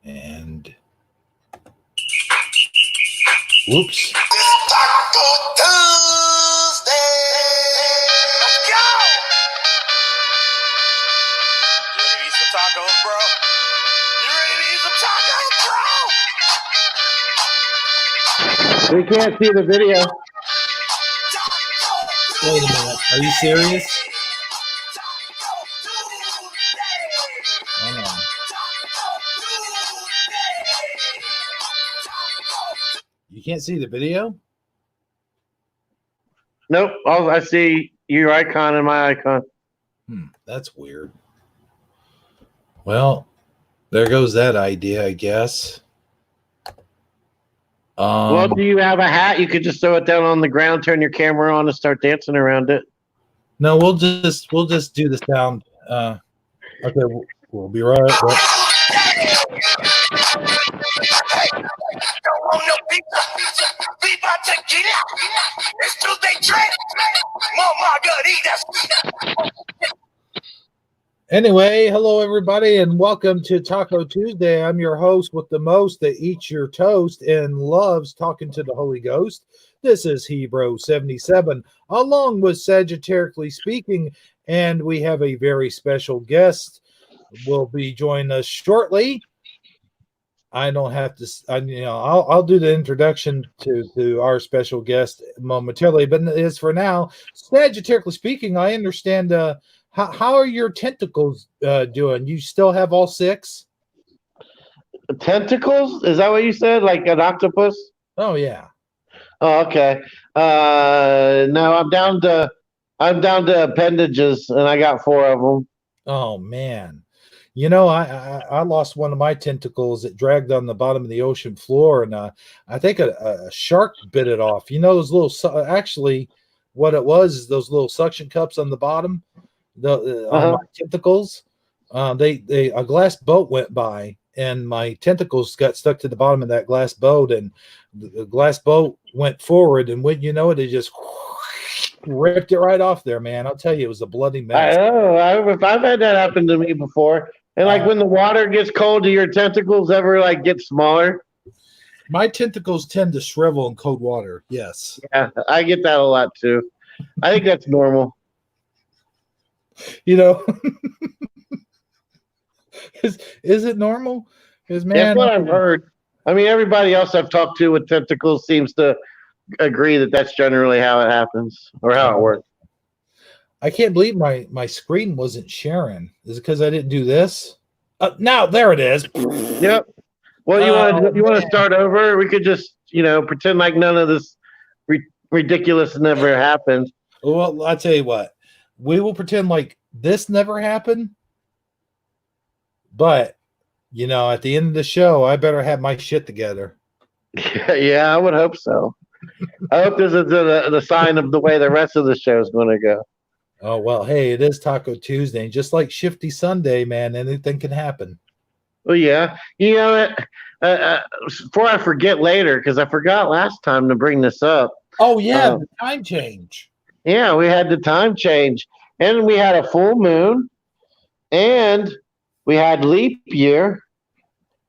And whoops. Taco Tuesday. Let's go. You ready to eat some tacos, bro? You ready to eat some tacos, bro? We can't see the video. Wait a minute. Are you serious? Hold on. You can't see the video? Nope. All I see your icon and my icon. That's weird. Well, there goes that idea, I guess. Well, do you have a hat? You could just throw it down on the ground, turn your camera on, and start dancing around it. No, we'll just do the sound. Okay, we'll be right back. Anyway, hello everybody, and welcome to Taco Tuesday. I'm your host with the most that eats your toast and loves talking to the Holy Ghost. This is Hebrew77, along with Sagittarically Speaking, and we have a very special guest will be joining us shortly. I don't have to, I'll do the introduction to our special guest momentarily, but as for now, Sagittarically Speaking, I understand. How are your tentacles doing? You still have all 6? Tentacles? Is that what you said? Like an octopus? Oh yeah. Oh, okay. No, I'm down to appendages, and I got 4 of them. Oh man. You know, I lost one of my tentacles. It dragged on the bottom of the ocean floor, and I think a shark bit it off. You know, those little, actually, what it was is those little suction cups on the bottom, on my tentacles. A glass boat went by, and my tentacles got stuck to the bottom of that glass boat, and the glass boat went forward, and when you know it, it just ripped it right off there, man. I'll tell you, it was a bloody mess. I know. I've had that happen to me before. And like when the water gets cold, do your tentacles ever like get smaller? My tentacles tend to shrivel in cold water. Yes. Yeah, I get that a lot too. I think that's normal. You know, is it normal? Because man, that's what I've heard. I mean, everybody else I've talked to with tentacles seems to agree that that's generally how it happens or how it works. I can't believe my screen wasn't sharing. Is it because I didn't do this? Now there it is. Yep. Well, you want to start over? We could just pretend like none of this ridiculous never happened. Well, I'll tell you what. We will pretend like this never happened. But at the end of the show, I better have my shit together. Yeah, I would hope so. I hope this is the sign of the way the rest of the show is going to go. Oh, well, hey, it is Taco Tuesday. Just like Shifty Sunday, man, anything can happen. Well, yeah. Before I forget later, because I forgot last time to bring this up. Oh, yeah, the time change. Yeah, we had the time change. And we had a full moon. And we had leap year.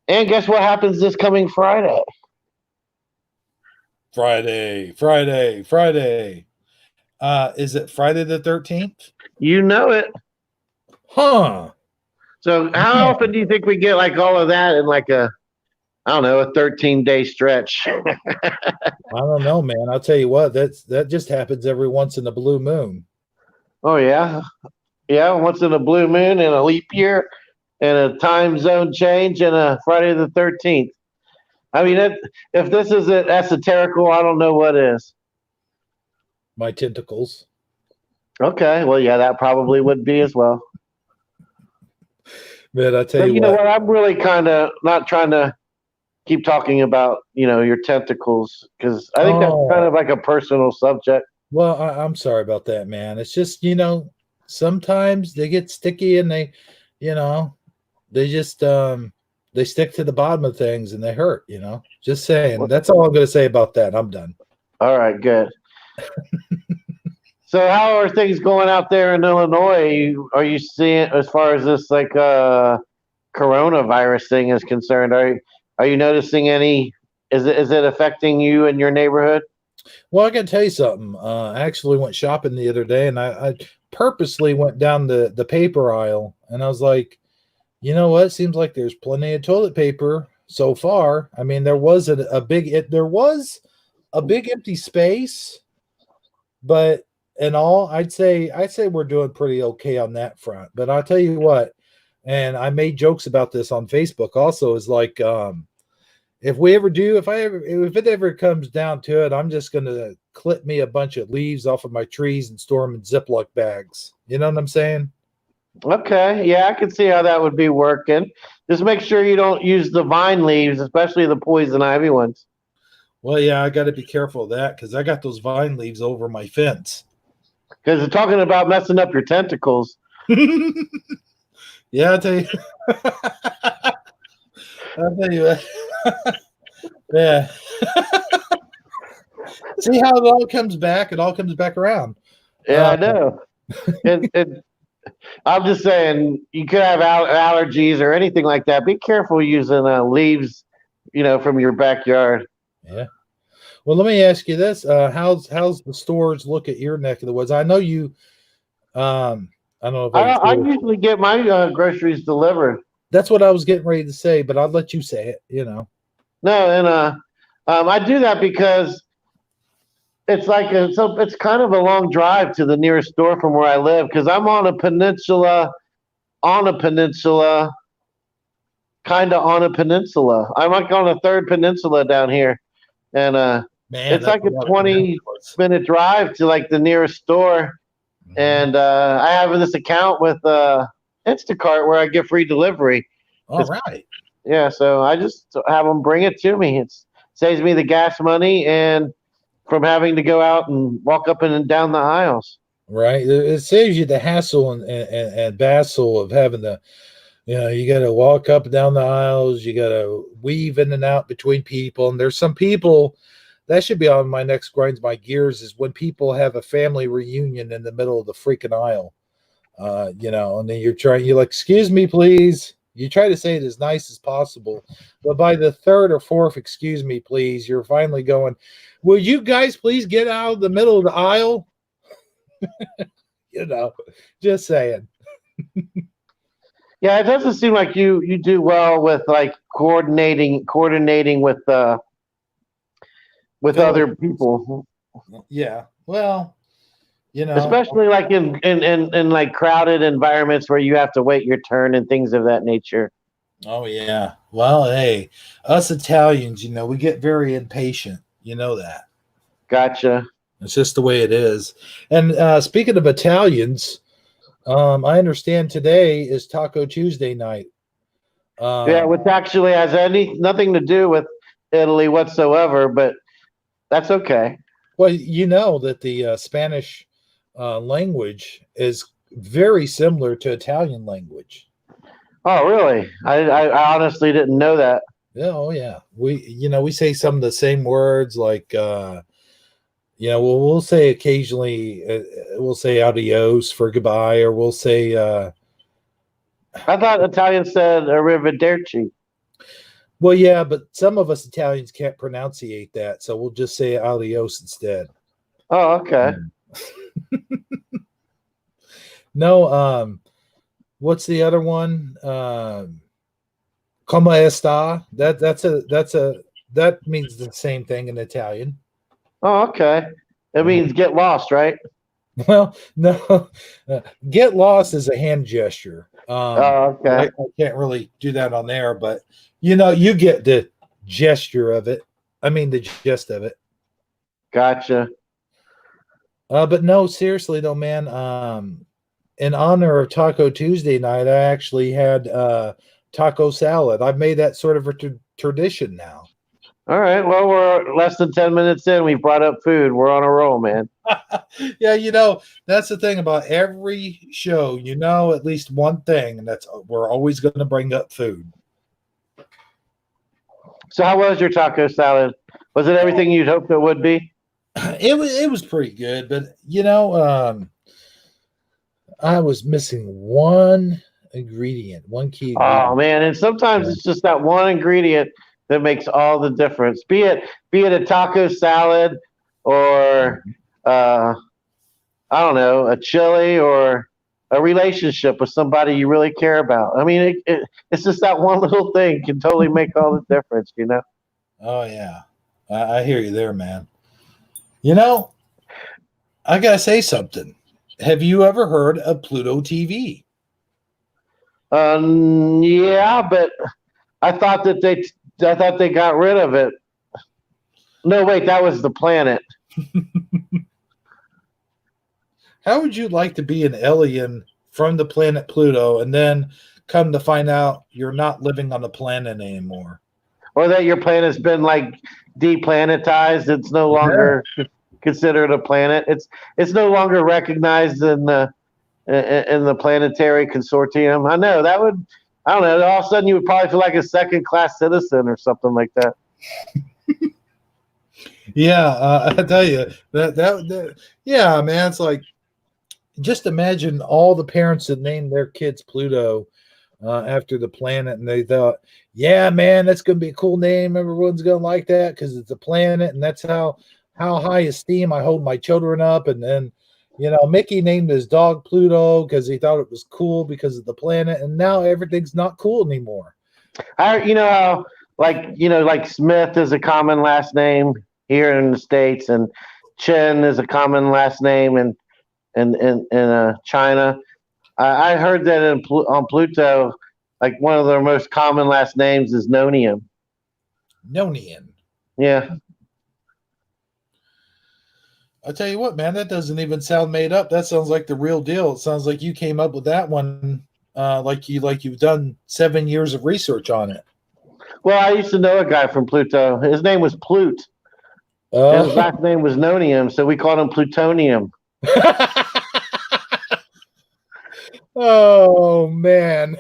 And guess what happens this coming Friday? Friday. Is it Friday the 13th? You know it. Huh. So how often do you think we get like all of that in like a 13-day stretch? I don't know, man. I'll tell you what, that just happens every once in a blue moon. Oh, yeah. Yeah, once in a blue moon and a leap year and a time zone change and a Friday the 13th. I mean, if this isn't esoterical, I don't know what is. My tentacles. Okay, well, yeah, that probably would be as well. Man, I tell you know what? I'm really kind of not trying to keep talking about your tentacles because I think that's kind of like a personal subject. Well, I'm sorry about that, man. It's just sometimes they get sticky and they just they stick to the bottom of things and they hurt. Just saying. That's all I'm going to say about that. I'm done. All right, good. So how are things going out there in Illinois? Are you seeing as far as this like coronavirus thing is concerned, are you noticing any? Is it affecting you and your neighborhood? Well, I got to tell you something. I actually went shopping the other day, and I purposely went down the paper aisle, and I was like, you know what? Seems like there's plenty of toilet paper so far. I mean, there was a big empty space, but in all, I'd say we're doing pretty okay on that front. But I'll tell you what, and I made jokes about this on Facebook also, is like if it ever comes down to it, I'm just gonna clip me a bunch of leaves off of my trees and store them in Ziploc bags. You know what I'm saying? Okay, yeah, I can see how that would be working. Just make sure you don't use the vine leaves, especially the poison ivy ones. Well, yeah, I got to be careful of that because I got those vine leaves over my fence. Because they're talking about messing up your tentacles. Yeah, I'll tell you. I'll tell you what. Yeah. See how it all comes back? It all comes back around. Yeah, I know. And I'm just saying, you could have allergies or anything like that. Be careful using leaves, from your backyard. Yeah. Well, let me ask you this: how's the stores look at your neck of the woods? I know you. I don't know if I can I say it. usually get my groceries delivered. That's what I was getting ready to say, but I'll let you say it. No, and I do that because it's kind of a long drive to the nearest store from where I live because I'm on a peninsula, kind of on a peninsula. I'm like on a third peninsula down here, and Man, it's that's like a a lot of 20-minute drive to like the nearest store. Mhm. And I have this account with Instacart where I get free delivery. All right. Yeah, so I just have them bring it to me. It saves me the gas money and from having to go out and walk up and down the aisles. Right. It saves you the hassle and bustle of having to, you got to walk up and down the aisles. You got to weave in and out between people. And there's some people that should be on my next grinds my gears is when people have a family reunion in the middle of the freaking aisle. And then you're like, excuse me, please. You try to say it as nice as possible, but by the third or fourth, excuse me, please, you're finally going, will you guys please get out of the middle of the aisle? you know, just saying. Yeah, it doesn't seem like you do well with like coordinating with other people, Yeah. Well, you know, especially like in like crowded environments where you have to wait your turn and things of that nature. oh yeah. Well, hey, us Italians, we get very impatient. You know that. Gotcha. It's just the way it is. And speaking of Italians, I understand today is Taco Tuesday night. Yeah, which actually has nothing to do with Italy whatsoever, but that's okay. Well, you know that the Spanish language is very similar to Italian language. Oh, really? I honestly didn't know that. Yeah, oh yeah. We say some of the same words like we'll say occasionally we'll say adios for goodbye, or we'll say I thought Italian said arrivederci. well, yeah, but some of us Italians can't pronunciate that, so we'll just say adios instead. Oh, okay. No, what's the other one? Come sta? That means the same thing in Italian. Oh, okay. It means get lost, right? Well, no, get lost is a hand gesture. Oh, okay. I can't really do that on there, but you get the gesture of it. I mean, the gist of it. Gotcha. But no, seriously though, man. In honor of Taco Tuesday night, I actually had taco salad. I've made that sort of a tradition now. All right. Well, we're less than 10 minutes in. We brought up food. We're on a roll, man. Yeah, that's the thing about every show. At least one thing, and that's we're always going to bring up food. So, how was your taco salad? Was it everything you'd hoped it would be? It was pretty good, but I was missing one ingredient, one key Oh ingredient. man, and sometimes Yeah. it's just that one ingredient that makes all the difference. Be it a taco salad or uh, I don't know, a chili or a relationship with somebody you really care about. I mean, it's just that one little thing can totally make all the difference, you know? Oh yeah, I hear you there, man. You know, I gotta say something. Have you ever heard of Pluto TV? Yeah, but I thought that I thought they got rid of it. No, wait, that was the planet. How would you like to be an alien from the planet Pluto and then come to find out you're not living on the planet anymore? Or that your planet's been like deplanetized. It's no Yeah. longer considered a planet. It's no longer recognized in the planetary consortium. I know that would. I don't know. All of a sudden, you would probably feel like a second class citizen or something like that. Yeah, I tell you yeah, man. It's like just imagine all the parents that named their kids Pluto after the planet, and they thought, "Yeah, man, that's going to be a cool name. Everyone's going to like that because it's a planet, and that's how high esteem I hold my children up." And then, Mickey named his dog Pluto because he thought it was cool because of the planet, and now everything's not cool anymore. You know how like Smith is a common last name here in the states, and Chen is a common last name in China. I heard that on Pluto, like one of their most common last names is Nonium. Nonian. Yeah. I'll tell you what, man, that doesn't even sound made up. That sounds like the real deal. It sounds like you came up with that one, like you've done 7 years of research on it. Well, I used to know a guy from Pluto. His name was Plute, and his Uh, last name was Nonium, so we called him Plutonium. oh man,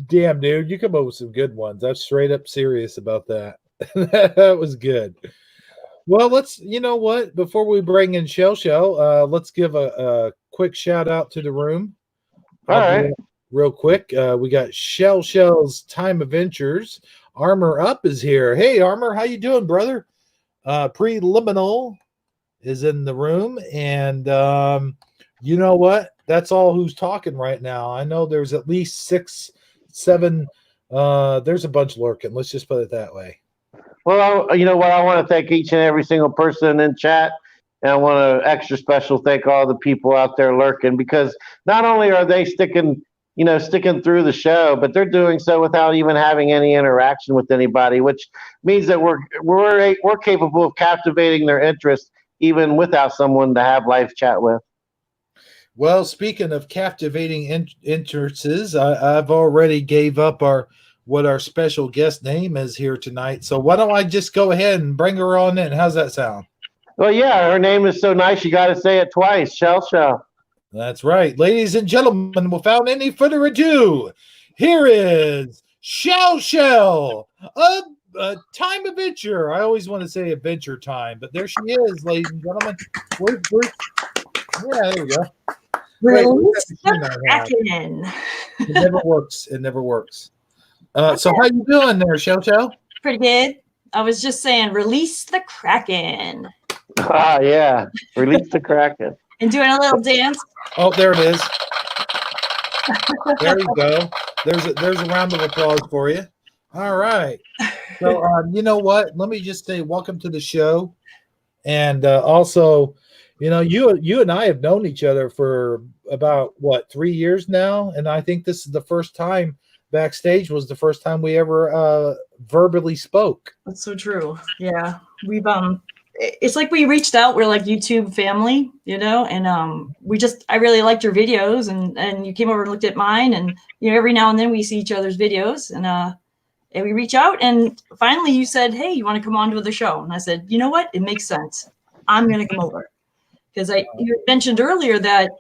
damn, dude, you come up with some good ones. I'm straight up serious about that. That was good. Well, let's. You know what? Before we bring in Shell, let's give a quick shout out to the room. All I'll do right. it real quick. We got Shell's Time Adventures. Armor Up is here. Hey, Armor, how you doing, brother? Preliminal is in the room, and you know what? That's all who's talking right now. I know there's at least 6, 7. There's a bunch lurking. Let's just put it that way. Well, you know what? I want to thank each and every single person in chat. And I want to extra special thank all the people out there lurking because not only are they sticking through the show, but they're doing so without even having any interaction with anybody, which means that we're capable of captivating their interest even without someone to have live chat with. Well, speaking of captivating entrances, I've already gave up what our special guest name is here tonight. So why don't I just go ahead and bring her on in? How's that sound? Well, yeah, her name is so nice you got to say it twice. Shell. That's right. Ladies and gentlemen, without any further ado, here is Shell, a time adventure. I always want to say adventure time, but there she is, ladies and gentlemen. Yeah, there we go. Release Wait, the Kraken. it never works. It never works. So how you doing there, Shell? Pretty good. I was just saying, release the Kraken. Ah, yeah. Release the Kraken. And doing a little dance. Oh, there it is. There you go. There's a round of applause for you. All right. So you know what? Let me just say welcome to the show, and also, you and I have known each other for about 3 years now, and I think this is the first time backstage was the first time we ever verbally spoke. That's so true. Yeah, we've it's like we reached out. We're like YouTube family, and I really liked your videos, and you came over and looked at mine, and every now and then we see each other's videos, and we reach out, and finally you said, "Hey, you want to come on to the show?" And I said, "You know what? It makes sense. I'm going to come over." Because you mentioned earlier that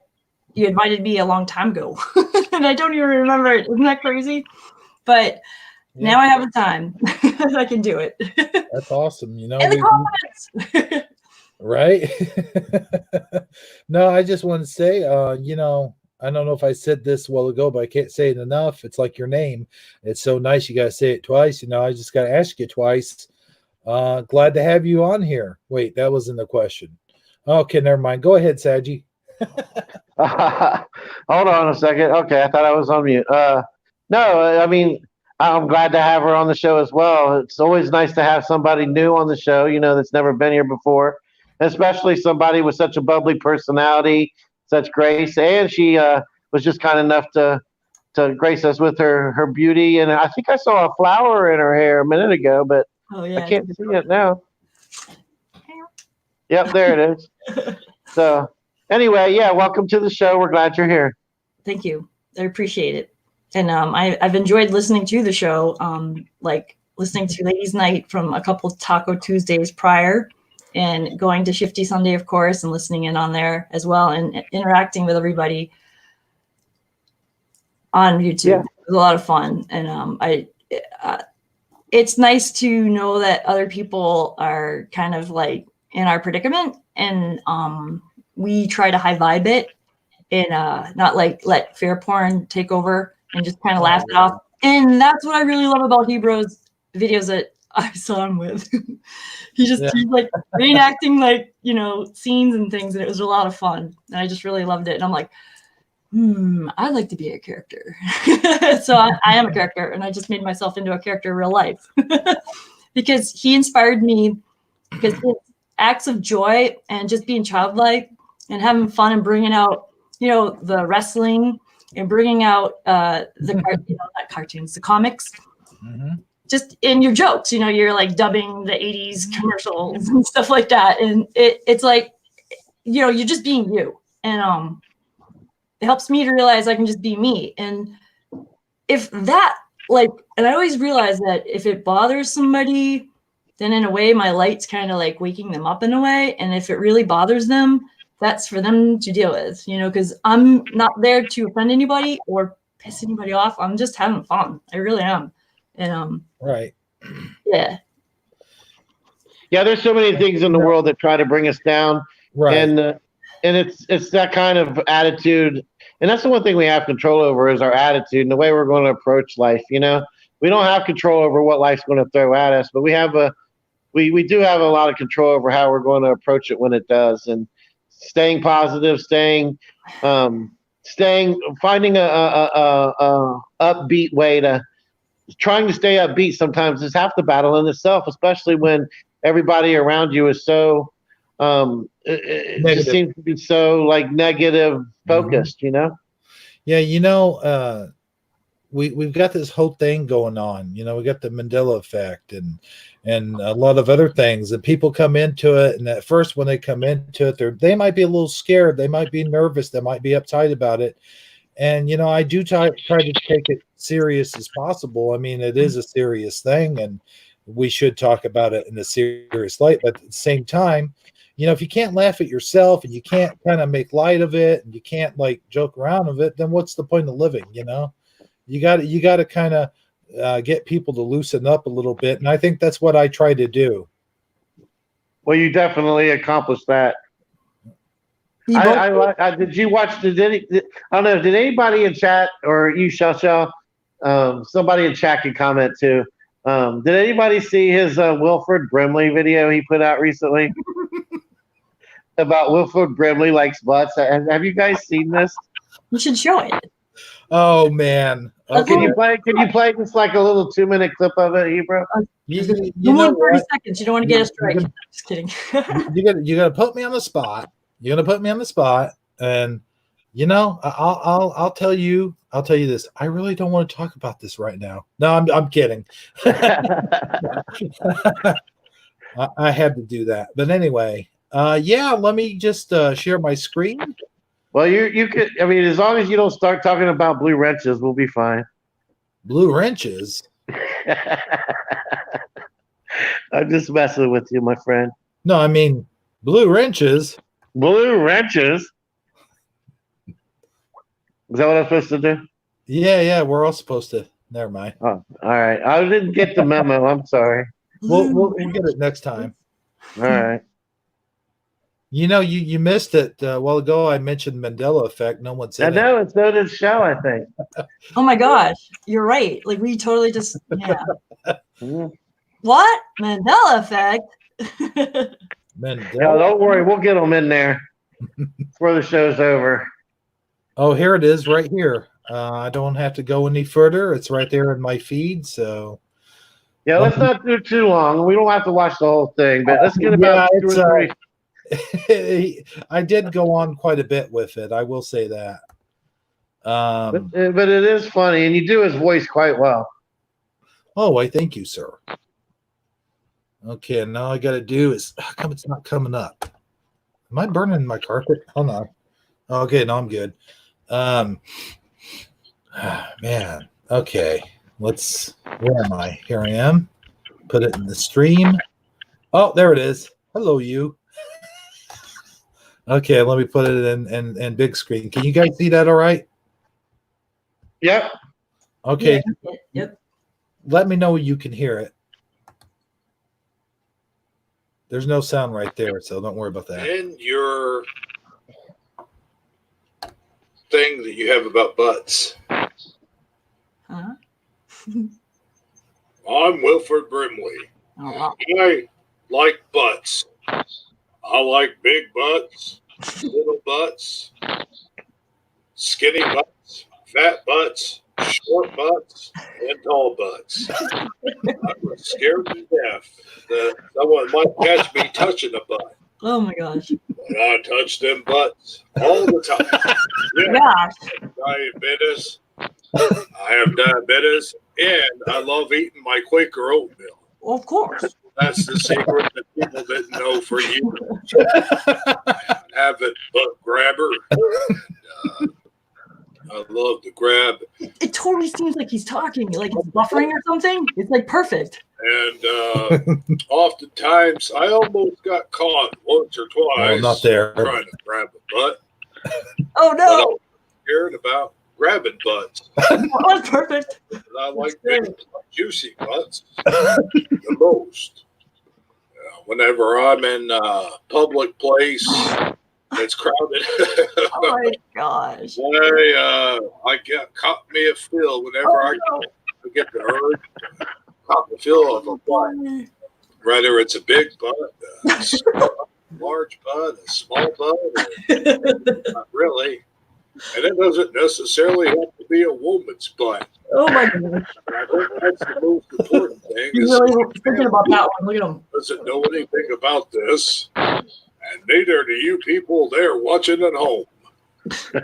you invited me a long time ago, and I don't even remember it. Isn't that crazy? But now I have the time. I can do it. That's awesome. And the confidence. Right? No, I just want to say, I don't know if I said this a while ago, but I can't say it enough. It's like your name. It's so nice. You got to say it twice. You know, I just got to ask you twice. Glad to have you on here. Wait, that wasn't the question. Okay, never mind. Go ahead, Saji. Hold on a second. Okay, I thought I was on mute. No, I mean, I'm glad to have her on the show as well. It's always nice to have somebody new on the show, you know, that's never been here before, especially somebody with such a bubbly personality, such grace. And she was just kind enough to grace us with her beauty. And I think I saw a flower in her hair a minute ago, but Oh yeah. I can't see it now. Yep, there it is. So anyway, yeah, welcome to the show. We're glad you're here. Thank you. I appreciate it. And I've enjoyed listening to the show, like listening to Ladies Night from a couple of Taco Tuesdays prior, and going to Shifty Sunday, of course, and listening in on there as well, and interacting with everybody on YouTube. Yeah. It was a lot of fun. And it's nice to know that other people are kind of like in our predicament, and we try to high vibe it and not like let fear porn take over and just kind of laugh it off. And that's what I really love about Hebrews videos that I saw him with. He's like reenacting like, you know, scenes and things, and it was a lot of fun. And I just really loved it. And I'm like, I'd like to be a character. So I am a character, and I just made myself into a character in real life because he inspired me, because his acts of joy and just being childlike and having fun and bringing out, you know, the wrestling and bringing out not cartoons, the comics, just in your jokes, you know, you're like dubbing the 80s commercials and stuff like that. And it's like, you know, you're just being you. And it helps me to realize I can just be me. And if that, like, and I always realize that if it bothers somebody, then in a way my light's kind of like waking them up in a way. And if it really bothers them, that's for them to deal with, you know, because I'm not there to offend anybody or piss anybody off. I'm just having fun. I really am. And right. Yeah. Yeah, there's so many things in the world that try to bring us down. Right. And it's that kind of attitude. And that's the one thing we have control over is our attitude and the way we're going to approach life. You know, we don't have control over what life's going to throw at us, but we do have a lot of control over how we're going to approach it when it does. And staying positive, finding a upbeat way to trying to stay upbeat sometimes is half the battle in itself, especially when everybody around you is so it just seems to be so like negative focused, you know? Yeah, you know, we've got this whole thing going on. You know, we got the Mandela Effect and a lot of other things, and people come into it, and at first when they come into it, they might be a little scared, they might be nervous, they might be uptight about it. And you know, I do try to take it serious as possible. I mean, it is a serious thing, and we should talk about it in a serious light. But at the same time, you know, if you can't laugh at yourself and you can't kind of make light of it and you can't like joke around of it, then what's the point of living? You know, you got to kind of get people to loosen up a little bit, and I think that's what I try to do. Well, you definitely accomplished that. Did you watch? I don't know. Did anybody in chat or you, Shell? Somebody in chat can comment too. Did anybody see his Wilford Brimley video he put out recently about Wilford Brimley likes butts? Have you guys seen this? You should show it. Oh man! Okay. Can you play just like a little 2-minute clip of it, Hebrew? You know 30 seconds. You don't want to get a strike. Just kidding. you gotta put me on the spot. You're gonna put me on the spot, and you know, I'll tell you this. I really don't want to talk about this right now. No, I'm kidding. I had to do that, but anyway, yeah. Let me just share my screen. Well, you could. I mean, as long as you don't start talking about blue wrenches, we'll be fine. Blue wrenches. I'm just messing with you, my friend. No, I mean blue wrenches. Blue wrenches. Is that what I'm supposed to do? Yeah, we're all supposed to. Never mind. Oh, all right. I didn't get the memo. I'm sorry. We'll get it next time. All right. You missed it a while ago. I mentioned Mandela Effect. No one I said it. know, and so did Shell, I think. Oh my gosh, you're right. Like we totally just Mhm. What? Mandela Effect? Mandela. Yeah, don't worry, we'll get them in there before the show's over. Oh, here it is, right here. I don't have to go any further. It's right there in my feed. So Yeah, let's not do too long. We don't have to watch the whole thing, but let's get about yeah, 2 or 3. I did go on quite a bit with it. I will say that. But it is funny, and you do his voice quite well. Oh, why, thank you, sir. Okay, and now I got to do is how come it's not coming up? Am I burning my carpet? Hold on. Okay, no, I'm good. Man. Okay, where am I? Here I am. Put it in the stream. Oh, there it is. Hello, you. Okay, let me put it in big screen. Can you guys see that all right? Yep. Okay. Yeah. Yep. Let me know when you can hear it. There's no sound right there, so don't worry about that. And your thing that you have about butts. Huh? I'm Wilford Brimley. Oh, wow. I like butts. I like big butts, little butts, skinny butts, fat butts, short butts, and tall butts. I was scared to death that someone might catch me touching a butt. Oh my gosh. And I touch them butts all the time. Yeah. Gosh. Diabetes. I have diabetes, and I love eating my Quaker oatmeal. Of course. That's the secret that people didn't know for years. I have it butt grabber. And, I love to grab. It totally seems like he's talking, like he's buffering or something. It's like perfect. And oftentimes, I almost got caught once or twice. Oh, not there. Trying to grab a butt. Oh But I no. was scared about grabbing butts. That was perfect. And I like big, juicy butts the most. Whenever I'm in a public place that's crowded, Oh my gosh. I get caught me a feel whenever I get the urge to caught the feel of a butt. Whether it's a big butt, a large butt, a small butt, not really. And it doesn't necessarily have to be a woman's butt. Oh my gosh. I think that's the most important thing. He's Is really thinking about that one. Look at him. doesn't know anything about this, and neither do you people there watching at home.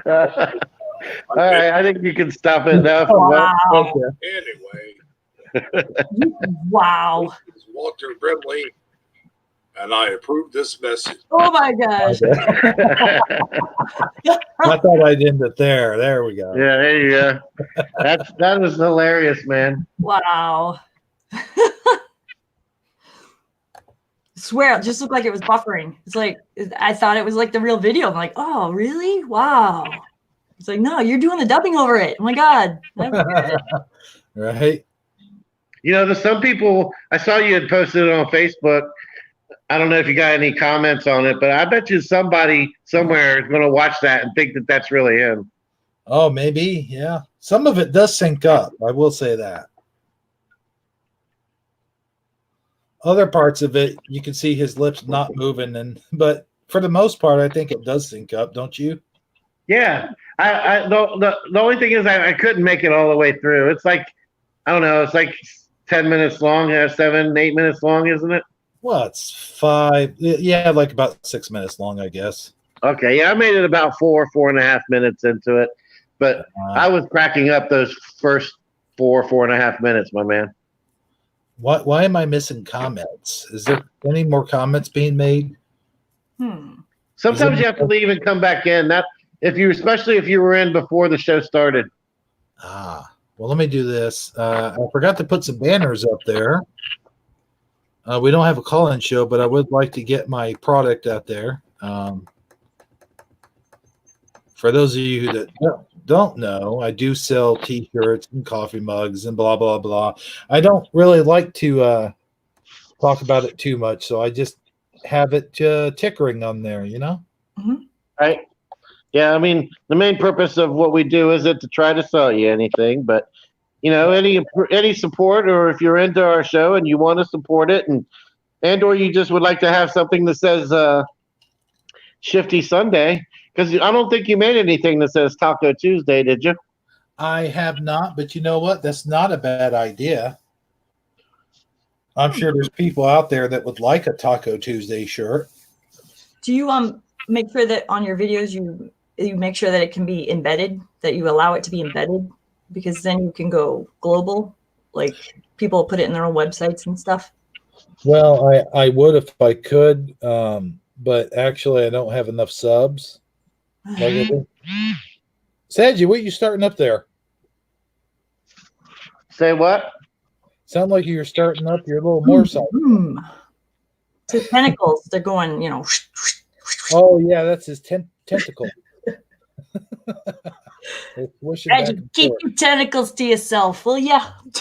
All right, I think you can stop it now. Wow. Anyway, Wow. this is Walter Brimley, and I approve this message. Oh my gosh. I thought I'd end it there. There we go. Yeah, there you go. That was hilarious, man. Wow. Swear, it just looked like it was buffering. It's like I thought it was like the real video. I'm like, oh, really? Wow. It's like, no, you're doing the dubbing over it. Oh my god. Right. You know, there's some people. I saw you had posted it on Facebook. I don't know if you got any comments on it, but I bet you somebody somewhere is going to watch that and think that that's really him. Oh, maybe. Yeah. Some of it does sync up. I will say that. Other parts of it, you can see his lips not moving, but for the most part, I think it does sync up, don't you? Yeah. The only thing is I couldn't make it all the way through. It's like, I don't know, it's like 10 minutes long, 7, 8 minutes long, isn't it? Well, it's 5. Yeah, like about 6 minutes long, I guess. Okay. Yeah, I made it about 4.5 minutes into it, but I was cracking up those first 4.5 minutes, my man. Why am I missing comments? Is there any more comments being made? Sometimes you have to leave and come back in. Especially if you were in before the show started. Well, let me do this. I forgot to put some banners up there. We don't have a call-in show, but I would like to get my product out there. For those of you that don't know, I do sell T-shirts and coffee mugs and blah, blah, blah. I don't really like to talk about it too much, so I just have it tickering on there, you know? Right? Yeah, I mean, the main purpose of what we do isn't to try to sell you anything, but any support, or if you're into our show and you want to support it, and or you just would like to have something that says Shifty Sunday, because I don't think you made anything that says Taco Tuesday, did you? I have not, but you know what? That's not a bad idea. I'm sure there's people out there that would like a Taco Tuesday shirt. Do you make sure that on your videos you make sure that it can be embedded, that you allow it to be embedded, because then you can go global, like people put it in their own websites and stuff? Well, I would if I could, but actually I don't have enough subs. Like I do. Sadji, what are you starting up there? Say what? Sound like you're starting up your little motorcycle. The tentacles, they're going, Oh yeah, that's his tentacle. Reggie, keep your tentacles to yourself, will ya? He's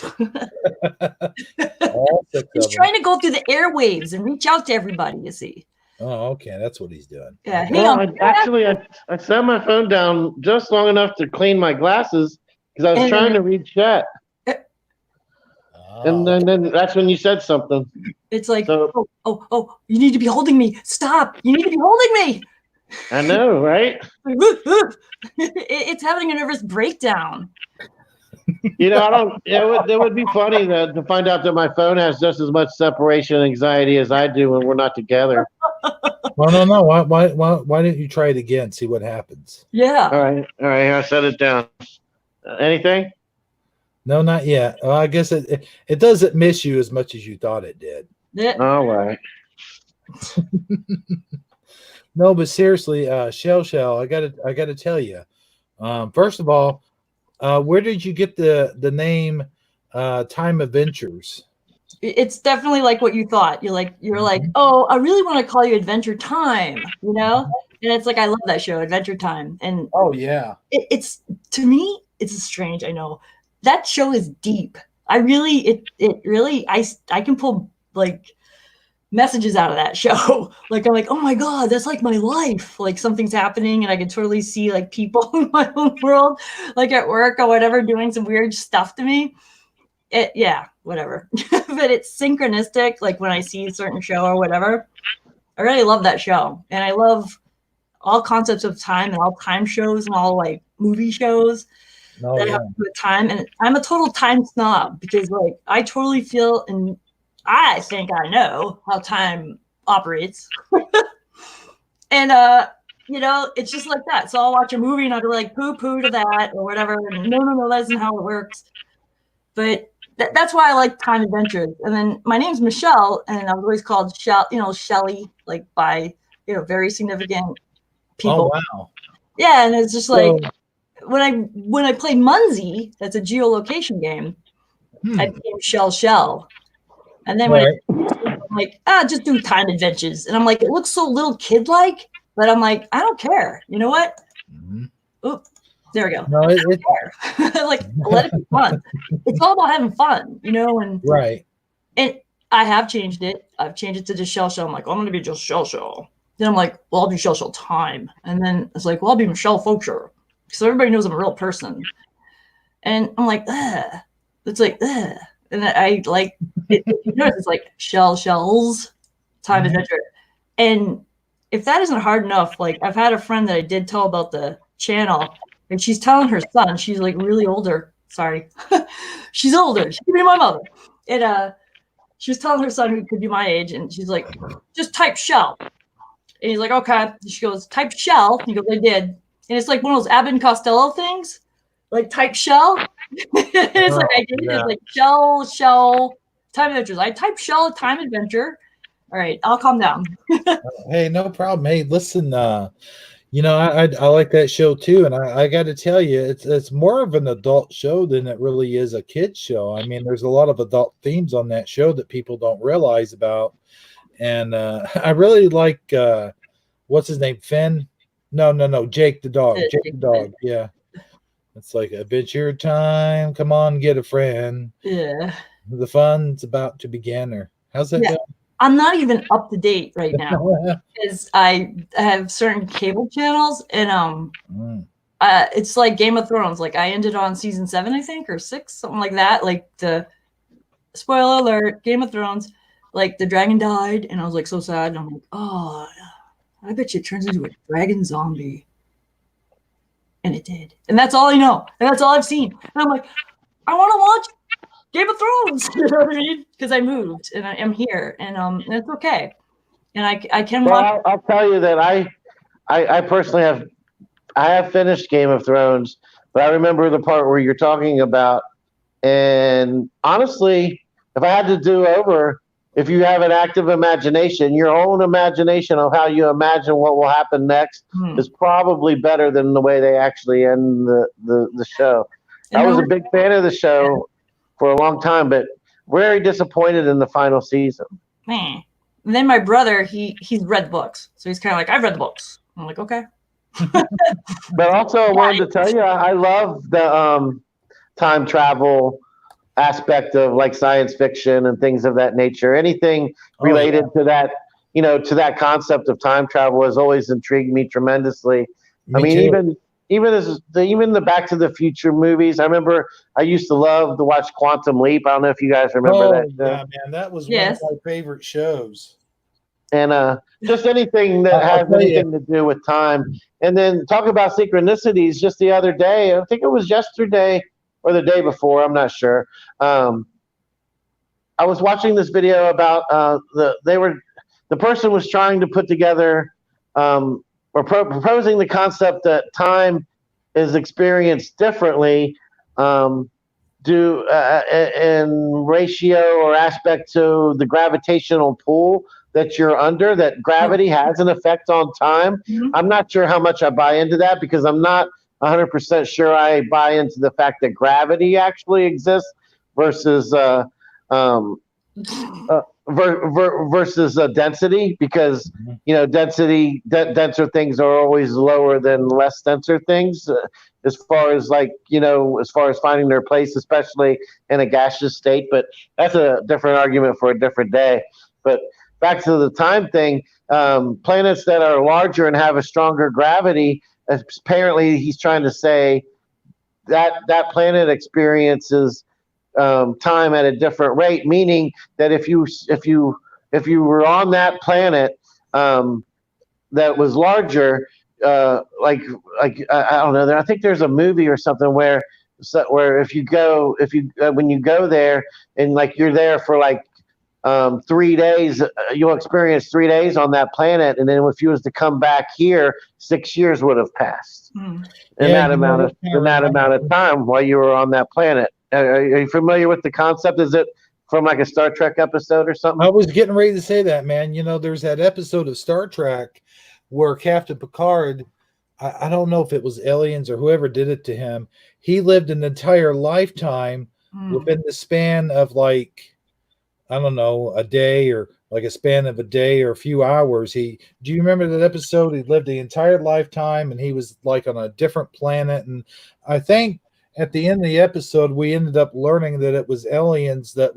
trying to go through the airwaves and reach out to everybody, you see. Oh, okay, that's what he's doing. Yeah. Hey, Well, I set my phone down just long enough to clean my glasses because I was trying to read chat. And then that's when you said something. It's like, so, oh, you need to be holding me. Stop. You need to be holding me. I know, right? It's having a nervous breakdown. I don't. It would be funny to find out that my phone has just as much separation anxiety as I do when we're not together. Well, no. Why didn't you try it again? See what happens. Yeah. All right. I set it down. Anything? No, not yet. Well, I guess it doesn't miss you as much as you thought it did. Yeah. All right. No, but seriously, Shell, I gotta tell you. First of all, where did you get the name Time Adventures? It's definitely like what you thought. You're like, oh, I really want to call you Adventure Time, And it's like, I love that show, Adventure Time. And oh yeah, it's to me, it's strange. I know that show is deep. I really, I can pull like messages out of that show. Like I'm like, oh my god, that's like my life. Like something's happening, and I can totally see like people in my own world, like at work or whatever, doing some weird stuff to me. Whatever. But it's synchronistic. Like when I see a certain show or whatever, I really love that show, and I love all concepts of time and all time shows and all like movie shows that have to do with time. And I'm a total time snob because like I totally feel and I think I know how time operates. And it's just like that. So I'll watch a movie and I'll be like poo-poo to that or whatever. And no, that isn't how it works. But that's why I like Time Adventures. And then my name's Michelle, and I was always called Shelly, like by very significant people. Oh wow. Yeah, and it's just like when I played Munzie, that's a geolocation game, I became Shell. And then when I'm like, just do Time Adventures. And I'm like, it looks so little kid-like, but I'm like, I don't care. You know what? Oop, there we go. No, I don't care. Like, let it be fun. It's all about having fun, and right. And I have changed it. I've changed it to just Shell. I'm like, I'm going to be just Shell. Then I'm like, well, I'll be Shell Time. And then it's like, well, I'll be Michelle Folksher. So everybody knows I'm a real person. And I'm like, ugh. It's like, ugh. And I like, it's like shells, Time Adventure. And if that isn't hard enough, like I've had a friend that I did tell about the channel, and she's telling her son, she's like really older. Sorry. She's older. She could be my mother. And she was telling her son who could be my age, and she's like, just type Shell. And he's like, okay. And she goes, type Shell. He goes, I did. And it's like one of those Abbott and Costello things, like type Shell. It's like I did. It's like Shell Time Adventures. I type Shell Time Adventure. All right, I'll calm down. Hey, no problem. Hey, listen, I like that show too, and I got to tell you, it's more of an adult show than it really is a kids show. I mean, there's a lot of adult themes on that show that people don't realize about, and I really like what's his name, Finn? No, Jake the dog. Jake the dog. Yeah. It's like Adventure Time. Come on, get a friend. Yeah. The fun's about to begin. Or how's that go? I'm not even up to date right now because I have certain cable channels, and it's like Game of Thrones. Like I ended on season 7, I think, or 6, something like that. Like the spoiler alert, Game of Thrones. Like the dragon died, and I was like so sad. And I'm like, oh, I bet you it turns into a dragon zombie. And it did. And that's all I know. And that's all I've seen. And I'm like, I want to watch Game of Thrones. You know what I mean? Because I moved and I am here, and it's okay. And I can watch. Well, I'll tell you that I personally have finished Game of Thrones, but I remember the part where you're talking about, and honestly, if I had to do over, if you have an active imagination, your own imagination of how you imagine what will happen next is probably better than the way they actually end the show. I was a big fan of the show for a long time, but very disappointed in the final season. Man. And then my brother, he's read the books. So he's kind of like, I've read the books. I'm like, okay. But also I wanted to tell you, I love the time travel aspect of like science fiction and things of that nature. Anything related to that, to that concept of time travel has always intrigued me tremendously. I mean, even the Back to the Future movies. I remember I used to love to watch Quantum Leap. I don't know if you guys remember that. Yeah, man, that was one of my favorite shows. And just anything that has anything to do with time. And then talk about synchronicities. Just the other day, I think it was yesterday or the day before, I'm not sure. I was watching this video about the person was trying to put together or proposing the concept that time is experienced differently due in ratio or aspect to the gravitational pull that you're under, that gravity has an effect on time. I'm not sure how much I buy into that because I'm not 100% sure I buy into the fact that gravity actually exists versus versus density, because denser things are always lower than less denser things as far as finding their place, especially in a gaseous state. But that's a different argument for a different day. But back to the time thing, planets that are larger and have a stronger gravity, apparently he's trying to say that that planet experiences time at a different rate, meaning that if you were on that planet that was larger, like I don't know, I think there's a movie or something where when you go there and like you're there for like 3 days, you'll experience 3 days on that planet, and then if you was to come back here, 6 years would have passed in that amount of time while you were on that planet. Are you familiar with the concept? Is it from like a Star Trek episode or something? I was getting ready to say that, man. There's that episode of Star Trek where Captain Picard, I don't know if it was aliens or whoever did it to him, he lived an entire lifetime within the span of like, I don't know, a day or like a span of a day or a few hours. Do you remember that episode? He lived the entire lifetime and he was like on a different planet. And I think at the end of the episode, we ended up learning that it was aliens they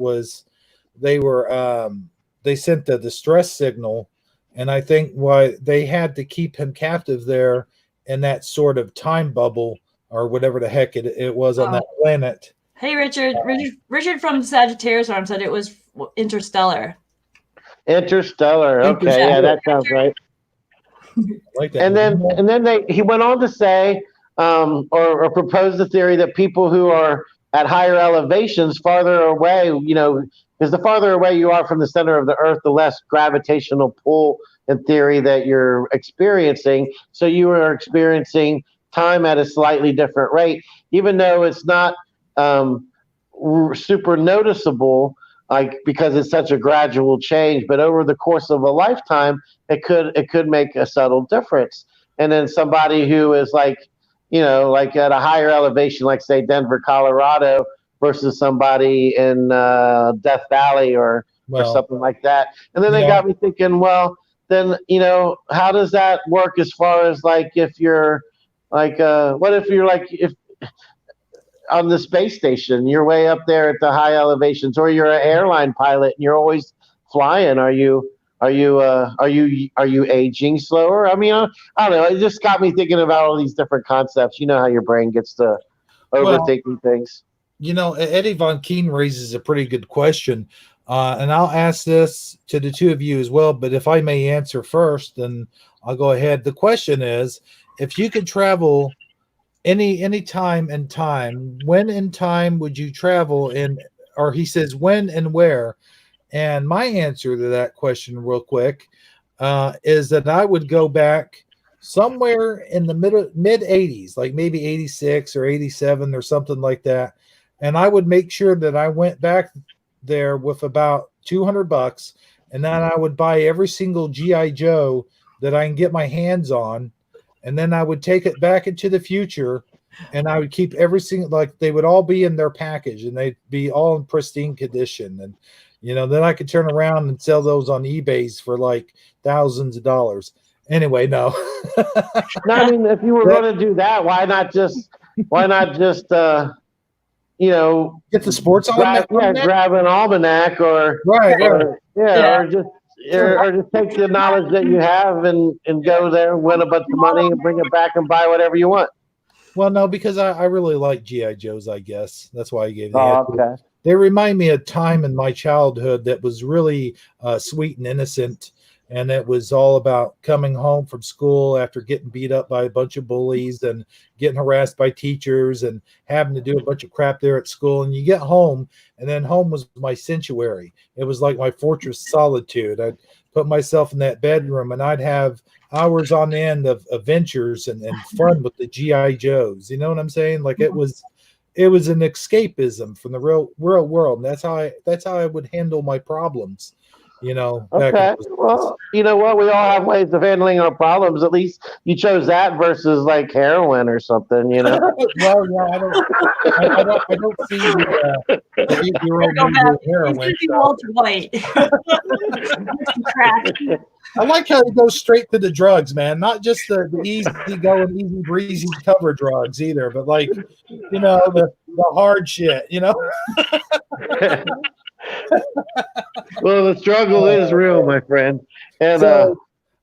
sent the distress signal. And I think why they had to keep him captive there in that sort of time bubble or whatever the heck it was on that planet. Hey, Richard. Richard from Sagittarius Arm said it was Interstellar. Interstellar. Okay, yeah, that sounds right. Like that. And then he went on to say or propose the theory that people who are at higher elevations, farther away, because the farther away you are from the center of the Earth, the less gravitational pull in theory that you're experiencing. So you are experiencing time at a slightly different rate, even though it's not super noticeable, like because it's such a gradual change. But over the course of a lifetime, it could make a subtle difference. And then somebody who is like at a higher elevation, like say Denver, Colorado, versus somebody in Death Valley or something like that. And then they got me thinking, well, then, how does that work as far as like if you're like, what if you're like, if on the space station, you're way up there at the high elevations, or you're an airline pilot and you're always flying, are you aging slower? I mean, I don't know. It just got me thinking about all these different concepts. You know how your brain gets to Well, overthinking things. Eddie Von Keen raises a pretty good question. And I'll ask this to the two of you as well. But if I may answer first, then I'll go ahead. The question is, if you could travel any time and time, when in time would you travel in? Or he says, when and where? And my answer to that question, real quick, is that I would go back somewhere in the mid 80s, like maybe 86 or 87 or something like that. And I would make sure that I went back there with about $200, and then I would buy every single GI Joe that I can get my hands on, and then I would take it back into the future, and I would keep every single, like they would all be in their package, and they'd be all in pristine condition, and then I could turn around and sell those on eBay's for like thousands of dollars. Anyway, no. No, I mean, if you were going to do that, why not just get the sports grab an almanac or right. or just take the knowledge that you have and go there, win a bunch of money, and bring it back and buy whatever you want. Well, no, because I really like GI Joes. I guess that's why I gave the answer. Okay. They remind me of time in my childhood that was really sweet and innocent. And it was all about coming home from school after getting beat up by a bunch of bullies and getting harassed by teachers and having to do a bunch of crap there at school. And you get home, and then home was my sanctuary. It was like my fortress solitude. I'd put myself in that bedroom, and I'd have hours on end of adventures and fun with the GI Joes. You know what I'm saying? Like it was an escapism from the real world. And that's how I would handle my problems. Okay. Well, you know what? We all have ways of handling our problems. At least you chose that versus like heroin or something. Well, yeah, I don't see the 8-year-old with heroin. Walter White. I like how he goes straight to the drugs, man. Not just the easy going, easy breezy cover drugs either, but like the hard shit. Well, the struggle is real, my friend. And so,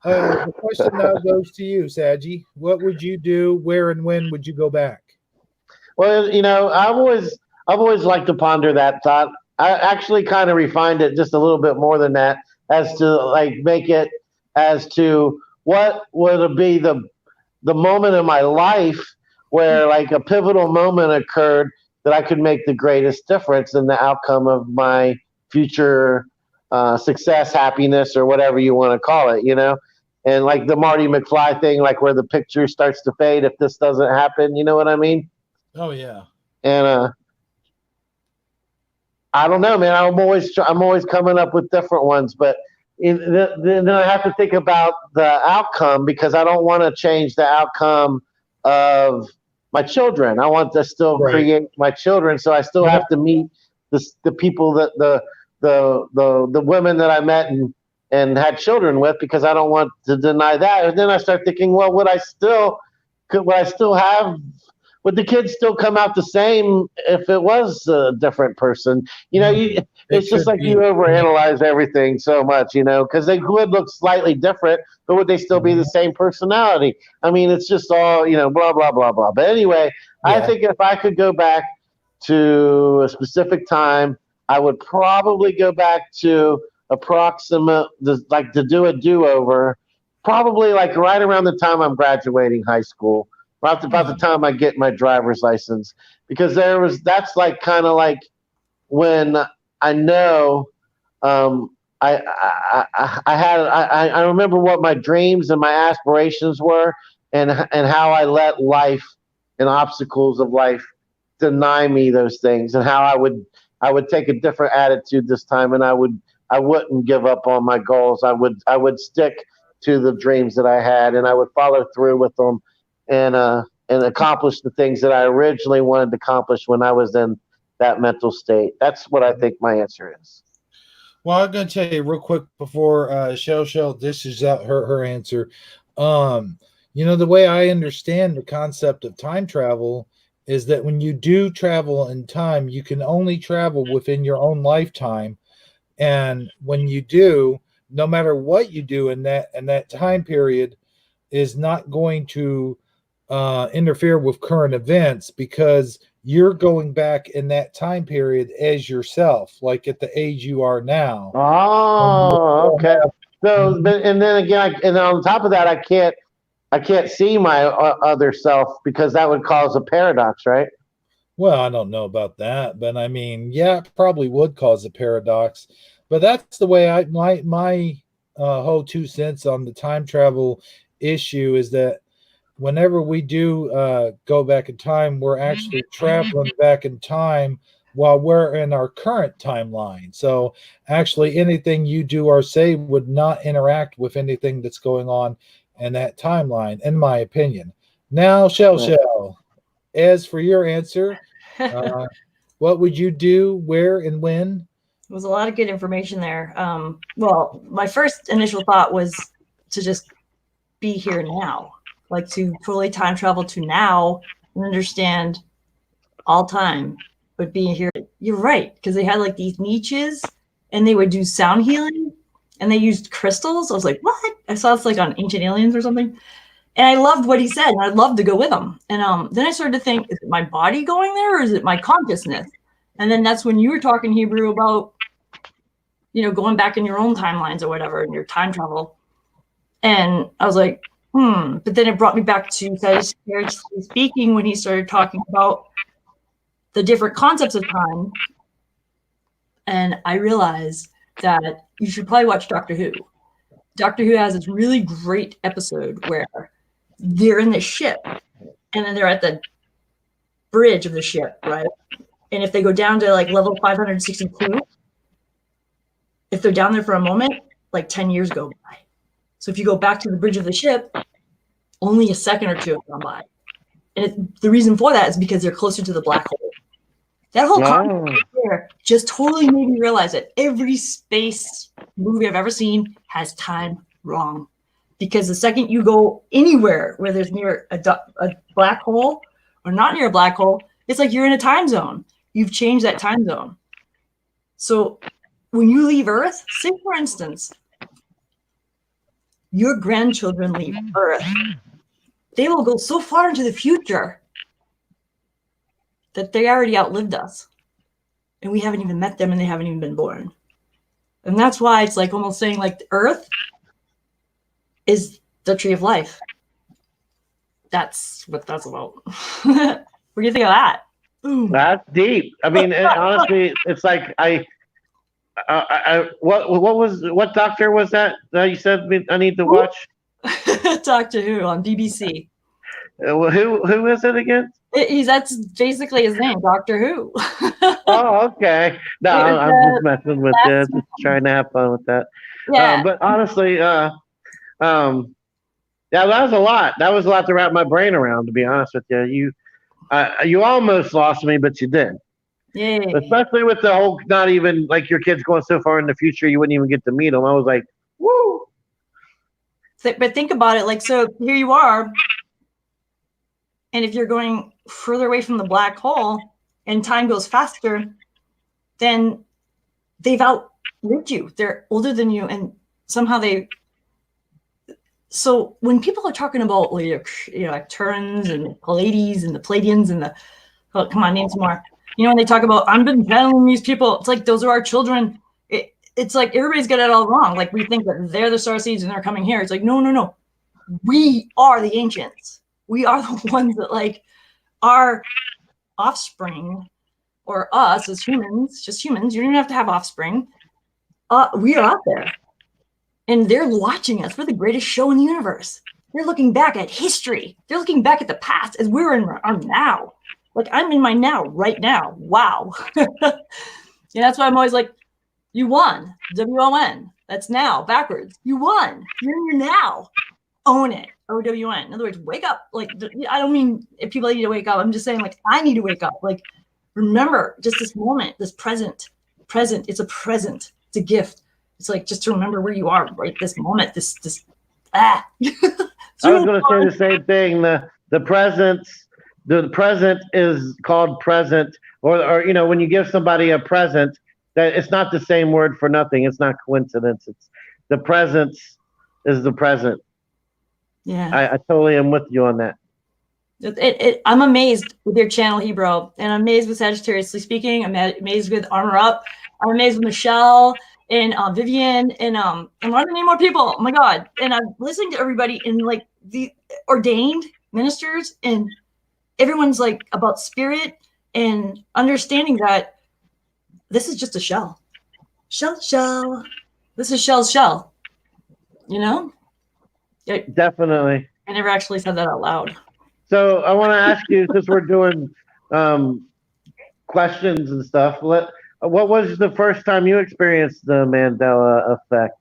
the question now goes to you, Saji. What would you do? Where and when would you go back? Well, I've always liked to ponder that thought. I actually kind of refined it just a little bit more than that, as to like make it as to what would be the moment in my life where like a pivotal moment occurred that I could make the greatest difference in the outcome of my future success, happiness, or whatever you want to call it, and like the Marty McFly thing, like where the picture starts to fade if this doesn't happen, you know what I mean? Oh yeah. And I don't know, man. I'm always coming up with different ones, but then I have to think about the outcome, because I don't want to change the outcome of my children. I want to still create my children, so I still have to meet the people that the women that I met and had children with, because I don't want to deny that. And then I start thinking, well, would the kids still come out the same if it was a different person? It's just like you overanalyze everything so much, because they would look slightly different, but would they still be the same personality? I mean, it's just all, blah, blah, blah, blah. But anyway, I think if I could go back to a specific time, I would probably go back to to do a do-over, probably like right around the time I'm graduating high school, about the time I get my driver's license, because that's like kind of like when I know I remember what my dreams and my aspirations were, and how I let life and obstacles of life deny me those things, and how I would take a different attitude this time, and I wouldn't give up on my goals. I would stick to the dreams that I had, and I would follow through with them, and accomplish the things that I originally wanted to accomplish when I was in that mental state. That's what I think my answer is. Well, I'm going to tell you real quick before Shell dishes out her answer. The way I understand the concept of time travel is that when you do travel in time, you can only travel within your own lifetime. And when you do, no matter what you do in that time period, is not going to interfere with current events, because you're going back in that time period as yourself, like at the age you are now. Oh, okay. So, Mhm. but, and then again, and on top of that, I can't see my other self because that would cause a paradox, right? Well, I don't know about that, but I mean, yeah, it probably would cause a paradox. But that's the way my whole 2 cents on the time travel issue is that whenever we do go back in time, we're actually traveling back in time while we're in our current timeline. So actually, anything you do or say would not interact with anything that's going on in that timeline, in my opinion. Now, Right. as for your answer, uh, what would you do, where, and when? There was a lot of good information there. Well, my first initial thought was to just be here now, like to totally time travel to now and understand all time, but being here. You're right, because they had like these niches and they would do sound healing and they used crystals. I was like, what? I saw this like on Ancient Aliens or something. And I loved what he said, and I'd love to go with him. And then I started to think, is it my body going there or is it my consciousness? And then that's when you were talking, Hebrew, about, going back in your own timelines or whatever, in your time travel. And I was like, But then it brought me back to Sagittarius speaking when he started talking about the different concepts of time. And I realized that you should probably watch Doctor Who. Doctor Who has this really great episode where they're in the ship and then they're at the bridge of the ship, right? And if they go down to like level 562, if they're down there for a moment, like 10 years go by. So if you go back to the bridge of the ship, only a second or two have gone by. And the reason for that is because they're closer to the black hole. That whole concept there just totally made me realize that every space movie I've ever seen has time wrong. Because the second you go anywhere where there's near a black hole or not near a black hole, it's like you're in a time zone. You've changed that time zone. So when you leave Earth, say for instance, your grandchildren leave Earth, they will go so far into the future that they already outlived us. And we haven't even met them and they haven't even been born. And that's why it's like almost saying like the Earth is the tree of life. That's what that's about. What do you think of that? Boom. That's deep. I mean, honestly, it's like what doctor was that you said I need to watch? Doctor Who on BBC. Who is it again? That's basically his name, Doctor Who. Oh, okay. No, I'm just messing with it, just trying to have fun with that. Yeah. But honestly, yeah, that was a lot. That was a lot to wrap my brain around. To be honest with you, you almost lost me, but you did. Yeah. Especially with the whole not even like your kids going so far in the future, you wouldn't even get to meet them. I was like, woo. But think about it. Like, so here you are. And if you're going further away from the black hole and time goes faster, then they've outlived you. They're older than you. And somehow so when people are talking about, like Terrans and Pallades and the Palladians and come on, name some more. When they talk about, I've been channeling these people, it's like, those are our children. It's like everybody's got it all wrong. Like we think that they're the starseeds and they're coming here. It's like, no. We are the ancients. We are the ones that like our offspring or us as humans, just humans. You don't even have to have offspring. We are out there and they're watching us. We're the greatest show in the universe. They're looking back at history. They're looking back at the past as we're in our now. Like I'm in my now, right now. Wow. That's why I'm always like, you won. WON. That's now, backwards. You won. You're in your now. Own it. OWN. In other words, wake up. Like, I don't mean if people need to wake up. I'm just saying, like, I need to wake up. Like, remember just this moment, this present. It's a present. It's a gift. It's like just to remember where you are right this moment. I was going to say the same thing. The present is called present, or when you give somebody a present, that it's not the same word for nothing. It's not coincidence. It's the presence is the present. Yeah. I totally am with you on that. I'm amazed with your channel, Hebrew, and I'm amazed with Sagittariously Speaking. I'm amazed with Armor Up. I'm amazed with Michelle and Vivian and I want to name more people. Oh my God! And I'm listening to everybody and like the ordained ministers, and everyone's like about spirit and understanding that this is just a shell. Shell. This is shell. You know? Definitely. I never actually said that out loud. So I want to ask you, since we're doing questions and stuff, what was the first time you experienced the Mandela effect?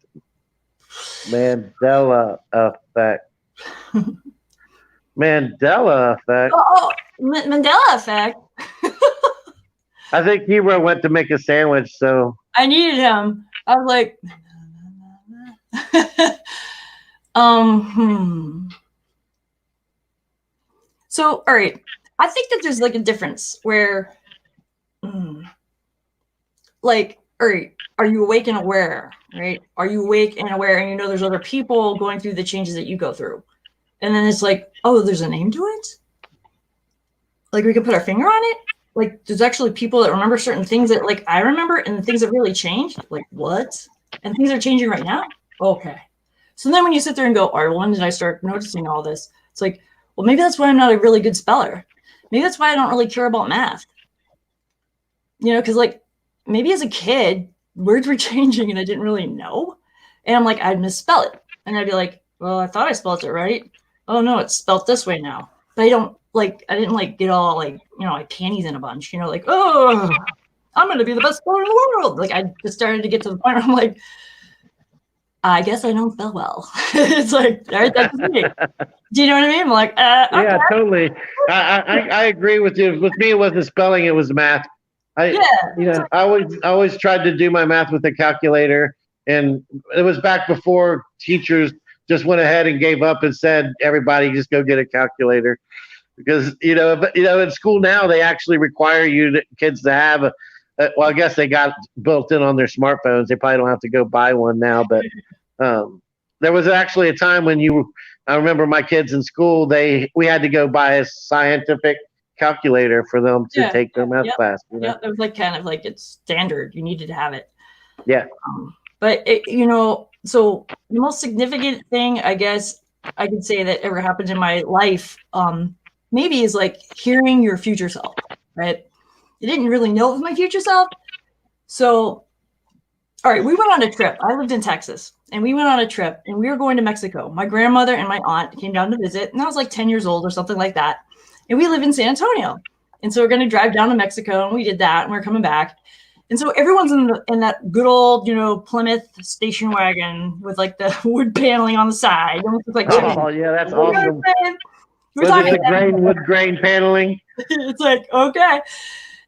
Mandela effect. Mandela effect. Oh, Mandela Effect. I think Hero went to make a sandwich, so I needed him. I was like, So, all right. I think that there's like a difference where, like, all right, are you awake and aware, right? Are you awake and aware and you know there's other people going through the changes that you go through? And then it's like, oh, there's a name to it? Like we can put our finger on it? Like there's actually people that remember certain things that like I remember and things that really changed? Like what? And things are changing right now? Okay. So then when you sit there and go, all right, well, when did I start noticing all this? It's like, well, maybe that's why I'm not a really good speller. Maybe that's why I don't really care about math. You know, because like maybe as a kid, words were changing and I didn't really know. And I'm like, I'd misspell it. And I'd be like, well, I thought I spelled it right. Oh no, it's spelled this way now. But I didn't like get all like, you know, like panties in a bunch, you know, like, oh, I'm going to be the best speller in the world. Like I just started to get to the point where I'm like, I guess I don't spell well. It's like, all right, that's me. Do you know what I mean? I'm like, yeah, okay. totally. I agree with you. With me, it wasn't spelling; it was math. I always tried to do my math with a calculator, and it was back before teachers just went ahead and gave up and said, "Everybody, just go get a calculator," because in school now they actually require kids to have well, I guess they got built in on their smartphones. They probably don't have to go buy one now, but there was actually a time when I remember my kids in school, we had to go buy a scientific calculator for them to take their math class. Yeah, it was like kind of like it's standard. You needed to have it. Yeah. But so the most significant thing I guess I could say that ever happened in my life, maybe is like hearing your future self, right? I didn't really know it was my future self. So, all right, we went on a trip. I lived in Texas, and we went on a trip, and we were going to Mexico. My grandmother and my aunt came down to visit, and I was like 10 years old or something like that. And we live in San Antonio. And so we're going to drive down to Mexico, and we did that, and we're coming back. And so everyone's in that good old, Plymouth station wagon with like the wood paneling on the side. Like, oh, yeah, that's awesome. We're talking wood grain paneling. It's like, okay.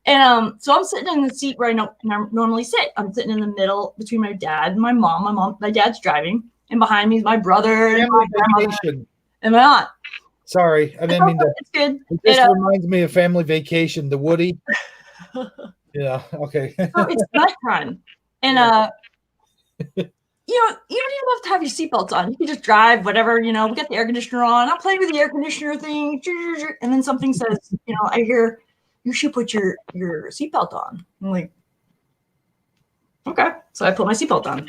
And so I'm sitting in the seat where I normally sit. I'm sitting in the middle between my dad and my mom. My dad's driving, and behind me is my brother and my grandmother and my aunt. Sorry, I didn't mean to. It's good. It just reminds me of Family Vacation, the Woody. Yeah, okay. So it's nighttime. And you don't even have to have your seatbelts on. You can just drive, whatever, we got the air conditioner on. I'm playing with the air conditioner thing. And then something says, I hear, you should put your seatbelt on. I'm like, okay. So I put my seatbelt on.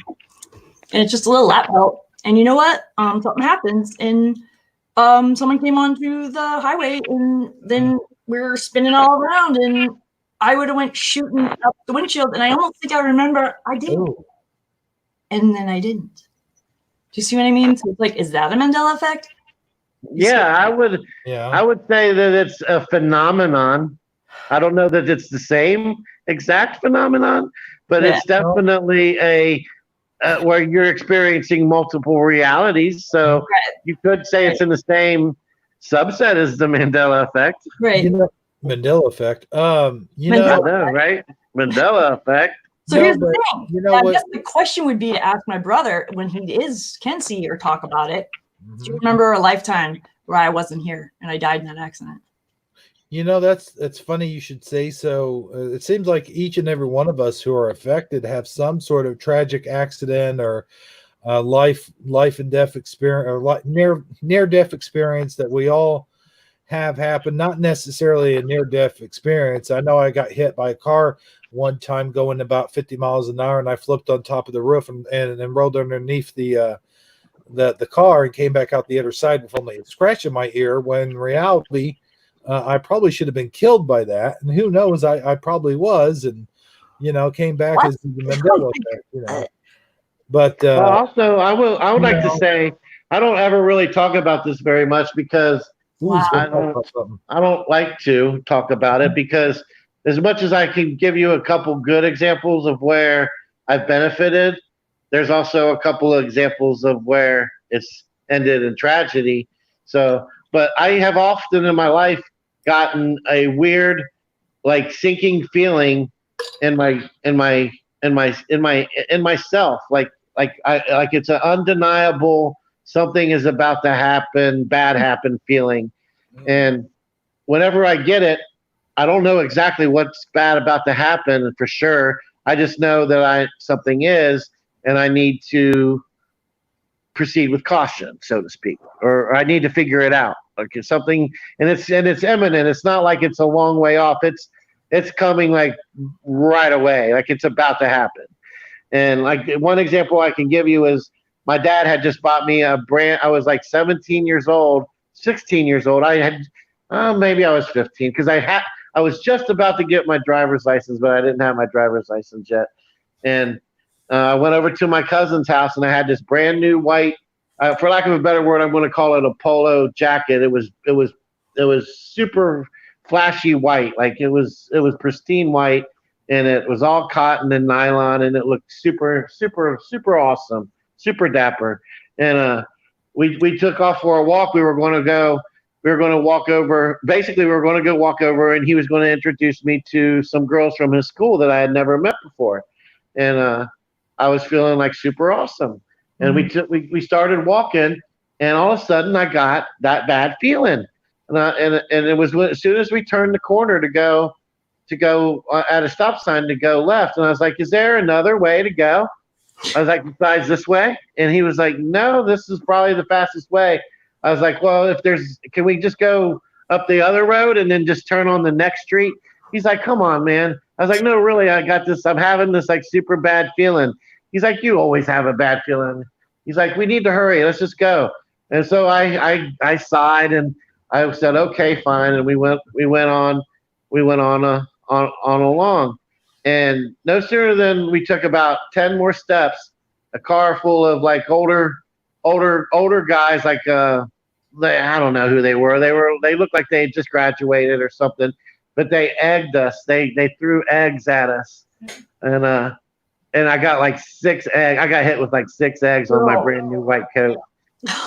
And it's just a little lap belt. And you know what? Something happens. And someone came onto the highway, and then we're spinning all around. And I would have went shooting up the windshield. And I almost think I remember I did. Ooh. And then I didn't. Do you see what I mean? So it's like, is that a Mandela effect? Yeah, I would say that it's a phenomenon. I don't know that it's the same exact phenomenon, but it's definitely a where you're experiencing multiple realities. So you could say it's in the same subset as the Mandela effect. Right. Mandela effect. I know, right? Mandela effect. So here's the thing. I guess the question would be to ask my brother when he can see or talk about it. Mm-hmm. Do you remember a lifetime where I wasn't here and I died in that accident? That's funny you should say so. It seems like each and every one of us who are affected have some sort of tragic accident or life and death experience, or near death experience that we all have happened. Not necessarily a near death experience. I know I got hit by a car one time going about 50 miles an hour, and I flipped on top of the roof and rolled underneath the car and came back out the other side with only a scratch in my ear. When in reality, I probably should have been killed by that, and who knows? I probably was, and came back What? as the Mandela Effect. But Well, also, I would you like to know, say I don't ever really talk about this very much because who's I gonna talk don't about something? I don't like to talk about it because as much as I can give you a couple good examples of where I've benefited, there's also a couple of examples of where it's ended in tragedy. So, but I have often in my life gotten a weird, like sinking feeling in myself, like it's an undeniable something is about to happen, bad happen feeling. And whenever I get it, I don't know exactly what's bad about to happen for sure. I just know that something is, and I need to proceed with caution, so to speak, or I need to figure it out. Like it's something, and it's imminent. It's not like it's a long way off. It's coming like right away, like it's about to happen. And like one example I can give you is my dad had just bought me a brand. I was like 17 years old, 16 years old. I had maybe I was 15 because I was just about to get my driver's license, but I didn't have my driver's license yet. And I went over to my cousin's house and I had this brand new white, for lack of a better word, I'm going to call it a polo jacket. It was super flashy white, like it was pristine white, and it was all cotton and nylon, and it looked super super super awesome, super dapper. And we took off for a walk. We were going to walk over. Basically, we were going to go walk over, and he was going to introduce me to some girls from his school that I had never met before. And I was feeling like super awesome. And we started walking, and all of a sudden I got that bad feeling. And it was as soon as we turned the corner to go at a stop sign to go left, and I was like, "Is there another way to go?" I was like, "Besides this way?" And he was like, "No, this is probably the fastest way." I was like, "Well, can we just go up the other road and then just turn on the next street?" He's like, "Come on, man." I was like, "No, really, I got this. I'm having this like super bad feeling." He's like, "You always have a bad feeling." He's like, "We need to hurry. Let's just go." And so I sighed and I said, "Okay, fine." And we went on along. And no sooner than we took about 10 more steps, a car full of like older guys, like I don't know who they were. They looked like they had just graduated or something, but they egged us. They threw eggs at us, and I got like 6 eggs. I got hit with like 6 eggs on my brand new white coat.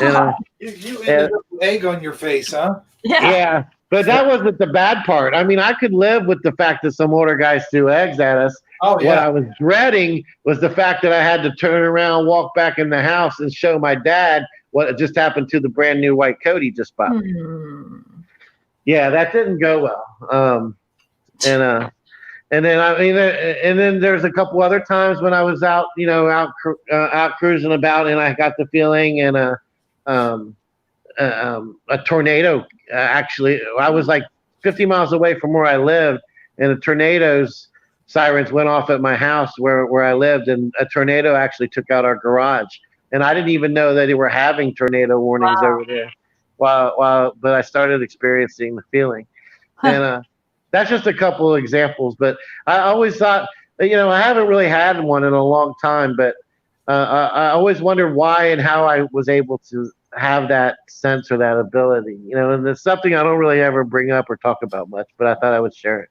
And You ended up with egg on your face, huh? yeah, but that wasn't the bad part. I mean, I could live with the fact that some older guys threw eggs at us. Oh, yeah. What I was dreading was the fact that I had to turn around, walk back in the house, and show my dad what just happened to the brand new white coat he just bought. Yeah, that didn't go well. And then there's a couple other times when I was out, out cruising about, and I got the feeling, and a tornado. Actually, I was like 50 miles away from where I lived, and a tornado's sirens went off at my house where I lived, and a tornado actually took out our garage. And I didn't even know that they were having tornado warnings over there. But I started experiencing the feeling, and that's just a couple of examples. But I always thought, I haven't really had one in a long time, but I always wondered why and how I was able to have that sense or that ability, and it's something I don't really ever bring up or talk about much, but I thought I would share it.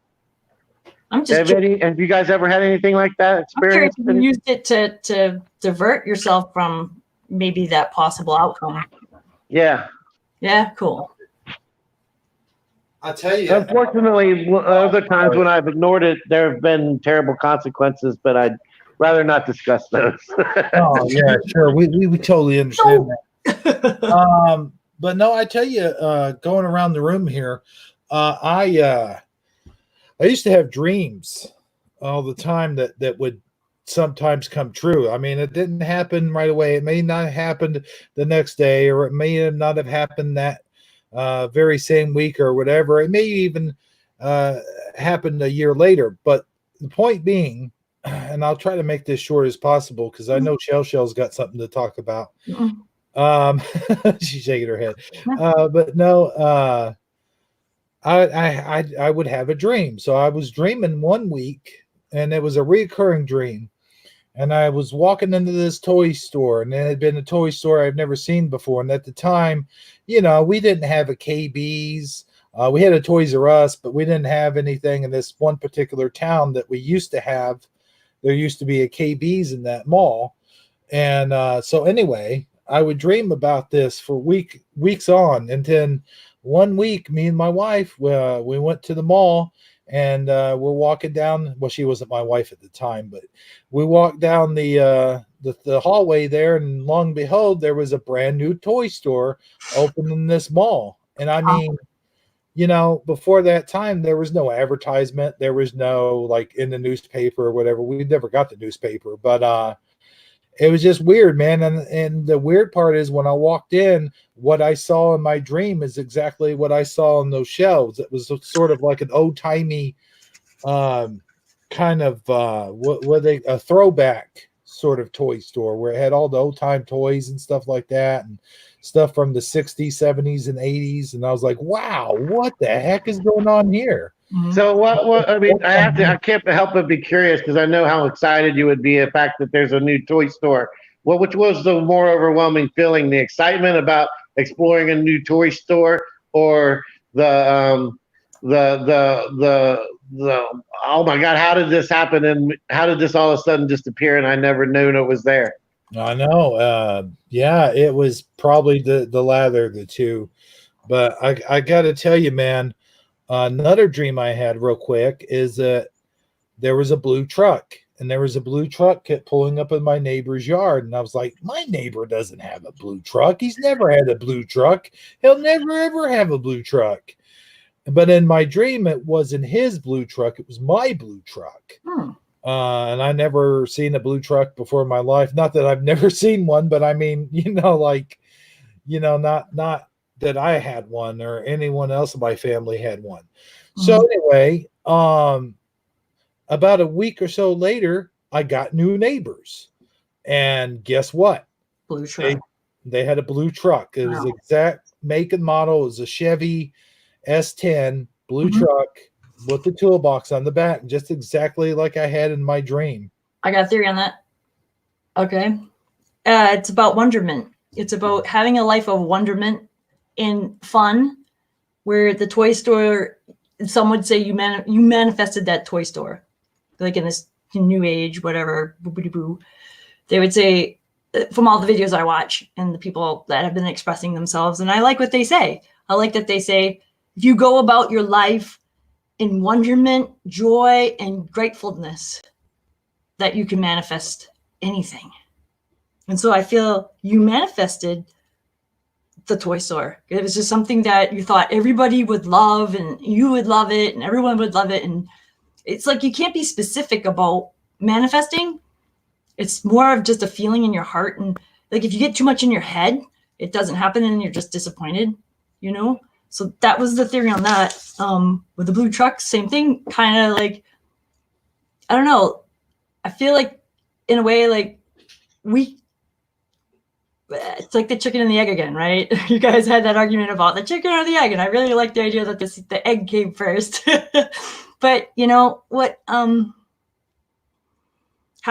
Have you guys ever had anything like that experience? I'm curious if you used it to divert yourself from maybe that possible outcome. Yeah. Yeah, cool. I'll tell you. Unfortunately, other times when I've ignored it, there have been terrible consequences, but I'd rather not discuss those. Oh, yeah, sure. We totally understand that. But no, I tell you, going around the room here, I used to have dreams all the time that would sometimes come true. I mean, it didn't happen right away. It may not have happened the next day, or it may not have happened that very same week or whatever. It may even happen a year later. But the point being, and I'll try to make this short as possible because I know Shell's got something to talk about. She's shaking her head. But no, I would have a dream. So I was dreaming one week, and it was a recurring dream. And I was walking into this toy store, and it had been a toy store I've never seen before. And at the time, we didn't have a KB's. We had a Toys R Us, but we didn't have anything in this one particular town that we used to have. There used to be a KB's in that mall. And so anyway, I would dream about this for weeks on. And then one week, me and my wife, we went to the mall, and we're walking down. Well, she wasn't my wife at the time, but we walked down the hallway there, and lo and behold, there was a brand new toy store open in this mall. And I mean, before that time, there was no advertisement. There was no like in the newspaper or whatever. We never got the newspaper, but it was just weird, man. And the weird part is when I walked in, what I saw in my dream is exactly what I saw on those shelves. It was sort of like an old timey kind of a throwback sort of toy store where it had all the old time toys and stuff like that, and stuff from the 60s, 70s, and 80s. And I was like, wow, what the heck is going on here? So what I mean, I can't help but be curious because I know how excited you would be the fact that there's a new toy store. Well, which was the more overwhelming feeling, the excitement about exploring a new toy store, or the oh my God, how did this happen, and how did this all of a sudden disappear and I never knew it was there? I know. Yeah, it was probably the latter of the two. But I got to tell you, man, another dream I had real quick is that there was a blue truck, and there was a blue truck kept pulling up in my neighbor's yard. And I was like, my neighbor doesn't have a blue truck. He's never had a blue truck. He'll never, ever have a blue truck. But in my dream, it wasn't his blue truck. It was my blue truck. And I never seen a blue truck before in my life. Not that I've never seen one, but I mean, not that I had one or anyone else in my family had one. So anyway, about a week or so later, I got new neighbors, and guess what? Blue truck. They had a blue truck. It was the exact make and model. It was a Chevy S10 blue truck with the toolbox on the back, just exactly like I had in my dream. I got a theory on that. Okay. It's about wonderment. It's about having a life of wonderment and fun, where the toy store, some would say you manifested that toy store. Like in this new age, whatever, boo-boo-boo. They would say, from all the videos I watch and the people that have been expressing themselves, and I like what they say. I like that they say, if you go about your life in wonderment, joy, and gratefulness, that you can manifest anything. And so I feel you manifested the toy store. It was just something that you thought everybody would love, and you would love it, and everyone would love it. And it's like you can't be specific about manifesting. It's more of just a feeling in your heart. And like if you get too much in your head, it doesn't happen, and you're just disappointed, So that was the theory on that. With the blue truck, same thing. Kind of like, I don't know. I feel like in a way, like it's like the chicken and the egg again, right? You guys had that argument about the chicken or the egg, and I really like the idea that the egg came first. But you know what? How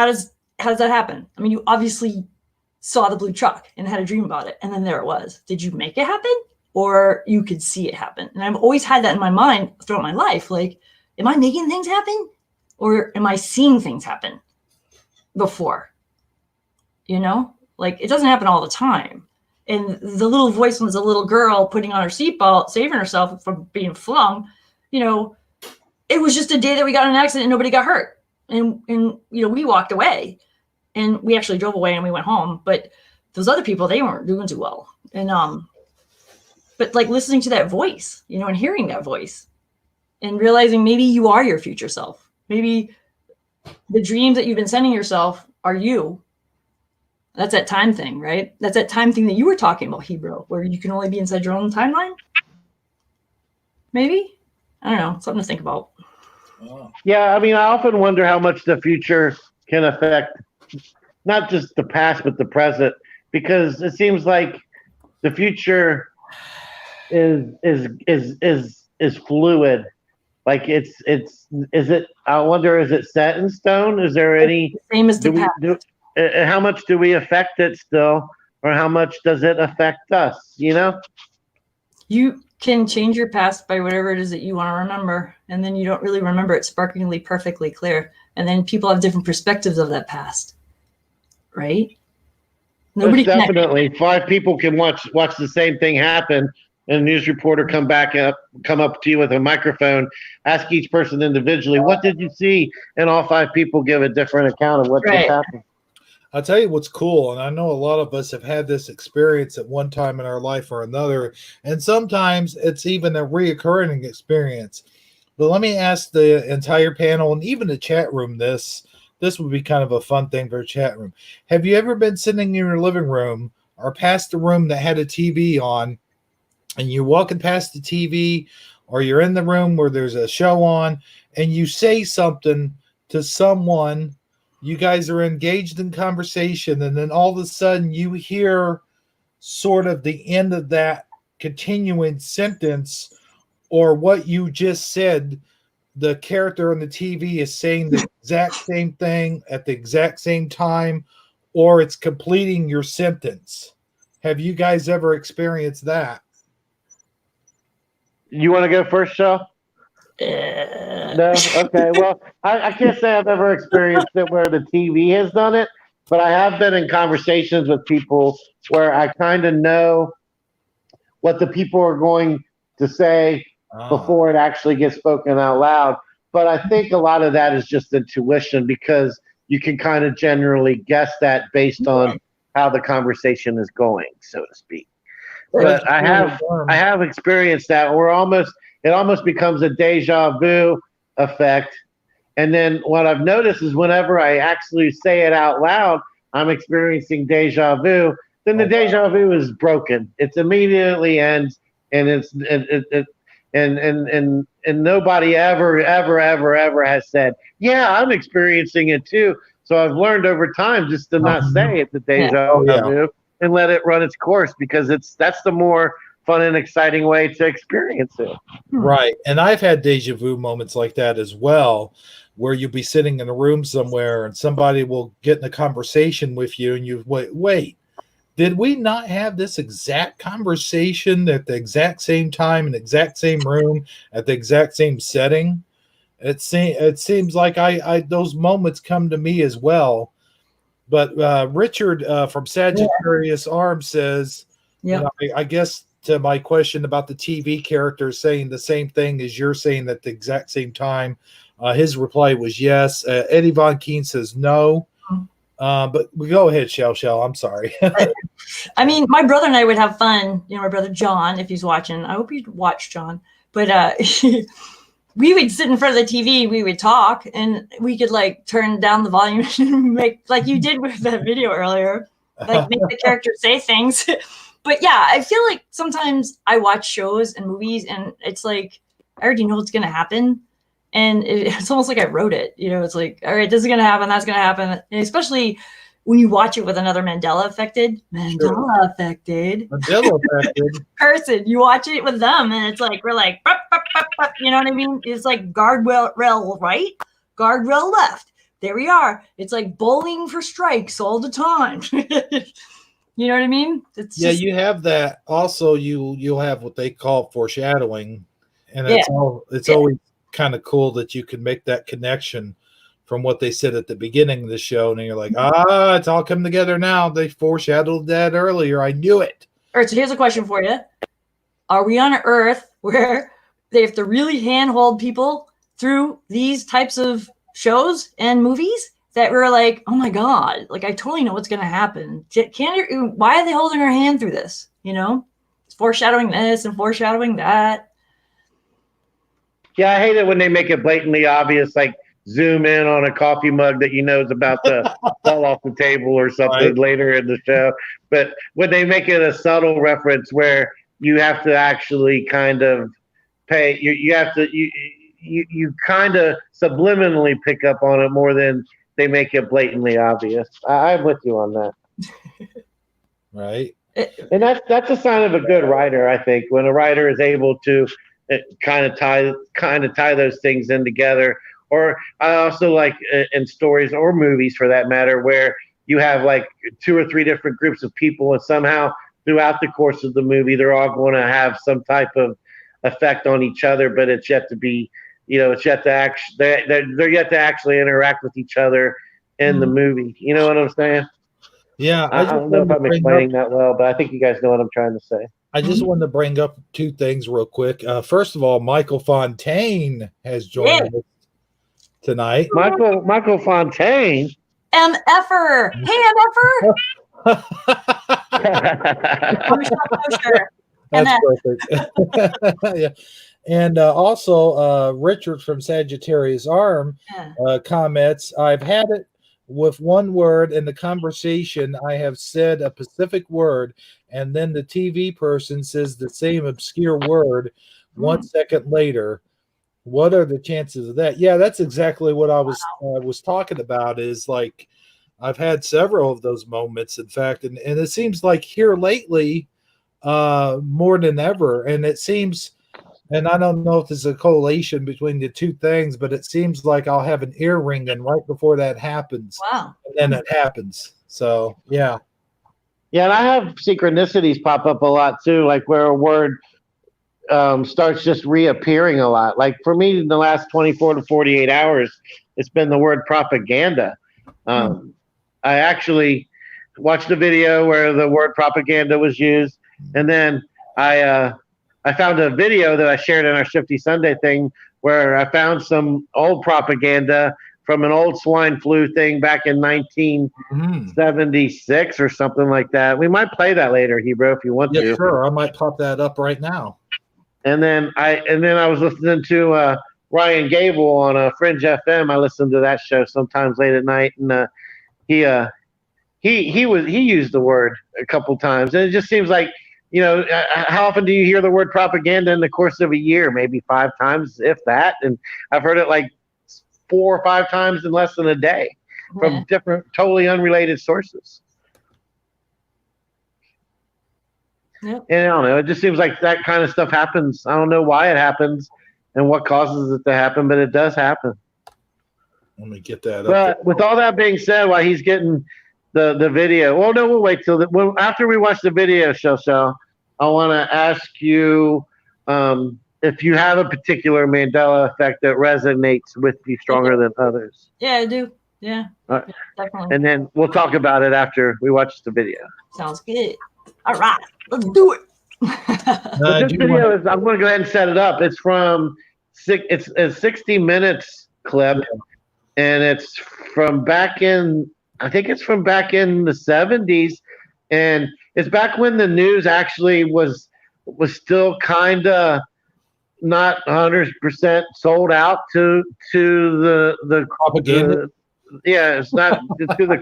does that happen? I mean, you obviously saw the blue truck and had a dream about it, and then there it was. Did you make it happen, or you could see it happen? And I've always had that in my mind throughout my life. Like, am I making things happen, or am I seeing things happen before? Like, it doesn't happen all the time. And the little voice was a little girl putting on her seatbelt, saving herself from being flung. It was just a day that we got in an accident and nobody got hurt. And we walked away, and we actually drove away and we went home. But those other people, they weren't doing too well. And but like listening to that voice, and hearing that voice, and realizing maybe you are your future self. Maybe the dreams that you've been sending yourself are you. That's that time thing, right? That's that time thing that you were talking about, Hebrew, where you can only be inside your own timeline. Maybe? I don't know. Something to think about. Yeah, I mean, I often wonder how much the future can affect not just the past but the present, because it seems like the future is fluid. Like is it? I wonder, is it set in stone? Is there any? Same as the Do we past. do? How much do we affect it still, or how much does it affect us? You know. You can change your past by whatever it is that you want to remember, and then you don't really remember it sparklingly perfectly clear, and then people have different perspectives of that past, right? Most definitely. 5 people can watch the same thing happen, and a news reporter come up to you with a microphone, ask each person individually, what did you see? And all 5 people give a different account of what just happened. I'll tell you what's cool, and I know a lot of us have had this experience at one time in our life or another, and sometimes it's even a reoccurring experience. But let me ask the entire panel and even the chat room this. This would be kind of a fun thing for a chat room. Have you ever been sitting in your living room or past a room that had a TV on, and you're walking past the TV, or you're in the room where there's a show on, and you say something to someone, you guys are engaged in conversation, and then all of a sudden you hear sort of the end of that continuing sentence, or what you just said, the character on the TV is saying the exact same thing at the exact same time, or it's completing your sentence. Have you guys ever experienced that? You want to go first, Shaw? No? Okay. Well, I can't say I've ever experienced it where the TV has done it, but I have been in conversations with people where I kind of know what the people are going to say before it actually gets spoken out loud. But I think a lot of that is just intuition, because you can kind of generally guess that based on how the conversation is going, so to speak. But I have experienced that where it almost becomes a deja vu effect. And then what I've noticed is whenever I actually say it out loud, I'm experiencing deja vu. Then the deja vu is broken. It's immediately ends, and and nobody ever has said, yeah, I'm experiencing it too. So I've learned over time just to not say it's a deja vu and let it run its course, because that's the more fun and exciting way to experience it. Right. And I've had deja vu moments like that as well, where you'll be sitting in a room somewhere and somebody will get in a conversation with you, and you wait, did we not have this exact conversation at the exact same time in the exact same room at the exact same setting? It seems like I those moments come to me as well. But Richard from Sagittarius Arm says, I guess to my question about the TV character saying the same thing as you're saying at the exact same time, his reply was yes. Eddie Von Keen says no. But we go ahead, Shell. I'm sorry. I mean, my brother and I would have fun. You know, my brother John, if he's watching, I hope you watch, John. But we would sit in front of the TV, we would talk, and we could like turn down the volume and make, like you did with that video earlier, like make the character say things. But yeah, I feel like sometimes I watch shows and movies, and it's like I already know what's gonna happen. And it's almost like I wrote it, you know, it's like, all right, this is going to happen. That's going to happen. And especially when you watch it with another Mandela affected person, you watch it with them. And it's like, we're like, bup, bup, bup, bup, you know what I mean? It's like guardrail right, guardrail left. There we are. It's like bowling for strikes all the time. You know what I mean? It's just, you have that. Also, you'll have what they call foreshadowing. And it's always kind of cool that you can make that connection from what they said at the beginning of the show, and you're like, it's all come together now. They foreshadowed that earlier. I knew it. All right, so here's a question for you. Are we on an earth where they have to really handhold people through these types of shows and movies that we're like, oh my God, like I totally know what's going to happen. Why are they holding our hand through this? You know, it's foreshadowing this and foreshadowing that. Yeah, I hate it when they make it blatantly obvious, like zoom in on a coffee mug that you know is about to fall off the table or something Right. later in the show. But when they make it a subtle reference where you have to actually kind of pay, you have to you kind of subliminally pick up on it more than they make it blatantly obvious. I'm with you on that. Right. And that's a sign of a good writer, I think, when a writer is able to kind of tie those things in together. Or I also like in stories or movies, for that matter, where you have like 2 or 3 different groups of people, and somehow throughout the course of the movie, they're all going to have some type of effect on each other, but it's yet to be, it's yet to actually they're yet to actually interact with each other in the movie. You know what I'm saying? Yeah, I don't know if I'm explaining that well, but I think you guys know what I'm trying to say. I just wanted to bring up 2 things real quick. First of all, Michael Fontaine has joined us tonight. Michael Fontaine. MFer. Hey, MFer. That's perfect. Yeah. And also, Richard from Sagittarius Arm comments, I've had it with one word in the conversation. I have said a specific word, and then the TV person says the same obscure word 1 second later. What are the chances of that? Yeah, that's exactly what I was talking about. Is like I've had several of those moments, in fact, and it seems like here lately, more than ever. And it seems, and I don't know if there's a correlation between the 2 things, but it seems like I'll have an ear ringing right before that happens. Wow. And then it happens. So, yeah. Yeah, and I have synchronicities pop up a lot too, like where a word starts just reappearing a lot. Like for me, in the last 24 to 48 hours, it's been the word propaganda. I actually watched a video where the word propaganda was used, and then I found a video that I shared in our Shifty Sunday thing where I found some old propaganda from an old swine flu thing back in 1976 or something like that. We might play that later, Hebrew, if you want to. Yeah, sure. I might pop that up right now. And then I was listening to Ryan Gable on Fringe FM. I listened to that show sometimes late at night, and he used the word a couple times, and it just seems like, how often do you hear the word propaganda in the course of a year? Maybe 5 times, if that. And I've heard it like 4 or 5 times in less than a day from different, totally unrelated sources. Yep. And I don't know. It just seems like that kind of stuff happens. I don't know why it happens and what causes it to happen, but it does happen. Let me get that up. But with all that being said, while he's getting the video, well, no, we'll wait till after we watch the video show. I want to ask you if you have a particular Mandela effect that resonates with you stronger than others. Yeah, I do. Yeah, definitely. And then we'll talk about it after we watch the video. Sounds good. All right, let's do it. This video is, I'm going to go ahead and set it up. It's from it's a 60 minutes clip, and it's from back in, I think it's from back in the 70s, and it's back when the news actually was still kind of not 100% sold out to the propaganda. It's not to the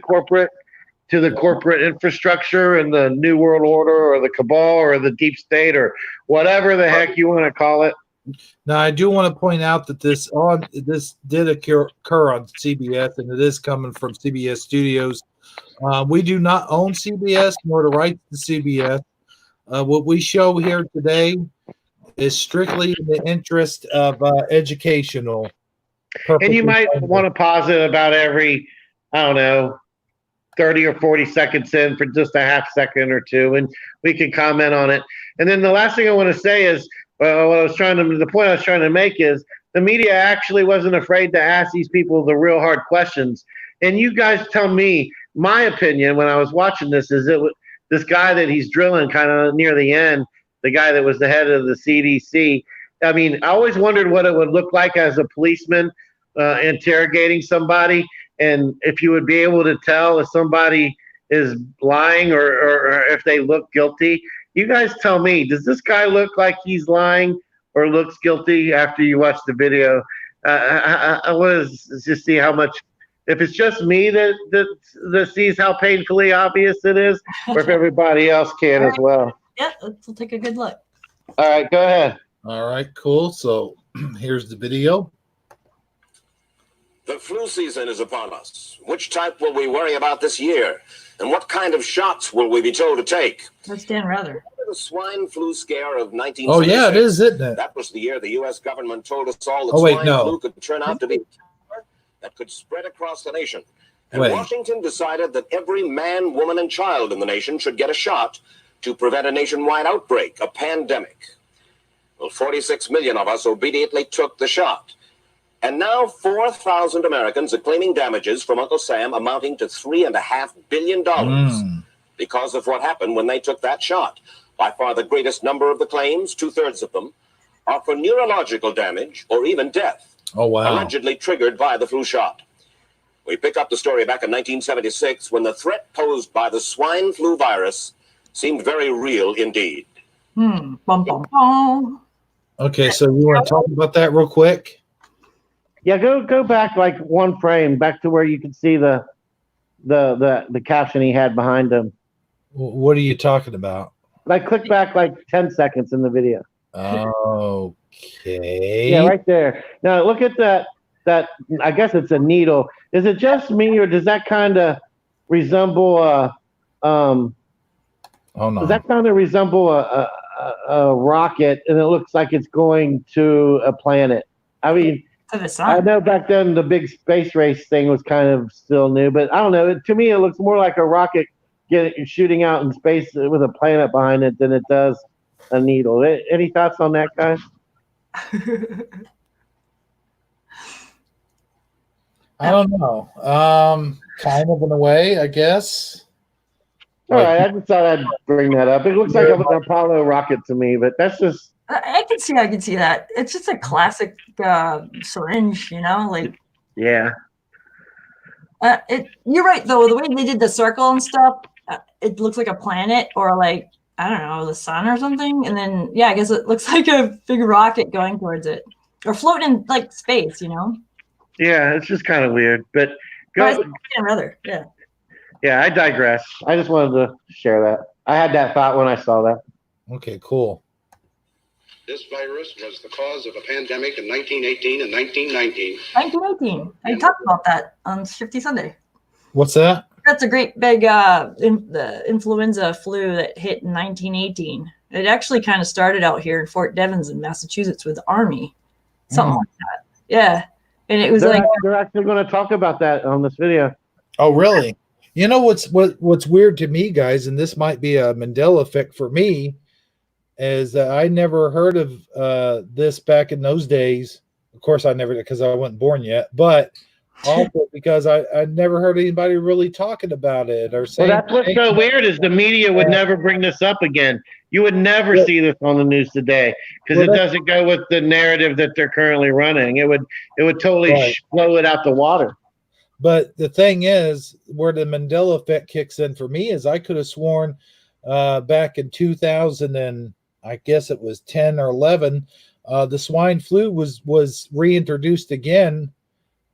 corporate infrastructure and the New World Order or the cabal or the deep state or whatever the heck you want to call it. Now, I do want to point out that this did occur on CBS, and it is coming from CBS Studios. We do not own CBS nor the rights to CBS. What we show here today is strictly in the interest of educational purposes. And you might want to pause it about every, I don't know, 30 or 40 seconds in for just a half second or two, and we can comment on it. And then the last thing I want to say is, the point I was trying to make is the media actually wasn't afraid to ask these people the real hard questions. And you guys tell me, my opinion when I was watching this is this guy that he's drilling kind of near the end, the guy that was the head of the CDC. I mean, I always wondered what it would look like as a policeman interrogating somebody, and if you would be able to tell if somebody is lying or if they look guilty. You guys tell me, does this guy look like he's lying, or looks guilty after you watch the video. I want to just see how much. If it's just me that sees how painfully obvious it is, or if everybody else can as well. Yeah, we'll take a good look. All right, go ahead. All right, cool. So here's the video. The flu season is upon us. Which type will we worry about this year? And what kind of shots will we be told to take? That's Dan Rather. The swine flu scare of 1976. Oh, yeah, it is, isn't it? That was the year the U.S. government told us all that Oh, wait, swine no. flu could turn out to be a tumor that could spread across the nation. And Wait. Washington decided that every man, woman, and child in the nation should get a shot to prevent a nationwide outbreak, a pandemic. Well, 46 million of us obediently took the shot. And now 4,000 Americans are claiming damages from Uncle Sam amounting to $3.5 billion because of what happened when they took that shot. By far the greatest number of the claims, 2/3 of them, are for neurological damage or even death, Oh, wow. allegedly triggered by the flu shot. We pick up the story back in 1976 when the threat posed by the swine flu virus seemed very real indeed. Bum, bum, bum. Okay, so you want to talk about that real quick? Yeah, go back like one frame, back to where you can see the caption he had behind him. What are you talking about? Like click back like 10 seconds in the video. Okay. Yeah, right there. Now look at that. I guess it's a needle. Is it just me, or does that kind of resemble Oh, no. does that kind of resemble a rocket, and it looks like it's going to a planet? I mean, To the I sun. know back then the big space race thing was kind of still new, but I don't know. To me, it looks more like a rocket shooting out in space with a planet behind it than it does a needle. Any thoughts on that, guys? I don't know. Kind of in a way, I guess. All right, I just thought I'd bring that up. It looks like an Apollo rocket to me, but that's just. I can see that. It's just a classic syringe, like. Yeah. You're right though. The way they did the circle and stuff, it looks like a planet or like I don't know the sun or something. And then I guess it looks like a big rocket going towards it or floating in like space. Yeah, it's just kind of weird, but Rather, yeah. Yeah, I digress. I just wanted to share that. I had that thought when I saw that. Okay, cool. This virus was the cause of a pandemic in 1918 and 1919. 1918. I talked about that on Shifty Sunday. What's that? That's a great big the influenza flu that hit in 1918. It actually kind of started out here in Fort Devens in Massachusetts with the Army, something like that. Yeah, and it was They're actually going to talk about that on this video. Oh, really? You know what's weird to me, guys, and this might be a Mandela effect for me, is that I never heard of this back in those days. Of course, I never did because I wasn't born yet, but also because I never heard anybody really talking about it or saying. Well, that's what's so weird is the media would never bring this up again. You would never see this on the news today because it doesn't go with the narrative that they're currently running. It would totally blow it out the water. But the thing is, where the Mandela effect kicks in for me is I could have sworn back in 2000 and I guess it was 10 or 11, the swine flu was reintroduced again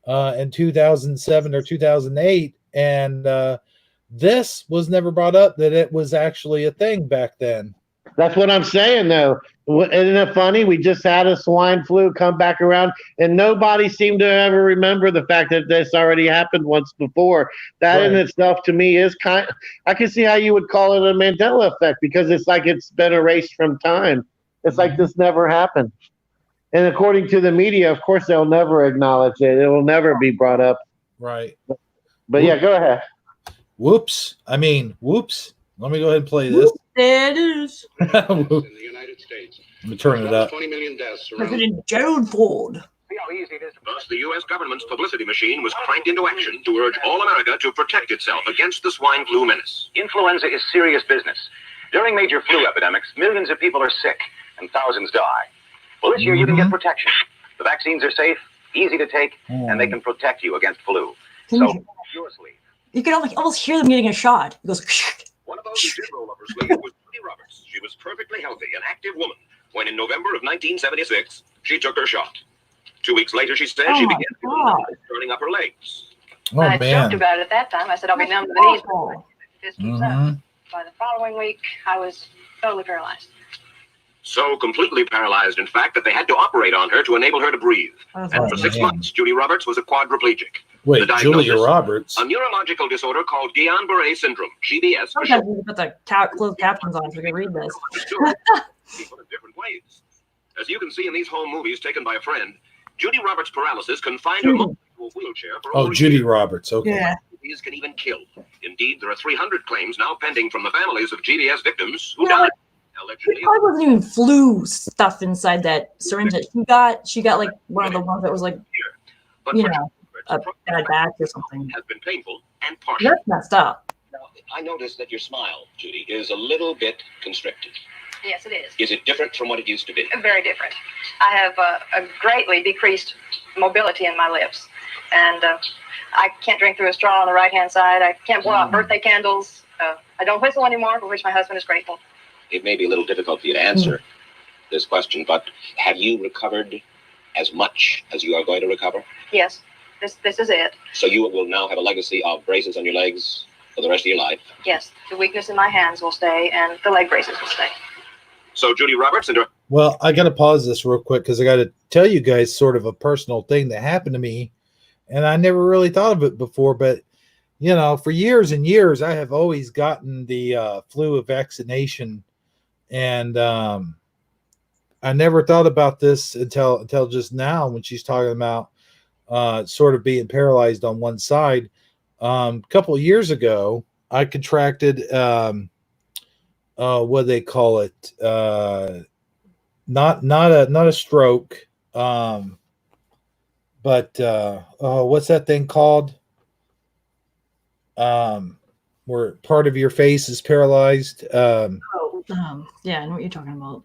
in 2007 or 2008, and this was never brought up that it was actually a thing back then. That's what I'm saying, though. Isn't it funny? We just had a swine flu come back around, and nobody seemed to ever remember the fact that this already happened once before. That in itself, to me, is kind. I can see how you would call it a Mandela effect because it's like it's been erased from time. It's like this never happened. And according to the media, of course, they'll never acknowledge it. It will never be brought up. Right. But yeah, go ahead. Whoops. Let me go ahead and play this. There it is. In the United States. Let me turn it up. 20 million deaths around. President Gerald Ford. See how easy it is. Thus, the U.S. government's publicity machine was cranked into action to urge all America to protect itself against the swine flu menace. Influenza is serious business. During major flu epidemics, millions of people are sick and thousands die. Well, this year you can get protection. The vaccines are safe, easy to take, and they can protect you against flu. So, your sleeve. You can almost hear them getting a shot. It goes. One of those who did roll up her sleeve was Judy Roberts. She was perfectly healthy, an active woman, when in November of 1976, she took her shot. 2 weeks later, she said Oh she my began God. turning up her legs. Oh, I man. joked about it at that time. I said, I'll be numb to the knees. Awful. If this keeps Mhm. up. By the following week, I was totally paralyzed. So completely paralyzed, in fact, that they had to operate on her to enable her to breathe. That's And Oh, for 6 man. months, Judy Roberts was a quadriplegic. Wait, The Julia diagnosis? Roberts. A neurological disorder called Guillain-Barré syndrome, GBS, for short. Sometimes we can put the closed captions on so we can read this. Understood. People in different ways. As you can see in these home movies taken by a friend, Judy Roberts' paralysis confined her Judy. to a wheelchair for Oh, over a Judy year. Roberts. Okay. Yeah. These can even kill. Indeed, there are 300 claims now pending from the families of GBS victims who Yeah, died. It Allegedly. probably wasn't even flu stuff inside that syringe that she got like one of the ones that was like, But you for know, a bad batch or something. has been painful and partial. That's messed up. Now, I noticed that your smile, Judy, is a little bit constricted. Yes, it is. Is it different from what it used to be? Very different. I have a greatly decreased mobility in my lips. And I can't drink through a straw on the right-hand side. I can't blow out birthday candles. I don't whistle anymore, for which my husband is grateful. It may be a little difficult for you to answer this question, but have you recovered as much as you are going to recover? Yes, this is it. So you will now have a legacy of braces on your legs for the rest of your life. Yes, the weakness in my hands will stay, and the leg braces will stay. So Judy Roberts and her Well, I got to pause this real quick because I got to tell you guys sort of a personal thing that happened to me. And I never really thought of it before. But, you know, for years and years, I have always gotten the flu vaccination. And I never thought about this until just now when she's talking about sort of being paralyzed on one side. A couple of years ago, I contracted what do they call it? Not a stroke, but what's that thing called? Where part of your face is paralyzed. Yeah, I know what you're talking about.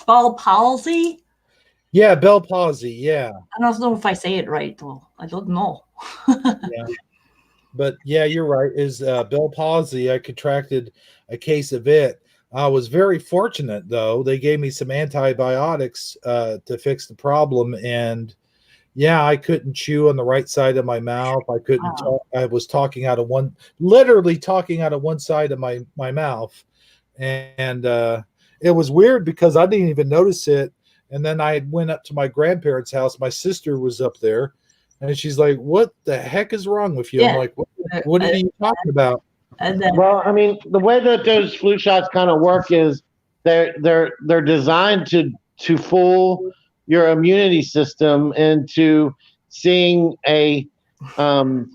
Ball palsy. Yeah, Bell palsy. Yeah. I don't know if I say it right though. I don't know. Yeah. But yeah, you're right. Is Bell palsy? I contracted a case of it. I was very fortunate though. They gave me some antibiotics to fix the problem, and yeah, I couldn't chew on the right side of my mouth. I couldn't talk. I was literally talking out of one side of my mouth, and it was weird because I didn't even notice it. And then I went up to my grandparents' house. My sister was up there. And she's like, "What the heck is wrong with you?" Yeah. I'm like, "What are you talking about?" And then, Well, I mean, the way that those flu shots kind of work is they're designed to fool your immunity system into seeing a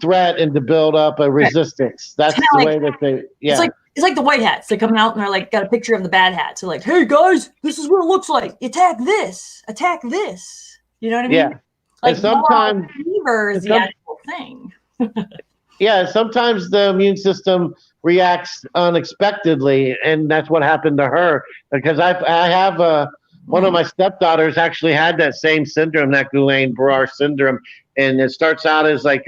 threat and to build up a resistance. That's kinda the like- way that they. Yeah. it's like the white hats. They come out and they're like got a picture of the bad hats. They're like, "Hey guys, this is what it looks like. Attack this. Attack this." You know what I mean? Yeah. Like And sometimes fever is the actual thing. Yeah, sometimes the immune system reacts unexpectedly, and that's what happened to her. Because I have one of my stepdaughters actually had that same syndrome, that Guillain-Barré syndrome, and it starts out as like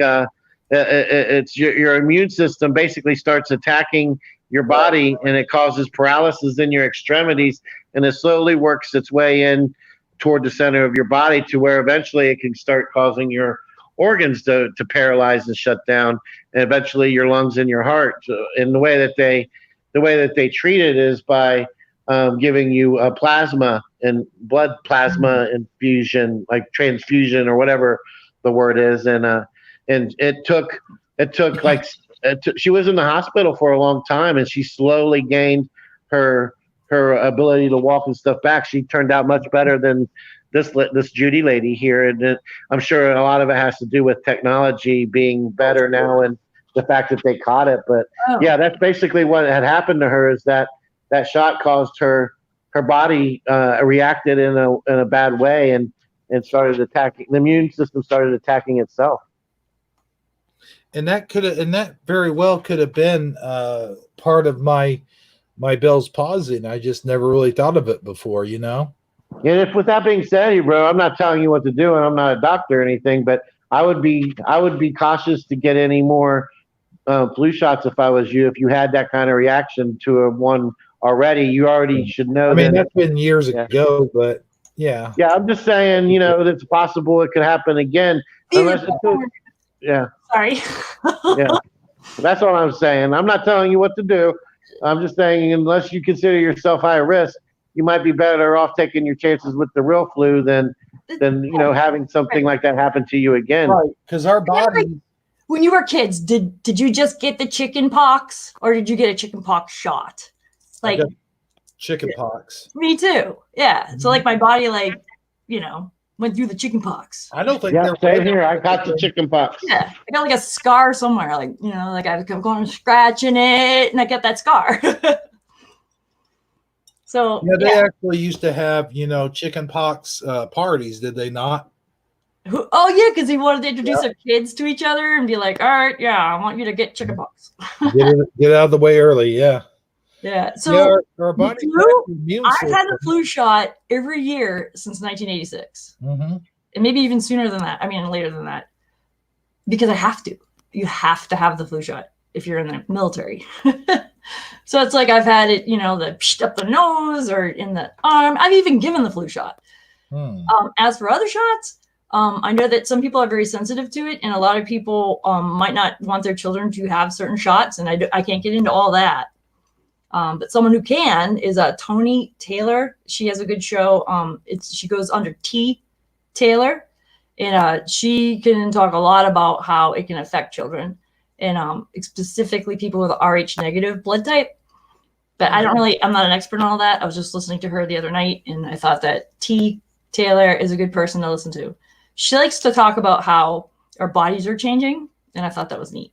it's your immune system basically starts attacking your body, and it causes paralysis in your extremities, and it slowly works its way in toward the center of your body to where eventually it can start causing your organs to paralyze and shut down, and eventually your lungs and your heart. And the way that they treat it is by giving you a plasma and blood plasma infusion, like transfusion or whatever the word is. And it took she was in the hospital for a long time, and she slowly gained her ability to walk and stuff back. She turned out much better than this Judy lady here, and I'm sure a lot of it has to do with technology being better now and the fact that they caught it. But yeah, that's basically what had happened to her, is that shot caused her body reacted in a bad way and started attacking. The immune system started attacking itself. And that very well could have been part of my Bell's palsy, and I just never really thought of it before, you know. And if, with that being said, bro, I'm not telling you what to do, and I'm not a doctor or anything, but I would be cautious to get any more flu shots if I was you. If you had that kind of reaction to one already, you already should know I mean, that. that's been years Yeah. ago, but yeah. Yeah, I'm just saying, it's possible it could happen again. Unless yeah, Sorry. yeah. That's what I'm saying. I'm not telling you what to do. I'm just saying, unless you consider yourself high risk, you might be better off taking your chances with the real flu than having something like that happen to you again. Right, because our body. When you were kids, did you just get the chicken pox, or did you get a chicken pox shot? I got chicken pox. Me too. Yeah. So like my body, like, went through the chicken pox. I don't think Yeah, same here. I got the chicken pox. Yeah. I got like a scar somewhere, like, like I kept going scratching it and I got that scar. So yeah, they actually used to have, chicken pox parties, did they not? Oh yeah, because he wanted to introduce their kids to each other and be like, all right, yeah, I want you to get chicken pox. Get out of the way early, yeah. Yeah. So our body I've had the flu shot every year since 1986. Mm-hmm. And maybe even sooner than that. I mean, later than that. Because I have to. You have to have the flu shot if you're in the military. So it's like I've had it, the up the nose or in the arm. I've even given the flu shot. As for other shots, I know that some people are very sensitive to it, and a lot of people might not want their children to have certain shots, and I can't get into all that. But someone who can is Tony Taylor. She has a good show. She goes under T Taylor, and she can talk a lot about how it can affect children, and specifically people with Rh negative blood type. But I'm not an expert on all that. I was just listening to her the other night, and I thought that T Taylor is a good person to listen to. She likes to talk about how our bodies are changing, and I thought that was neat.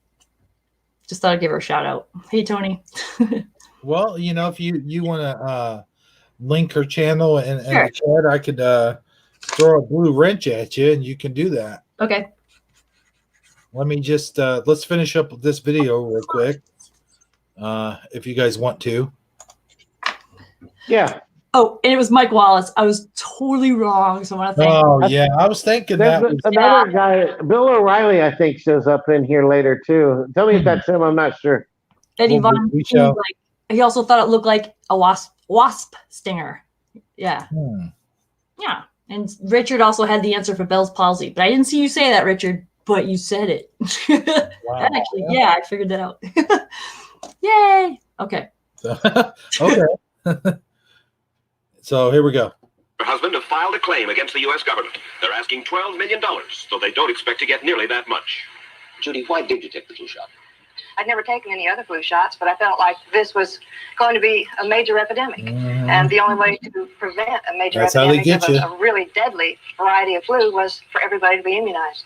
Just thought I'd give her a shout out. Hey, Tony. Well, if you want to link her channel and Sure. the chat, I could throw a blue wrench at you, and you can do that. Okay. Let me just let's finish up this video real quick, if you guys want to. Yeah. Oh, and it was Mike Wallace. I was totally wrong. So I want to thank. Oh yeah, I was thinking that was another guy. Bill O'Reilly, I think, shows up in here later too. Tell me if that's him. I'm not sure. Eddie Von. He also thought it looked like a wasp stinger. Yeah. Yeah. And Richard also had the answer for Bell's palsy, but I didn't see you say that, Richard. But you said it. Wow. Actually, yeah, I figured that out. Yay. Okay. Okay. So here we go. Her husband have filed a claim against the U.S. government. They're asking $12 million, though they don't expect to get nearly that much. Judy, why did you take the flu shot? I'd never taken any other flu shots, but I felt like this was going to be a major epidemic. And the only way to prevent a major epidemic of a really deadly variety of flu was for everybody to be immunized.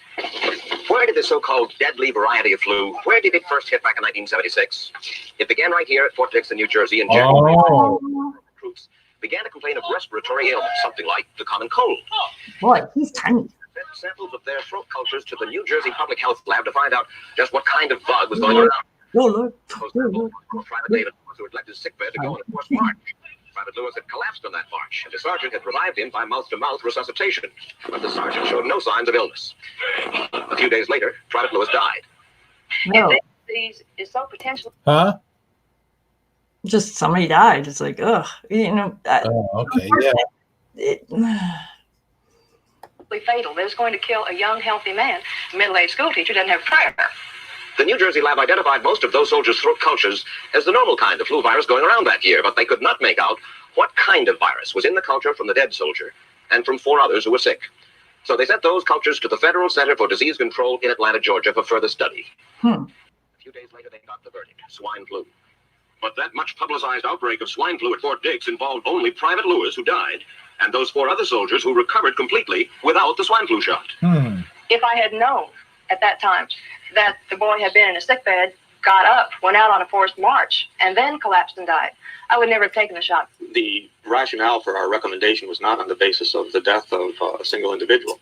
Where did the so-called deadly variety of flu, where did it first hit back in 1976? It began right here at Fort Dix in New Jersey in January. Troops began to complain of respiratory ailments, something like the common cold. Boy, he's tiny. Sent samples of their throat cultures to the New Jersey Public Health Lab to find out just what kind of bug was going around. Private David Lewis, who had left his sickbed to go on a forced march. Private Lewis had collapsed on that march, and the sergeant had revived him by mouth-to-mouth resuscitation. But the sergeant showed no signs of illness. A few days later, Private Lewis died. No. This disease is so potential. Huh? Just somebody died. It's like, ugh. Okay, yeah. Fatal. That is going to kill a young, healthy man. A middle-aged school teacher doesn't have prayer. The New Jersey lab identified most of those soldiers' throat cultures as the normal kind of flu virus going around that year, but they could not make out what kind of virus was in the culture from the dead soldier and from 4 others who were sick. So they sent those cultures to the Federal Center for Disease Control in Atlanta, Georgia for further study. A few days later, they got the verdict: swine flu. But that much publicized outbreak of swine flu at Fort Dix involved only Private Lewis, who died, and those 4 other soldiers who recovered completely without the swine flu shot. If I had known at that time that the boy had been in a sickbed, got up, went out on a forced march, and then collapsed and died, I would never have taken the shot. The rationale for our recommendation was not on the basis of the death of a single individual,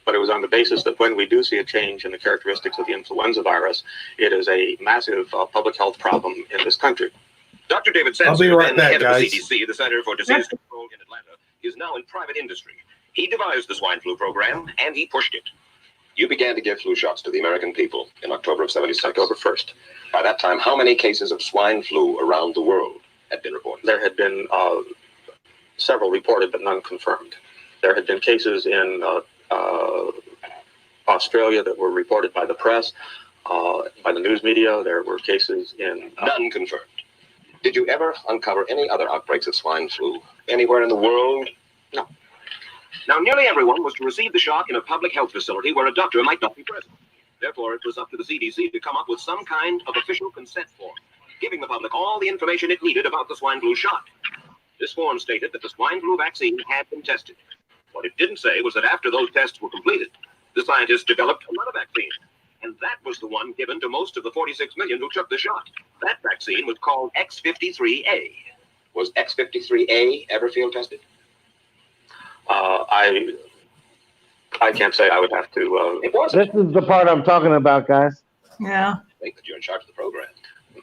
but it was on the basis that when we do see a change in the characteristics of the influenza virus, it is a massive public health problem in this country. Dr. David Senser, then head of the CDC, the Center for Disease Control in Atlanta, is now in private industry. He devised the swine flu program, and he pushed it. You began to give flu shots to the American people in October of '76. October 1st. By that time, how many cases of swine flu around the world? had been reported? There had been several reported, but none confirmed. There had been cases in Australia that were reported by the press, by the news media. There were cases in... None confirmed. Did you ever uncover any other outbreaks of swine flu anywhere in the world? No. Now, nearly everyone was to receive the shot in a public health facility where a doctor might not be present. Therefore, it was up to the CDC to come up with some kind of official consent form, giving the public all the information it needed about the swine flu shot. This form stated that the swine flu vaccine had been tested. What it didn't say was that after those tests were completed, the scientists developed another vaccine. And that was the one given to most of the 46 million who took the shot. That vaccine was called X53A. Was X53A ever field tested? I can't say. I would have to... It wasn't. This is the part I'm talking about, guys. Yeah. I think that you're in charge of the program.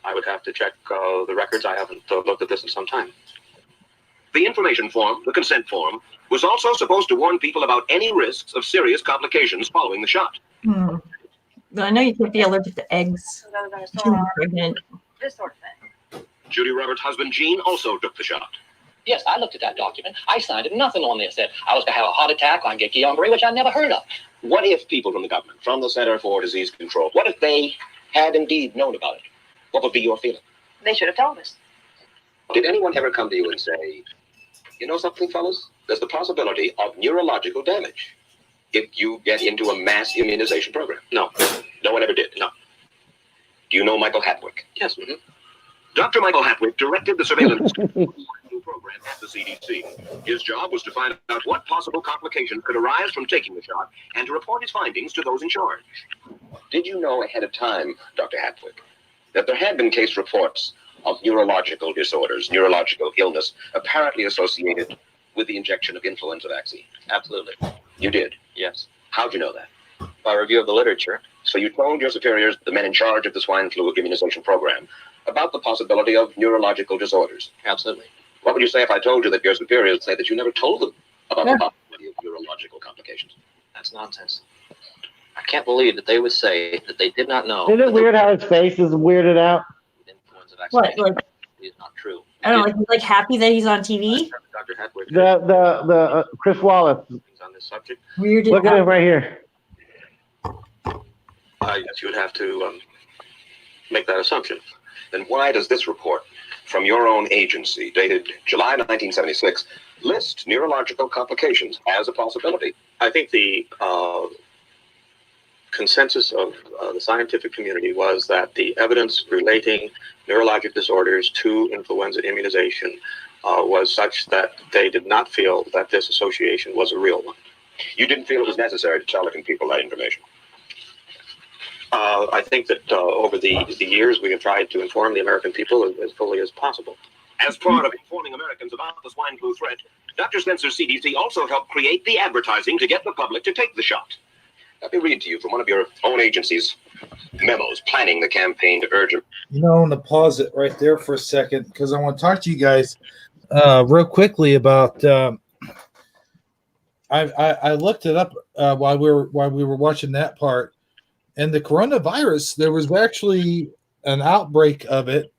I would have to check the records. I haven't looked at this in some time. The information form, the consent form, was also supposed to warn people about any risks of serious complications following the shot. But I know you can't be allergic to eggs. Other than a You're sore arm, pregnant. this sort of thing. Judy Roberts' husband, Gene, also took the shot. Yes, I looked at that document. I signed it. Nothing on there said I was going to have a heart attack or get Guillain-Barré, which I never heard of. What if people from the government, from the Center for Disease Control, what if they had indeed known about it? What would be your feeling? They should have told us. Did anyone ever come to you and say, you know something, fellas? There's the possibility of neurological damage if you get into a mass immunization program? No. No one ever did? No. Do you know Michael Hatwick? Yes. Mm-hmm. Dr. Michael Hatwick directed the surveillance program at the CDC. His job was to find out what possible complications could arise from taking the shot and to report his findings to those in charge. Did you know ahead of time, Dr. Hatwick, that there had been case reports of neurological disorders, neurological illness, apparently associated with the injection of influenza vaccine? Absolutely. You did? Yes. How'd you know that? By review of the literature. So you told your superiors, the men in charge of the swine flu immunization program, about the possibility of neurological disorders? Absolutely. What would you say if I told you that your superiors say that you never told them about the possibility of neurological complications? That's nonsense. I can't believe that they would say that they did not know. Isn't it weird how his face is weirded out? Influenza What? vaccination Like, is not true. I don't know. Like, he's like happy that he's on TV. Dr. Hatwick, The Chris Wallace. on this subject. Weird. Look at him right here. Yes, you would have to make that assumption. Then why does this report from your own agency, dated July 1976, list neurological complications as a possibility? I think the consensus of the scientific community was that the evidence relating neurologic disorders to influenza immunization was such that they did not feel that this association was a real one. You didn't feel it was necessary to tell the people that information? I think that over the years we have tried to inform the American people as fully as possible. As part of informing Americans about the swine flu threat, Dr. Spencer's CDC also helped create the advertising to get the public to take the shot. Let me read to you from one of your own agency's memos planning the campaign to urge... You know, I want to pause it right there for a second because I want to talk to you guys real quickly about. I looked it up while we were watching that part, and the coronavirus. There was actually an outbreak of it.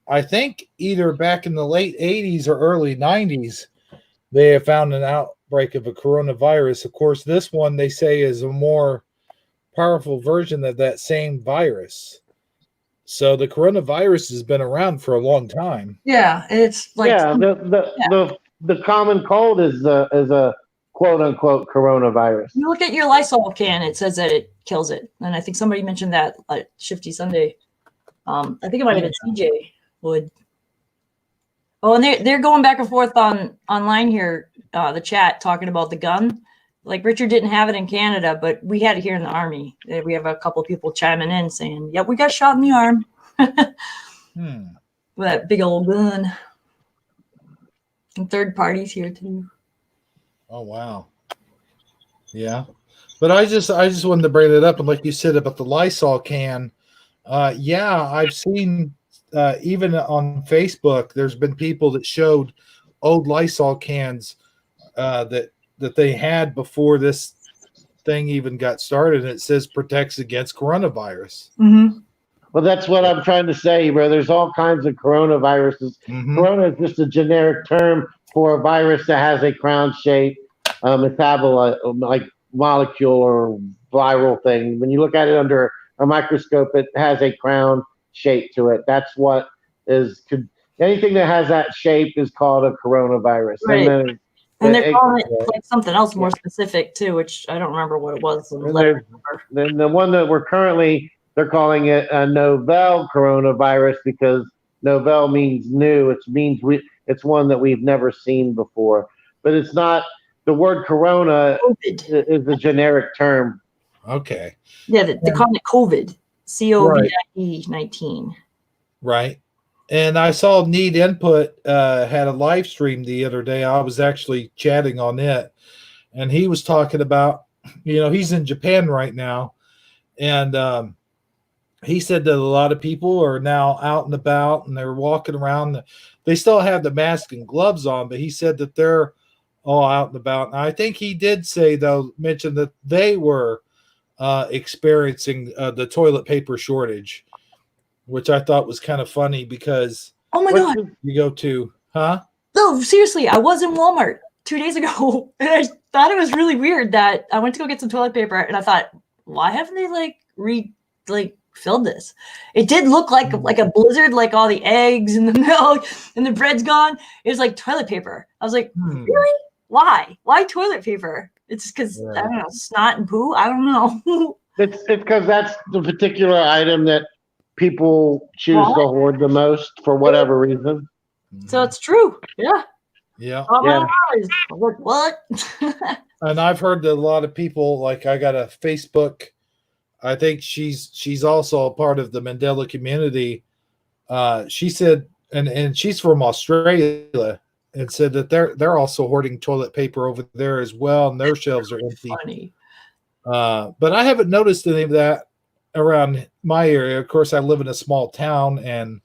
I think either back in the late 80s or early 90s, they have found an outbreak of a coronavirus. Of course, this one they say is a more powerful version of that same virus. So the coronavirus has been around for a long time. Yeah, it's like the common cold is a quote unquote coronavirus. you look at your Lysol can, it says that it kills it, and I think somebody mentioned that like Shifty Sunday. I think it might have been CJ Wood. Oh, and they're going back and forth online here, the chat talking about the gun. Like Richard didn't have it in Canada, but we had it here in the Army. We have a couple of people chiming in saying, "Yep, we got shot in the arm with that big old gun." And third parties here too. Oh wow, yeah. But I just wanted to bring it up, and like you said about the Lysol can, yeah, I've seen even on Facebook. There's been people that showed old Lysol cans that they had before this thing even got started, and it says protects against coronavirus. Mm-hmm. Well, that's what I'm trying to say, bro. There's all kinds of coronaviruses. Corona is just a generic term for a virus that has a crown shape, metabolite, like molecule or viral thing. When you look at it under a microscope, it has a crown shape to it. That's what is anything that has that shape is called a coronavirus. Right. And they're calling it yeah. like something else more specific too, which I don't remember what it was. Then the one that we're currently, they're calling it a novel coronavirus because novel means new. It means it's one that we've never seen before. But it's not, the word corona is a generic term. Okay. Yeah, they're calling it COVID. COVID-19. Right. And I saw Need Input had a live stream the other day. I was actually chatting on it, and he was talking about, he's in Japan right now, and he said that a lot of people are now out and about, and they're walking around. They still have the mask and gloves on, but he said that they're all out and about. And I think he did mention that they were experiencing the toilet paper shortage, which I thought was kind of funny because oh my god, you go to, huh? No, seriously, I was in Walmart 2 days ago, and I thought it was really weird that I went to go get some toilet paper, and I thought, why haven't they filled this? It did look like a blizzard, like all the eggs and the milk and the bread's gone. It was like toilet paper. I was like, really? Why? Why toilet paper? It's because I don't know, snot and poo. I don't know. It's because that's the particular item that people choose to hoard the most for whatever reason. So it's true. Yeah. Yeah. What? And I've heard that a lot of people, like I got a Facebook, I think she's also a part of the Mandela community. She said, and she's from Australia, and said that they're also hoarding toilet paper over there as well, and their shelves are empty. Funny. But I haven't noticed any of that around my area. Of course, I live in a small town, and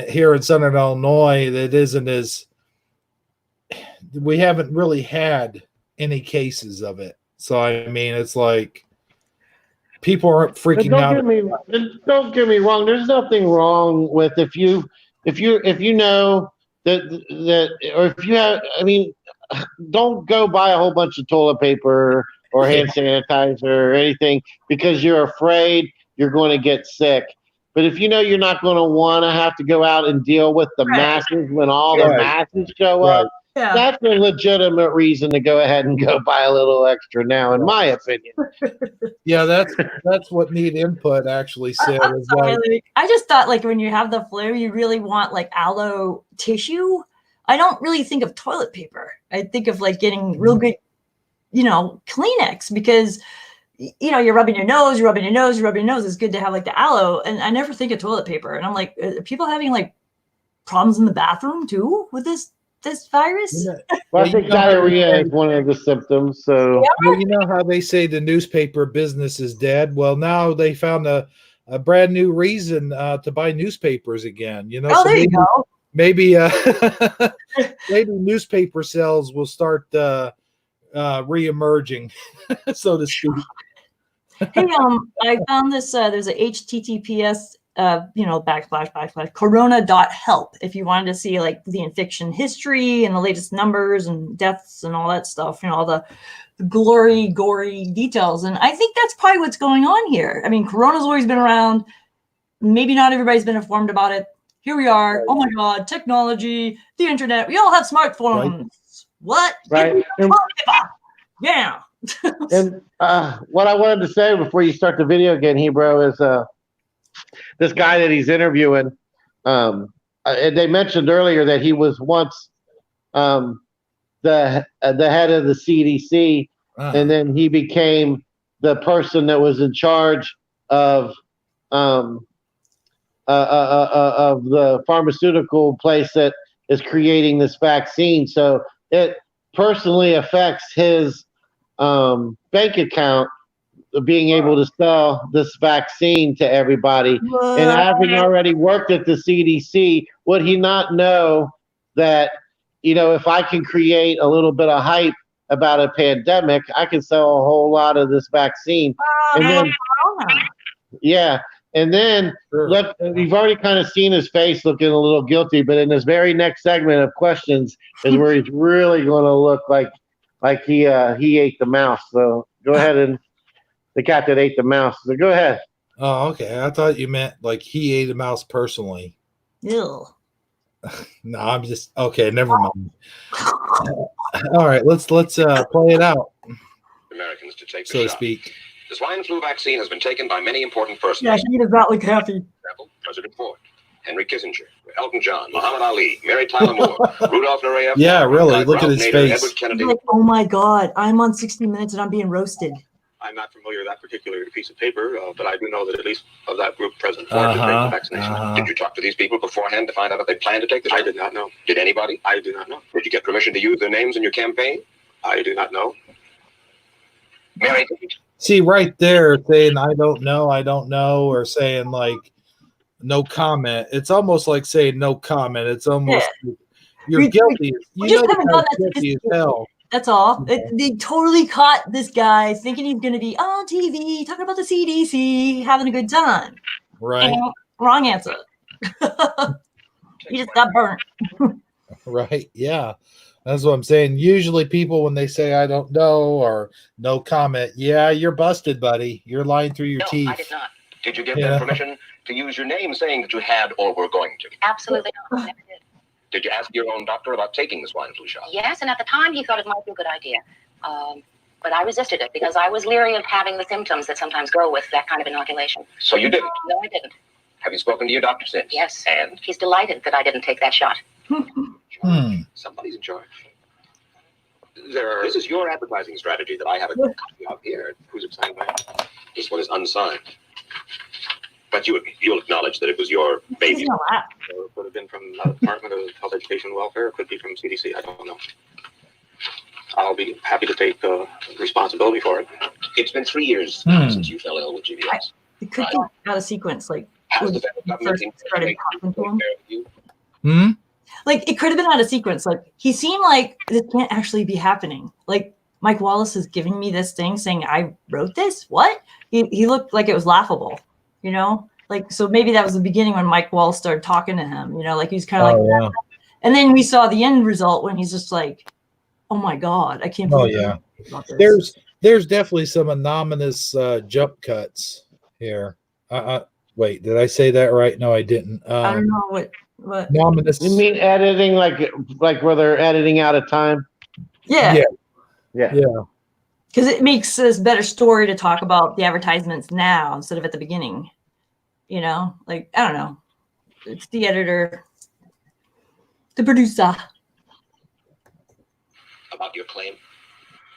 here in Southern Illinois, that isn't as, we haven't really had any cases of it. So I mean, it's like people aren't freaking out. Don't get me wrong. There's nothing wrong with if you know that or if you have. I mean, don't go buy a whole bunch of toilet paper or hand sanitizer or anything because you're afraid you're going to get sick. But if you know you're not going to want to have to go out and deal with the masses when all the masses show up, that's a legitimate reason to go ahead and go buy a little extra now, in my opinion. Yeah, that's what Need Input actually said. I just thought, like, when you have the flu, you really want like aloe tissue. I don't really think of toilet paper. I think of like getting real good, Kleenex, because you're rubbing your nose. It's good to have like the aloe, and I never think of toilet paper. And I'm like, are people having like problems in the bathroom too with this virus? Well, I think diarrhea is one of the symptoms. So well, you know how they say the newspaper business is dead. Well, now they found a brand new reason to buy newspapers again. Oh, so there you go. Maybe maybe newspaper sales will start re-emerging, so to speak. Hey, I found this. There's a HTTPS, / corona.help. If you wanted to see like the infection history and the latest numbers and deaths and all that stuff, all the gory details. And I think that's probably what's going on here. I mean, Corona's always been around. Maybe not everybody's been informed about it. Here we are. Oh my God, technology, the internet. We all have smartphones. Right. What? Right. Yeah. And what I wanted to say before you start the video again, Hebrew, is this guy that he's interviewing. And they mentioned earlier that he was once the head of the CDC, and then he became the person that was in charge of the pharmaceutical place that is creating this vaccine. So it personally affects his bank account being able to sell this vaccine to everybody. What? And having already worked at the CDC, would he not know that, if I can create a little bit of hype about a pandemic, I can sell a whole lot of this vaccine. And then, And then look, you've already kind of seen his face looking a little guilty, but in this very next segment of questions is where he's really going to look like he ate the mouse. So go ahead, and the cat that ate the mouse. So go ahead. Oh, okay. I thought you meant like he ate a mouse personally. Ew. No, I'm just okay. Never mind. All right, let's play it out, Americans to take the so to shot. speak. The swine flu vaccine has been taken by many important persons. Yeah, he does not look happy. For example, President Ford, Henry Kissinger, Elton John, Muhammad Ali, Mary Tyler Moore, Rudolph Nureyev. Yeah, really. Look at his Nader, face. Edward Kennedy. He's like, oh my God, I'm on 60 Minutes and I'm being roasted. I'm not familiar with that particular piece of paper, but I do know that at least of that group, President Ford did take the vaccination. Did you talk to these people beforehand to find out if they planned to take the shot? I did not know. Did anybody? I do not know. Did you get permission to use their names in your campaign? I do not know. Mary, See, right there, saying I don't know, or saying like no comment. It's almost like saying no comment. It's almost you're guilty. We You just know haven't you're done that to guilty as this hell. That's all. They totally caught this guy thinking he's going to be on TV talking about the CDC, having a good time. Right. And wrong answer. He just got burnt. Right. Yeah. That's what I'm saying. Usually people, when they say I don't know or no comment, yeah, you're busted, buddy. You're lying through your teeth. I did not. did you give them permission to use your name saying that you had or were going to? Absolutely not. I never did. Did you ask your own doctor about taking the swine flu shot? Yes, and at the time he thought it might be a good idea. But I resisted it because I was leery of having the symptoms that sometimes go with that kind of inoculation. So you didn't? No, I didn't. Have you spoken to your doctor since? Yes. And? He's delighted that I didn't take that shot. Somebody's in charge. This is your advertising strategy that I have a copy of here. Who's it signed by? This one is unsigned. But you'll acknowledge that it was your baby. It could have been from the Department of Health, Education, and Welfare. It could be from CDC. I don't know. I'll be happy to take responsibility for it. It's been 3 years since you fell ill with GBS. It could be out of sequence. Like, Has the federal government started talking to him. Hmm? Like, it could have been out of sequence. Like, he seemed like this can't actually be happening. Like, Mike Wallace is giving me this thing saying I wrote this. What? He looked like it was laughable, you know? Like, so maybe that was the beginning when Mike Wallace started talking to him, you know, like he's kind of that. And then we saw the end result when he's just like, oh my God, I can't believe about this. There's definitely some anonymous jump cuts here. Wait, did I say that right? No, I didn't. I don't know what anonymous. You mean editing like where they're editing out of time? Yeah. Yeah. Because it makes this better story to talk about the advertisements now instead of at the beginning. You know, like, I don't know. It's the editor, the producer. About your claim?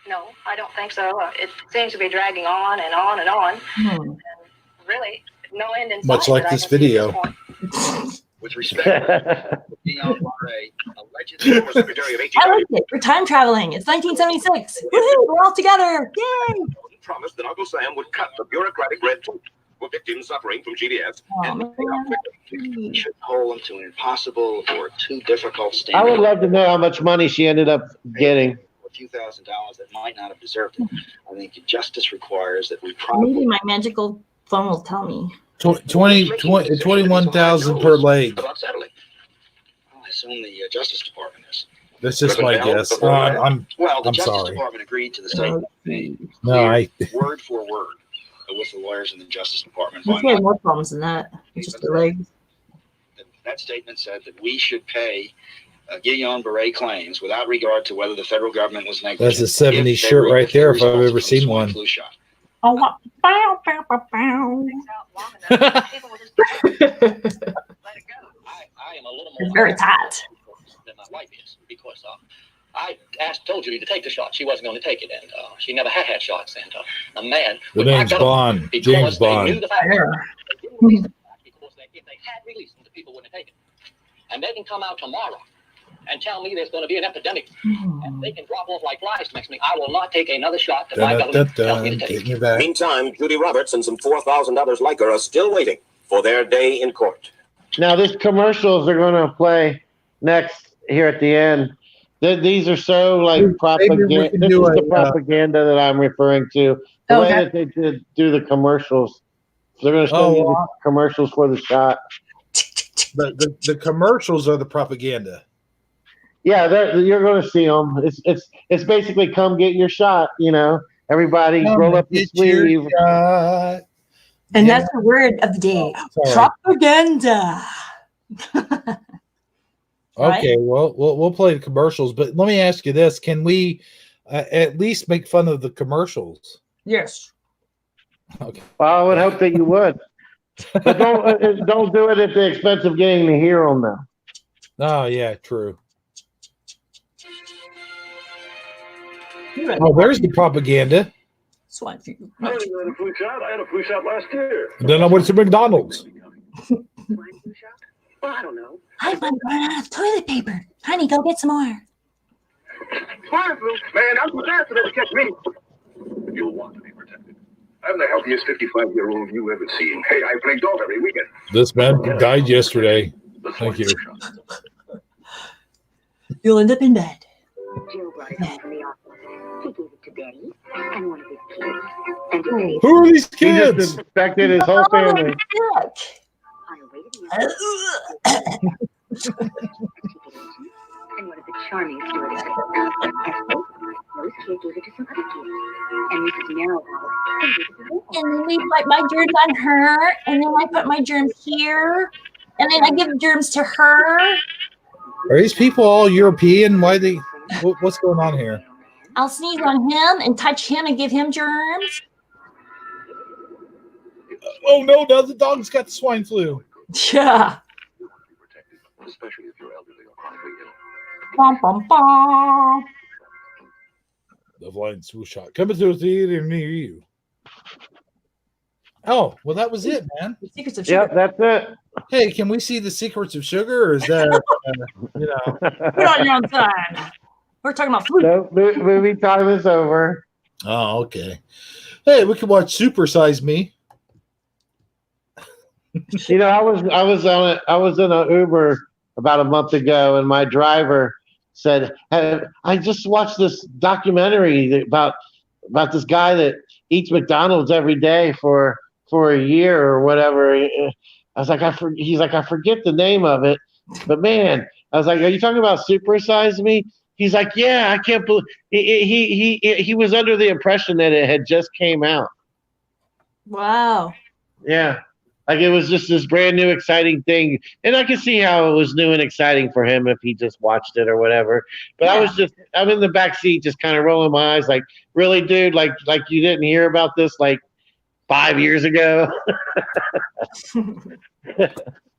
No, I don't think so. It seems to be dragging on and on and on. And really, no end in sight. Much like this video. With respect to alleged Secretary of I like it. We're time traveling. It's 1976. Woohoo! We're all together. Yay! promised that Uncle Sam would cut the bureaucratic red tape for victims suffering from GDS. We should hold them to an impossible or too difficult standard. I would love to know how much money she ended up getting. A few $1,000s that might not have deserved it. I think justice requires that we Maybe probably. my magical phone will tell me. 21,000 per leg. Well, I assume the Justice Department is. That's just my guess. I'm Well, the Justice sorry. Department agreed to the statement word for word with the lawyers in the Justice Department. We had more problems than that. It's just the legs. That statement said that we should pay Guillain Barre claims without regard to whether the federal government was negligent. That's a 70s shirt right there if I've ever seen one. Oh, wow. Bow, bow, bow, bow. It's very tight. Than my wife is, because I told Judy to take the shot. She wasn't going to take it, and she never had shots. And a man, The name's Bond. James Bond. Knew the fact. They didn't release the fact because if they had released them, the people wouldn't have taken it. And they can come out tomorrow and tell me there's going to be an epidemic, and they can drop off like flies next to me. I will not take another shot that my government tells me to take. Meantime, Judy Roberts and some 4,000 others like her are still waiting for their day in court. Now, these commercials are going to play next here at the end. These are so like propaganda. This is the propaganda that I'm referring to. The way that they do the commercials They're going to show you the commercials for the shot. The commercials are the propaganda. Yeah, you're going to see them. It's basically come get your shot. You know, everybody roll up your sleeve. And that's the word of the day: propaganda. Okay, well, we'll play the commercials, but let me ask you this: can we at least make fun of the commercials? Yes. Okay. Well, I would hope that you would, but don't do it at the expense of getting to hear them though. Oh yeah, true. Oh, there's the propaganda. Swine flu. I had a flu shot. I had a flu shot last year. Then I went to McDonald's. Well, I don't know. I'm running out of toilet paper. Honey, go get some more. Swine flu? Man, I'm too fast for that to catch me. You'll want to be protected. I'm the healthiest 55-year-old you ever seen. Hey, I play golf every weekend. This man died yesterday. Thank you. You'll end up in bed. Joe brought it home from the office. He gave it to Betty and one of his kids. And to Betty. Who are these He kids? just infected his whole family. And one of the charming stewardesses. Rose Kid gave it to some other kids. And Mrs. Merrillhouse. And then we put my germs on her, and then I put my germs here, and then I give germs to her. Are these people all European? What's going on here? I'll sneeze on him and touch him and give him germs. Oh no, now the dog's got the swine flu. Yeah. Especially if you're elderly or chronically ill. Bum, bum, bum. The flying flu shot coming to a theater near you. Oh, well, that was it, man. The secrets of sugar. Yep, that's it. Hey, can we see the secrets of sugar, or is that Put on your own time. We're talking about food. No, movie time is over. Oh, okay. Hey, we can watch Super Size Me. You know, I was in an Uber about a month ago, and my driver said, "Hey, I just watched this documentary about this guy that eats McDonald's every day for a year or whatever." I was like, he's like, I forget the name of it, but man, I was like, "Are you talking about Super Size Me?" He's like, "Yeah, I can't believe he was under the impression that it had just came out." Wow. Yeah. Like it was just this brand new exciting thing. And I could see how it was new and exciting for him if he just watched it or whatever. But yeah. I'm in the back seat just kind of rolling my eyes like, really, dude? Like you didn't hear about this like 5 years ago?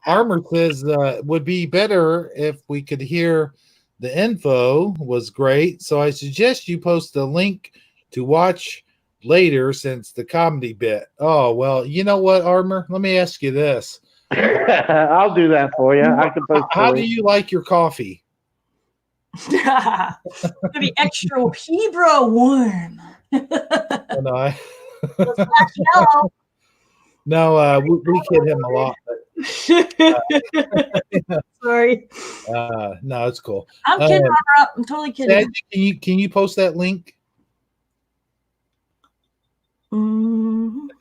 Armor says would be better if we could hear the info was great. So I suggest you post a link to watch later since the comedy bit. Oh, well, you know what, Armor? Let me ask you this. I'll do that for you. I can post How do you like your coffee? To be extra Hebrew warm. No, we kid him a lot. But, sorry. No, it's cool. I'm kidding, Robert. I'm totally kidding. Sad, can you post that link?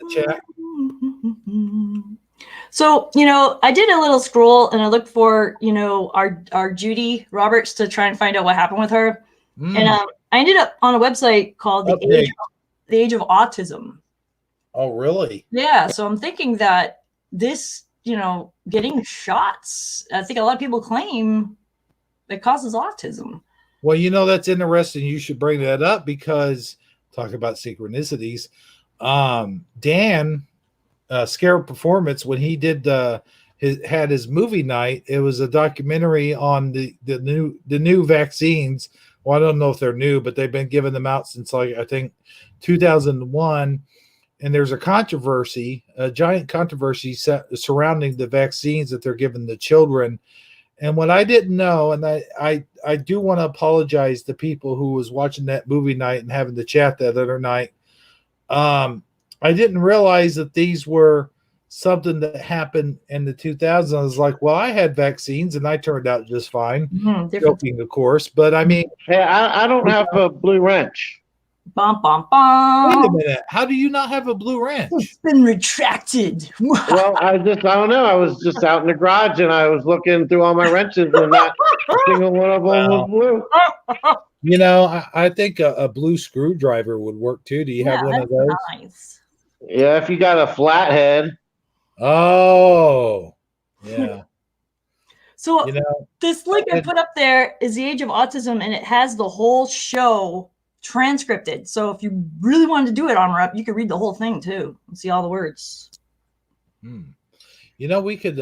Chat. So, I did a little scroll and I looked for, our Judy Roberts to try and find out what happened with her. And I ended up on a website called the Age of Autism. Oh, really? Yeah. So I'm thinking that this, getting shots, I think a lot of people claim it causes autism. Well, that's interesting. You should bring that up because talk about synchronicities. Dan Scarab Performance, when he did had his movie night, it was a documentary on the new vaccines. Well, I don't know if they're new, but they've been giving them out since I think 2001. And there's a giant controversy surrounding the vaccines that they're giving the children. And what I didn't know, and I do want to apologize to people who was watching that movie night and having the chat that other night. I didn't realize that these were something that happened in the 2000s. I was like, well, I had vaccines and I turned out just fine. Joking, of course. But I mean, hey, I don't have a blue wrench. Bum, bum, Wait a bum. minute. How do you not have a blue wrench? It's been retracted. Well, I don't know. I was just out in the garage and I was looking through all my wrenches and not a single one of them was blue. You know, I think a blue screwdriver would work too. Do you have one of those? Nice. Yeah, if you got a flathead. Oh, yeah. So You know, this link I put up there is The Age of Autism, and it has the whole show transcripted. So if you really wanted to do it on rep, you could read the whole thing too and see all the words. you know, we could.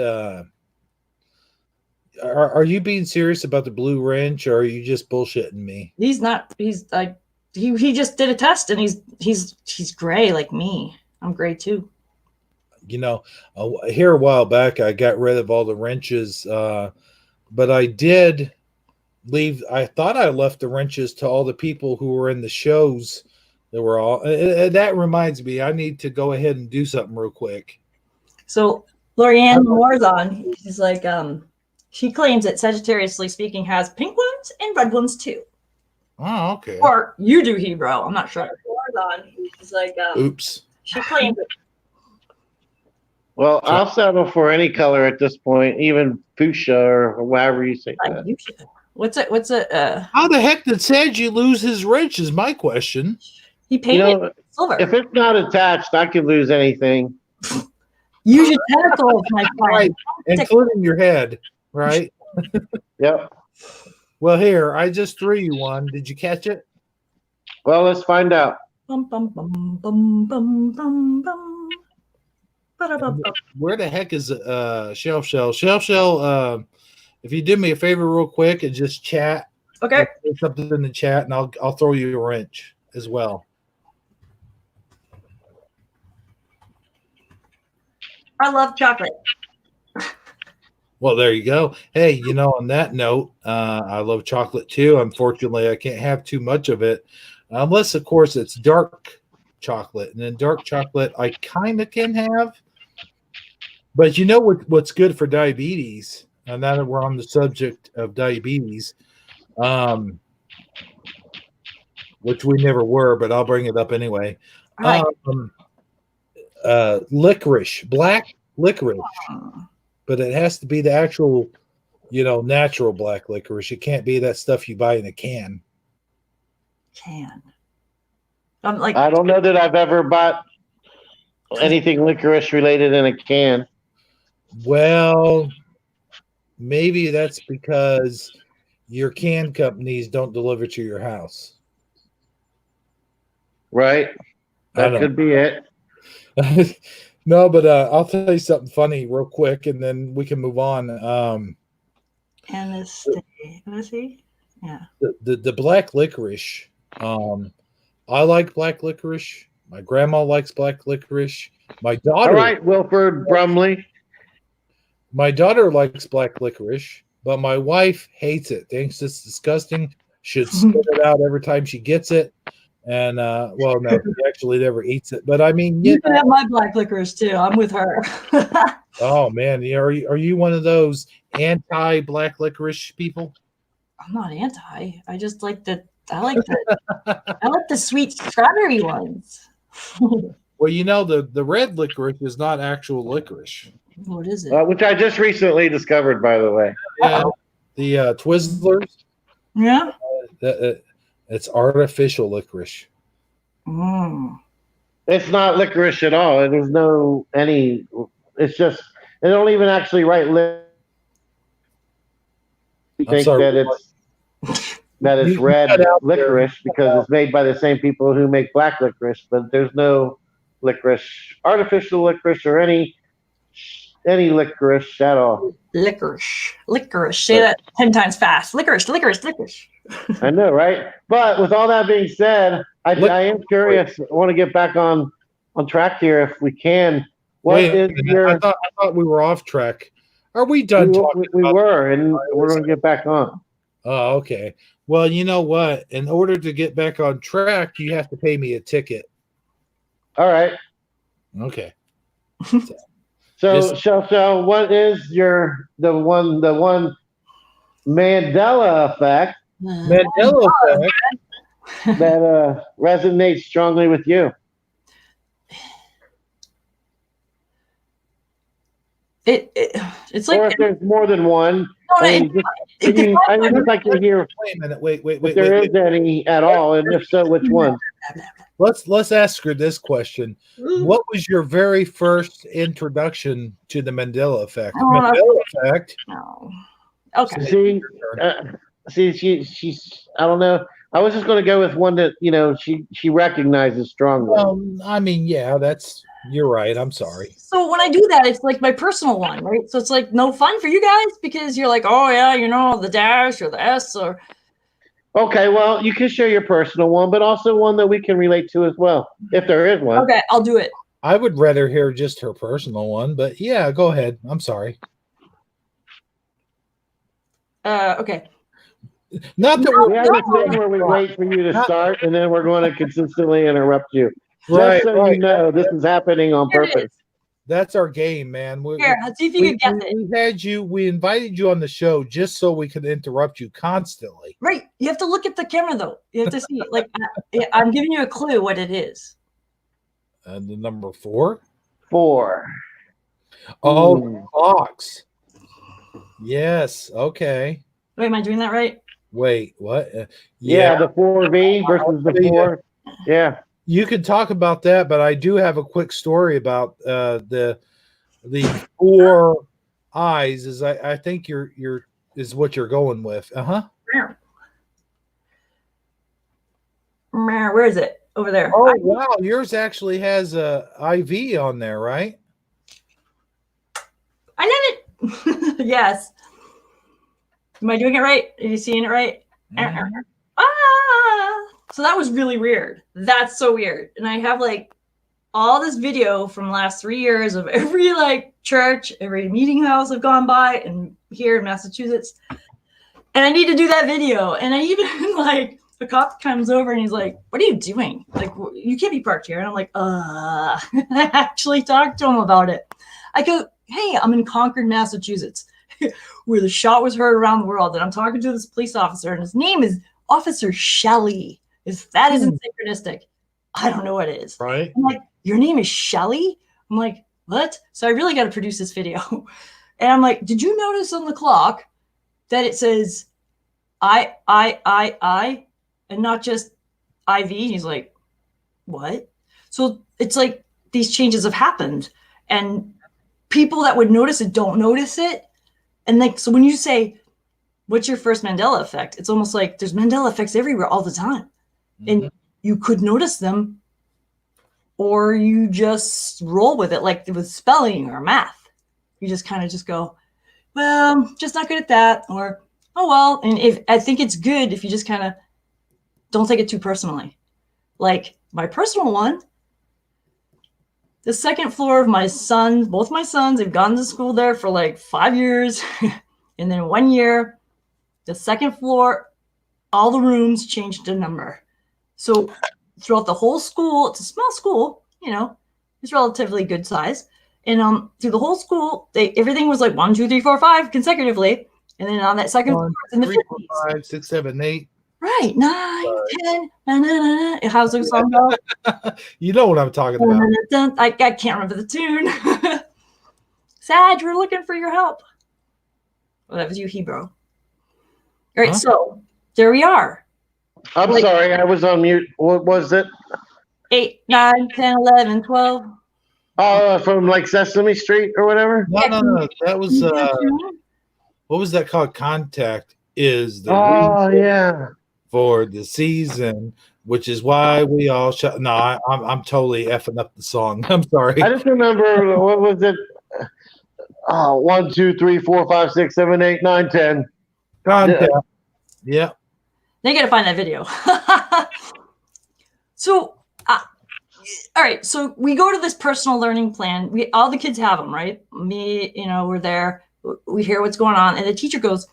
Are you being serious about the blue wrench, or are you just bullshitting me? He's not. He's like he just did a test, and he's gray like me. I'm gray too. You know, here a while back, I got rid of all the wrenches, but I did leave. I thought I left the wrenches to all the people who were in the shows. That were all. That reminds me, I need to go ahead and do something real quick. So Lorianne Morzon, she's like, she claims that Sagittariusly speaking has pink ones and red ones too. Oh, okay. Or you do, Hebrew. I'm not sure. Morzon, she's like, oops. She claims it. Well, I'll settle for any color at this point, even fuchsia or however you say that. What's it? How the heck did Sadgie lose his wrench is my question. He painted silver. If it's not attached, I can lose anything. Use your tentacles, my friend. Right, including your head, right? Yep. Well, here, I just threw you one. Did you catch it? Well, let's find out. Bum, bum, bum, bum, bum, bum, bum. Where the heck is Shell? If you do me a favor real quick and just chat. Okay. Put something in the chat, and I'll throw you a wrench as well. I love chocolate. Well, there you go. Hey, you know, on that note, I love chocolate too. Unfortunately, I can't have too much of it, unless, of course, it's dark chocolate. And then dark chocolate, I kind of can have. But you know what's good for diabetes? And now that we're on the subject of diabetes, which we never were, but I'll bring it up anyway. Right. Licorice, black licorice. But it has to be the actual, natural black licorice. It can't be that stuff you buy in a can. I don't know that I've ever bought anything licorice related in a can. Well, maybe that's because your can companies don't deliver to your house. Right. That could be it. No, but I'll tell you something funny real quick, and then we can move on. Let's see. Yeah. The black licorice. I like black licorice. My grandma likes black licorice. My daughter. All right, Wilford Brumley. My daughter likes black licorice, but my wife hates it. Thinks it's disgusting. Should spit it out every time she gets it. And well, no, she actually never eats it. But I mean, you can have my black licorice too. I'm with her. Oh man, are you one of those anti-black licorice people? I'm not anti. I just like I like the sweet strawberry ones. Well, the red licorice is not actual licorice. What is it? Which I just recently discovered, by the way. Yeah, the Twizzlers. Yeah. It's artificial licorice. It's not licorice at all. There's it's just, they don't even actually write that it's red licorice because it's made by the same people who make black licorice, but there's no licorice, artificial licorice, or any licorice at all. Licorice. Say that 10 times fast. Licorice. I know, right? But with all that being said, I am curious. I want to get back on track here if we can. I thought we were off track. Are we done talking? We were, and we're going to get back on. Oh, okay. Well, you know what? In order to get back on track, you have to pay me a ticket. All right. Okay. So, what is the one Mandela Effect? Mandela Effect. that resonates strongly with you? It's like, or if there's more than one. no, I mean, I would just like to hear Wait a minute. Wait. if there is any at all, and if so, which one? Let's ask her this question. What was your very first introduction to the Mandela Effect? Mandela Effect. No. Okay. She's. I don't know. I was just going to go with one that she recognizes strongly. Well, I mean, yeah, you're right. I'm sorry. So when I do that, it's like my personal one, right? So it's like no fun for you guys because you're like, oh yeah, the dash or the S or. Okay, well, you can share your personal one, but also one that we can relate to as well, if there is one. Okay, I'll do it. I would rather hear just her personal one, but yeah, go ahead. I'm sorry. Okay. Not that we have this thing where we wait for you to start, and then we're going to consistently interrupt you. Right, Just so you know, this is happening on purpose. That's our game, man. Here, let's see if you can guess it. We invited you on the show just so we could interrupt you constantly. Right. You have to look at the camera, though. You have to see it. Like, I'm giving you a clue what it is. The number 4? 4. Oh, box. Yes. Okay. Wait, am I doing that right? Wait, what? Yeah, the 4V versus the 4. Yeah. You could talk about that, but I do have a quick story about the 4 eyes. Is I think is what you're going with. Where is it? Over there. Oh wow, yours actually has a IV on there, right? I did it. Yes. Am I doing it right? Are you seeing it right? Mm-hmm. So that was really weird. That's so weird. And I have like all this video from last 3 years of every like church, every meeting house I've gone by and here in Massachusetts. And I need to do that video. And I even like the cop comes over and he's like, what are you doing? Like, you can't be parked here. And I'm like, I actually talked to him about it. I go, hey, I'm in Concord, Massachusetts, where the shot was heard around the world. And I'm talking to this police officer and his name is Officer Shelley. If that isn't synchronistic, I don't know what is. Right. I'm like, your name is Shelley? I'm like, what? So I really got to produce this video. And I'm like, did you notice on the clock that it says I, and not just IV? And he's like, what? So it's like these changes have happened and people that would notice it don't notice it. And like, so when you say, what's your first Mandela effect? It's almost like there's Mandela effects everywhere all the time. And you could notice them or you just roll with it like with spelling or math. You just kind of just go, well, just not good at that. Or, oh, well. And if I think it's good if you just kind of don't take it too personally. Like my personal one, the second floor of my son, both my sons, they've gone to school there for like 5 years. And then 1 year, the second floor, all the rooms changed to number. So throughout the whole school, it's a small school, it's relatively good size. And through the whole school, everything was like 1, 2, 3, 4, 5 consecutively. And then on that second floor, it's in the 3, 4, 5, 6, 7, 8. Right. 9, 10. Na, na, na, na. How's the song go? You know what I'm talking about. I can't remember the tune. Sad, we're looking for your help. Well, that was you, Hebrew. All right, so there we are. I'm sorry, I was on mute. What was it? 8, 9, 10, 11, 12. Oh, from like Sesame Street or whatever? No. That was what was that called? Contact is the reason for the season, which is why we all shut. No, I'm totally effing up the song. I'm sorry. I just remember what was it? 1, 2, 3, 4, 5, 6, 7, 8, 9, 10. Contact. Yeah. They got to find that video. So, all right. So we go to this personal learning plan. All the kids have them, right? Me, we're there. We hear what's going on. And the teacher goes,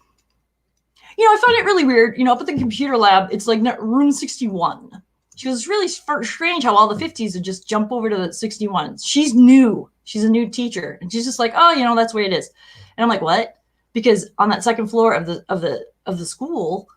I find it really weird. Up at the computer lab, it's like room 61. She goes, it's really strange how all the 50s would just jump over to the 61. She's new. She's a new teacher. And she's just like, oh, that's the way it is. And I'm like, what? Because on that second floor of the school,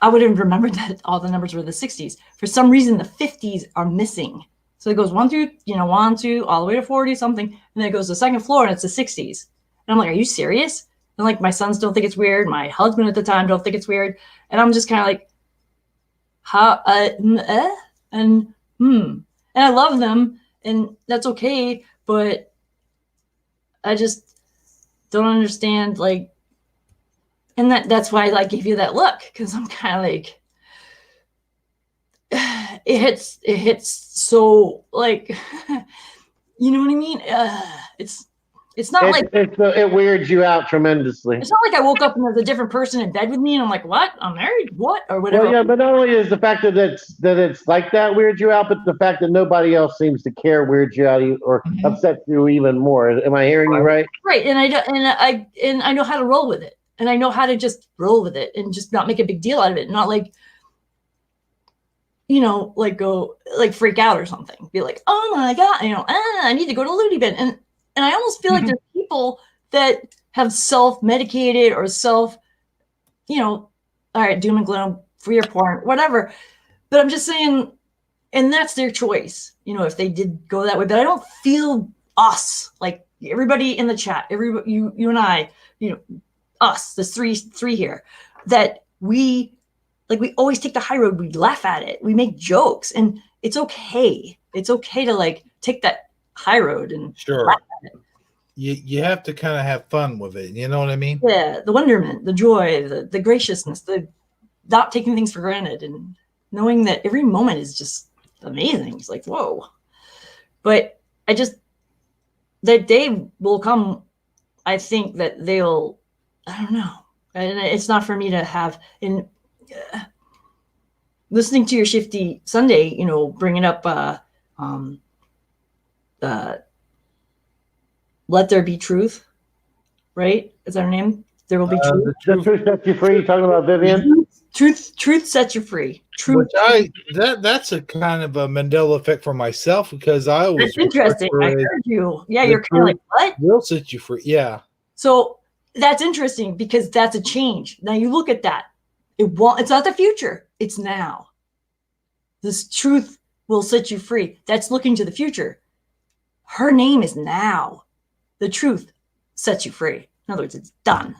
I would have remembered that all the numbers were the 60s. For some reason, the 50s are missing. So it goes 1 through, 1, 2, all the way to 40 something. And then it goes to the second floor and it's the 60s. And I'm like, are you serious? And like my sons don't think it's weird. My husband at the time don't think it's weird. And I'm just kind of like, how, and I love them and that's okay. But I just don't understand, like, and that's why I gave you that look, because I'm kind of like, it hits so, like, you know what I mean? It's not like it weirds you out tremendously. It's not like I woke up and there's a different person in bed with me and I'm like, what? I'm married? What? Or whatever. Well, yeah, but not only is the fact that it's like that weirds you out, but the fact that nobody else seems to care weirds you out or upsets you even more. Am I hearing you right? Right, and I know how to roll with it, and I know how to just roll with it and just not make a big deal out of it, not like, like go like freak out or something. Be like, oh my god, I need to go to Looney Bin, and I almost feel like there's people that have self-medicated or all right, doom and gloom, free or porn, whatever. But I'm just saying, and that's their choice, if they did go that way. But I don't feel us, like everybody in the chat, everybody, you and I, us, the three here, that we always take the high road. We laugh at it. We make jokes, and it's okay. It's okay to like take that high road and laugh at it. You have to kind of have fun with it. You know what I mean? Yeah, the wonderment, the joy, the graciousness, the not taking things for granted, and knowing that every moment is just amazing. It's like, whoa. But that day will come. I think that I don't know. And it's not for me to have in listening to your Shifty Sunday, bringing up, Let There Be Truth, right? Is that her name? There Will Be Truth. The truth sets you free. You're talking about Vivian? Truth sets you free. Truth. That's a kind of a Mandela effect for myself, because I always. That's interesting. I heard you. Yeah, you're kind of like, what? Will set you free. Yeah. So that's interesting, because that's a change. Now you look at that. It's not the future. It's now. This truth will set you free. That's looking to the future. Her name is now. The truth sets you free. In other words, it's done.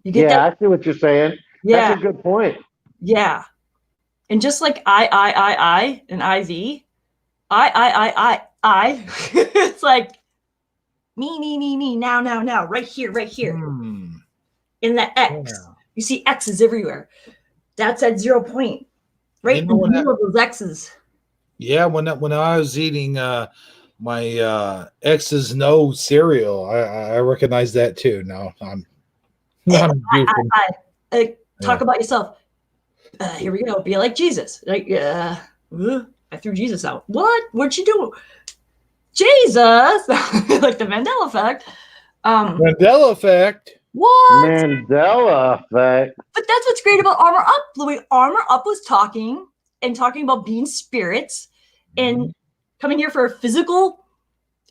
You get that? I see what you're saying. Yeah. That's a good point. Yeah. And just like I, and IV, I, it's like me, now, right here. In the X. Yeah. You see X's everywhere. That's at 0 point. Right in the middle of those X's. Yeah, when I was eating my ex's no cereal, I recognize that too. No, I'm talk about yourself. Here we go. Be like Jesus. Like, I threw Jesus out. What? What'd you do? Jesus. Like the Mandela Effect. Mandela Effect. What? Mandela Effect. But that's what's great about Armor Up. The way Armor Up was talking about being spirits and coming here for a physical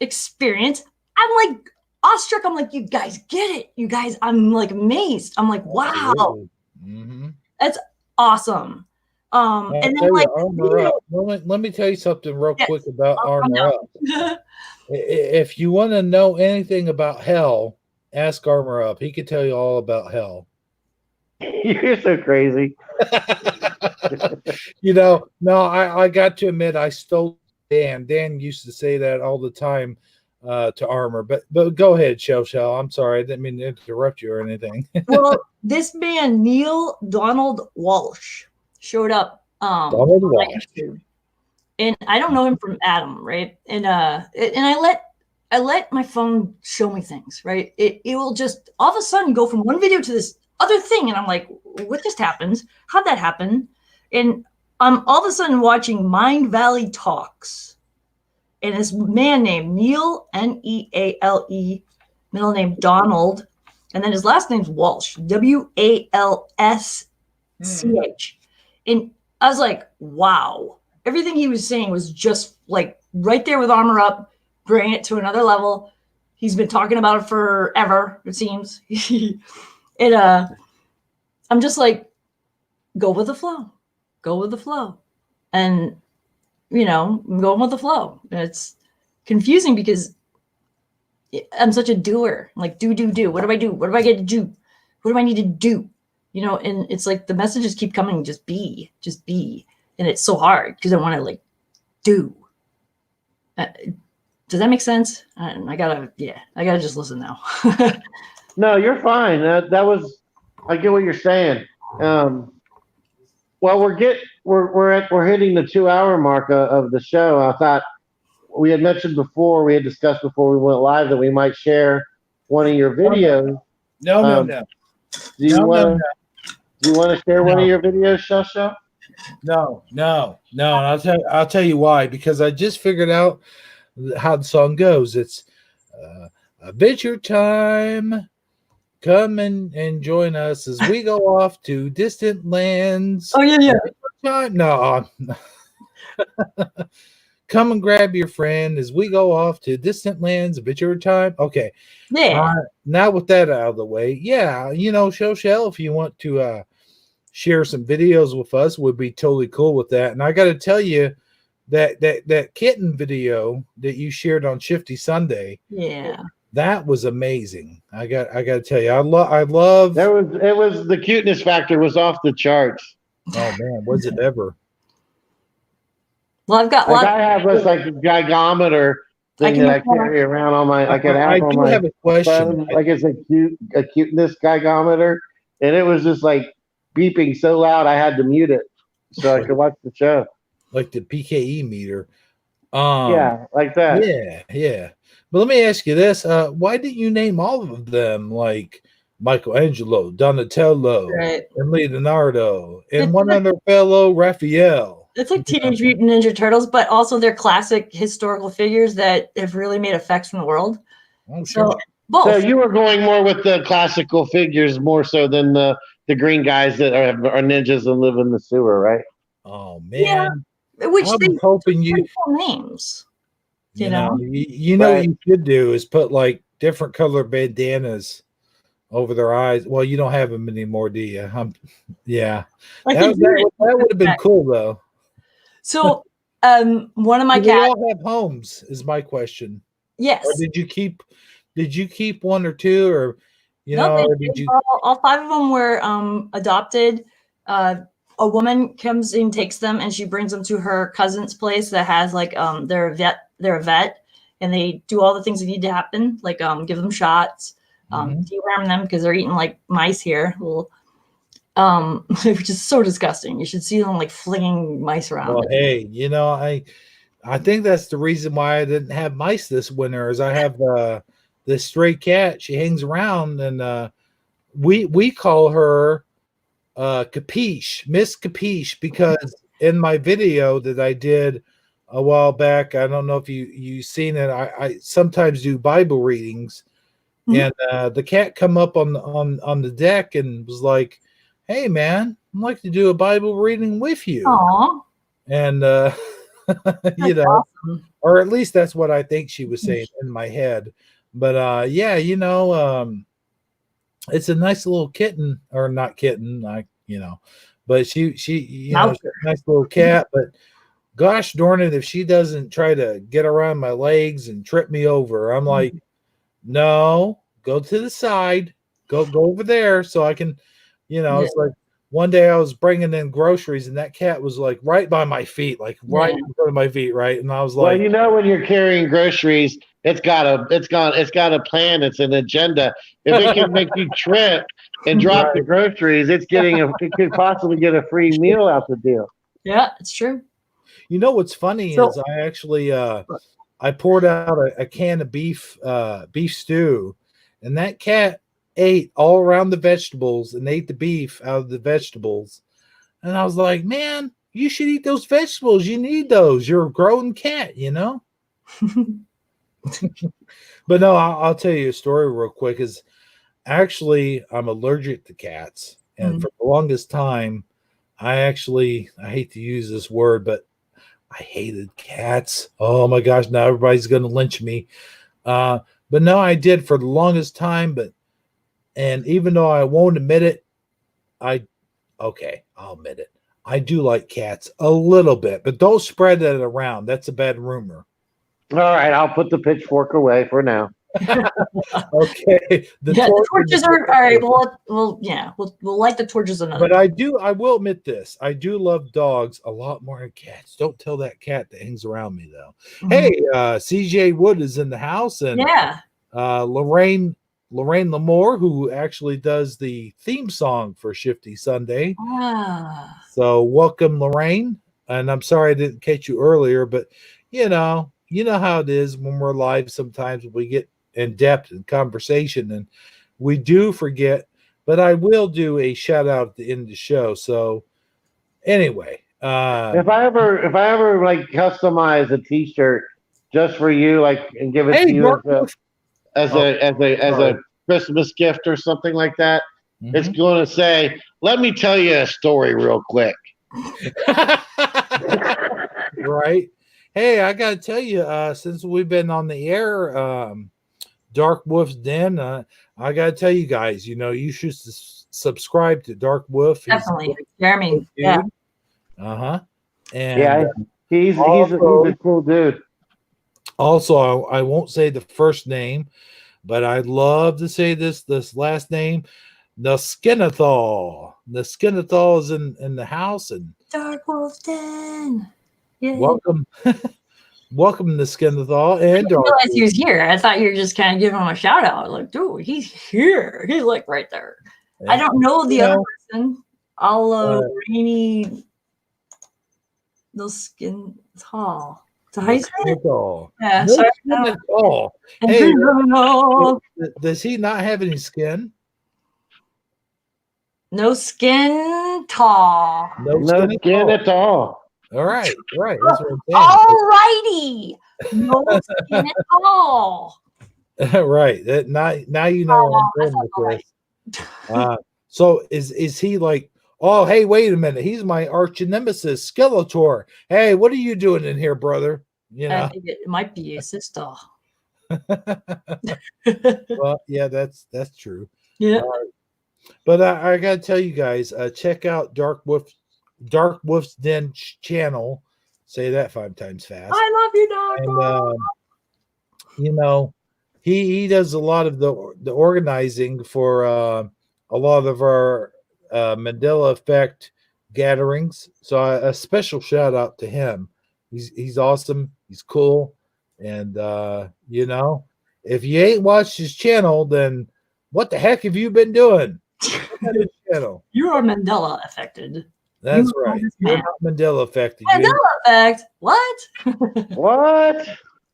experience. I'm like awestruck. I'm like, you guys get it. You guys, I'm like amazed. I'm like, wow. That's awesome. And then like let me tell you something real quick about Armor Up. If you want to know anything about hell, ask Armor Up. He could tell you all about hell. You're so crazy. No, I got to admit, I stole Dan. Dan used to say that all the time to Armor. But go ahead, Shell. I'm sorry. I didn't mean to interrupt you or anything. Well, this man, Neil Donald Walsh, showed up. Donald Walsh. And I don't know him from Adam, right? And I let my phone show me things, right? It will just all of a sudden go from one video to this other thing, and I'm like, what just happened? How'd that happen? And I'm all of a sudden watching Mind Valley Talks, and this man named Neil, Neale, middle name Donald, and then his last name's Walsh, Walsch. And I was like, wow. Everything he was saying was just like right there with Armor Up, bringing it to another level. He's been talking about it forever, it seems. I'm just like, go with the flow. Go with the flow. And, going with the flow. It's confusing because I'm such a doer. Like, do. What do I do? What do I get to do? What do I need to do? And it's like the messages keep coming, just be. And it's so hard because I want to do. Does that make sense? I gotta just listen now. No, you're fine. I get what you're saying. Well, we're hitting the 2 hour mark of the show. I thought we had discussed before we went live that we might share one of your videos. No. Do you want to share one of your videos, Shasha? No. And I'll tell you why. Because I just figured out how the song goes. It's Adventure Time. Come and join us as we go off to distant lands. Oh, yeah. Time? No. Come and grab your friend as we go off to distant lands. Adventure Time. Okay. Yeah. Now with that out of the way, Shoshell, if you want to share some videos with us, would be totally cool with that. And I got to tell you that kitten video that you shared on Shifty Sunday. Yeah. That was amazing. I got to tell you, I love. It was the cuteness factor was off the charts. Oh man, was it ever? Well, I've got. I have this a gigometer thing that I carry around on my. I have a question. Phone, it's a cuteness gigometer, and it was just beeping so loud I had to mute it so I could watch the show. Like the PKE meter. Yeah, like that. Yeah. But let me ask you this: why didn't you name all of them like Michelangelo, Donatello, right, and Leonardo, and one other fellow, Raphael? It's like Teenage Mutant Ninja Turtles, but also they're classic historical figures that have really made effects in the world. Oh, sure. So both. So you were going more with the classical figures more so than the green guys that are ninjas and live in the sewer, right? Oh man. Yeah. Which I'm hoping you names. You know what you should do is put different color bandanas over their eyes. Well, you don't have them anymore, do you? Yeah. That would have been cool though. So one of my cats. We all have homes, is my question. Yes. Or did you keep one or two, or or did you? All 5 of them were adopted. A woman comes and takes them, and she brings them to her cousin's place that has they're a vet, and they do all the things that need to happen, give them shots, deworm them because they're eating like mice here. Which is so disgusting. You should see them flinging mice around. Well, hey, I think that's the reason why I didn't have mice this winter. Is I have this stray cat. She hangs around, and we call her Capiche, Miss Capiche, because in my video that I did a while back, I don't know if you seen it. I sometimes do Bible readings, and the cat come up on the deck and was like, "Hey man, I'd like to do a Bible reading with you." Aww. And awesome. Or at least that's what I think she was saying in my head. But it's a nice little kitten, or not kitten, but she nice little cat. But gosh darn it, if she doesn't try to get around my legs and trip me over, I'm like, no, go to the side, go over there so I can, it's like one day I was bringing in groceries and that cat was right by my feet, right in front of my feet, right? And I was like, well, when you're carrying groceries, it's got a plan, it's an agenda. If it can make you trip and drop the groceries, it could possibly get a free meal out the deal. Yeah, it's true. What's funny is I actually I poured out a can of beef stew, and that cat ate all around the vegetables and ate the beef out of the vegetables. And I was like, man, you should eat those vegetables. You need those. You're a grown cat, But no, I'll tell you a story real quick. Is actually I'm allergic to cats, and for the longest time, I hate to use this word, but I hated cats. Oh my gosh, now everybody's going to lynch me. But no, I did for the longest time. And even though I won't admit it, I Okay, I'll admit it. I do like cats a little bit, but don't spread that around. That's a bad rumor. All right, I'll put the pitchfork away for now. Okay. The torches are all right. We'll light the torches another. But I will admit this. I do love dogs a lot more than cats. Don't tell that cat that hangs around me though. Mm-hmm. Hey, CJ Wood is in the house, and Lorraine Lamore, who actually does the theme song for Shifty Sunday. So welcome, Lorraine. And I'm sorry I didn't catch you earlier, but you know how it is when we're live. Sometimes we get in depth in conversation and we do forget, but I will do a shout out at the end of the show. So anyway, if I ever like customize a t-shirt just for you, like, and give it to you as a Christmas gift or something like that, it's going to say, let me tell you a story real quick. Right. Hey, I got to tell you, since we've been on the air, Dark Wolf's Den, I got to tell you guys, you should subscribe to Dark Wolf. Definitely. Jeremy. Yeah. Uh-huh. And yeah, he's a cool dude. Also, I won't say the first name, but I'd love to say this last name, Neskinethal. Neskinethal is in the house, and Dark Wolf's Den. Yay. Welcome. Welcome to Neskinethal. And I didn't realize he was here. I thought you were just kind of giving him a shout out. Like, dude, he's here. He's like right there. Yeah. I don't know the other person. Rainy Neskinethal. How you say it? Yeah, sorry. Hey, does he not have any skin? No skin tall. No skin at all. All right. That's what I'm saying. All righty. No skin at all. Right. Now you know what I'm doing with this. So is he like, oh, hey, wait a minute. He's my arch nemesis, Skeletor. Hey, what are you doing in here, brother? I think it might be a sister. Well, yeah, that's true. Yeah. But I gotta tell you guys, check out Dark Wolf's Den channel. Say that 5 times fast. I love you, Dark Wolf. He does a lot of the organizing for a lot of our Mandela Effect gatherings. So a special shout out to him. He's awesome. He's cool, and if you ain't watched his channel, then what the heck have you been doing? You are Mandela affected. That's right. You're not Mandela affected. Mandela effect. What? What?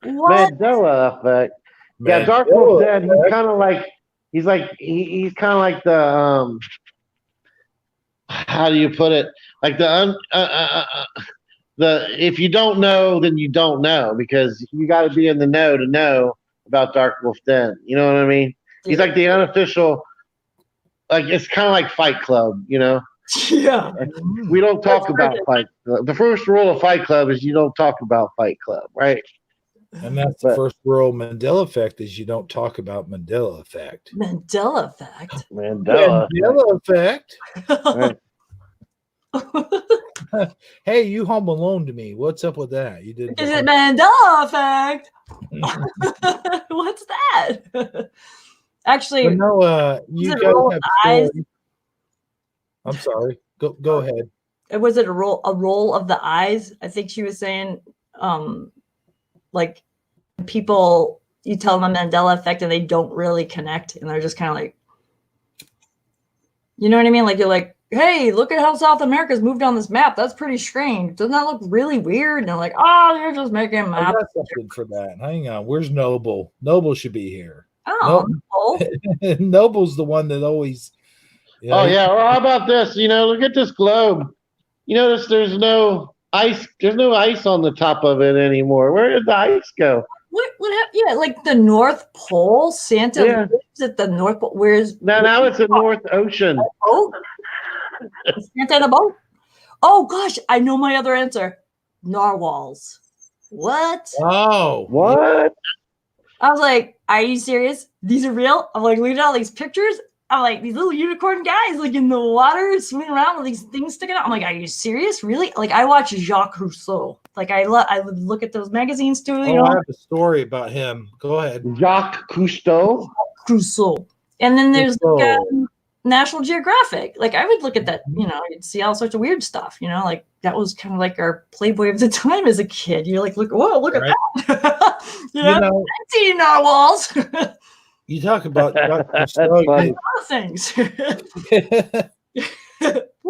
Mandela effect. Yeah, Dark Wolf Den. He's kind of like he's kind of like the how do you put it? Like the if you don't know, then you don't know, because you got to be in the know to know about Dark Wolf Den. You know what I mean? He's like the unofficial. Like, it's kind of like Fight Club, Yeah. We don't talk about Fight Club. The first rule of Fight Club is you don't talk about Fight Club, right? And that's the first rule of Mandela Effect is you don't talk about Mandela Effect. Mandela Effect? Mandela Effect. Hey, you Home Alone to me. What's up with that? You did. Is it Mandela Effect? What's that? Actually, you guys have eyes. I'm sorry. Go ahead. Was it a roll of the eyes? I think she was saying, like people, you tell them a Mandela effect and they don't really connect, and they're just kind of like, you know what I mean? Like you're like, hey, look at how South America's moved on this map. That's pretty strange. Doesn't that look really weird? And they're like, oh, you're just making a map. I got something for that. Hang on. Where's Noble? Noble should be here. Oh, Noble's the one that always. Oh yeah. Well, how about this? Look at this globe. You notice there's no ice. There's no ice on the top of it anymore. Where did the ice go? What happened? Yeah, like the North Pole. Santa lives at the North Pole. Now it's the North Ocean. Oh, Santa in a boat. Oh gosh, I know my other answer. Narwhals. What? Oh, what? I was like, are you serious? These are real? I'm like, look at all these pictures. I'm like, these little unicorn guys, like in the water, swimming around with these things sticking out. I'm like, are you serious? Really? Like, I watch Jacques Rousseau. Like, I would look at those magazines too. You Oh, I know, have a story about him. Go ahead. Jacques Cousteau. Rousseau. And then there's like, Rousseau. National Geographic. Like, I would look at that. Mhm. You know, you'd see all sorts of weird stuff. You know, like that was kind of like our Playboy of the time as a kid. You're like, look, whoa, look Right. at that. you know, You know, I've seen narwhals. you talk about Jacques That's Cousteau. funny. Other things.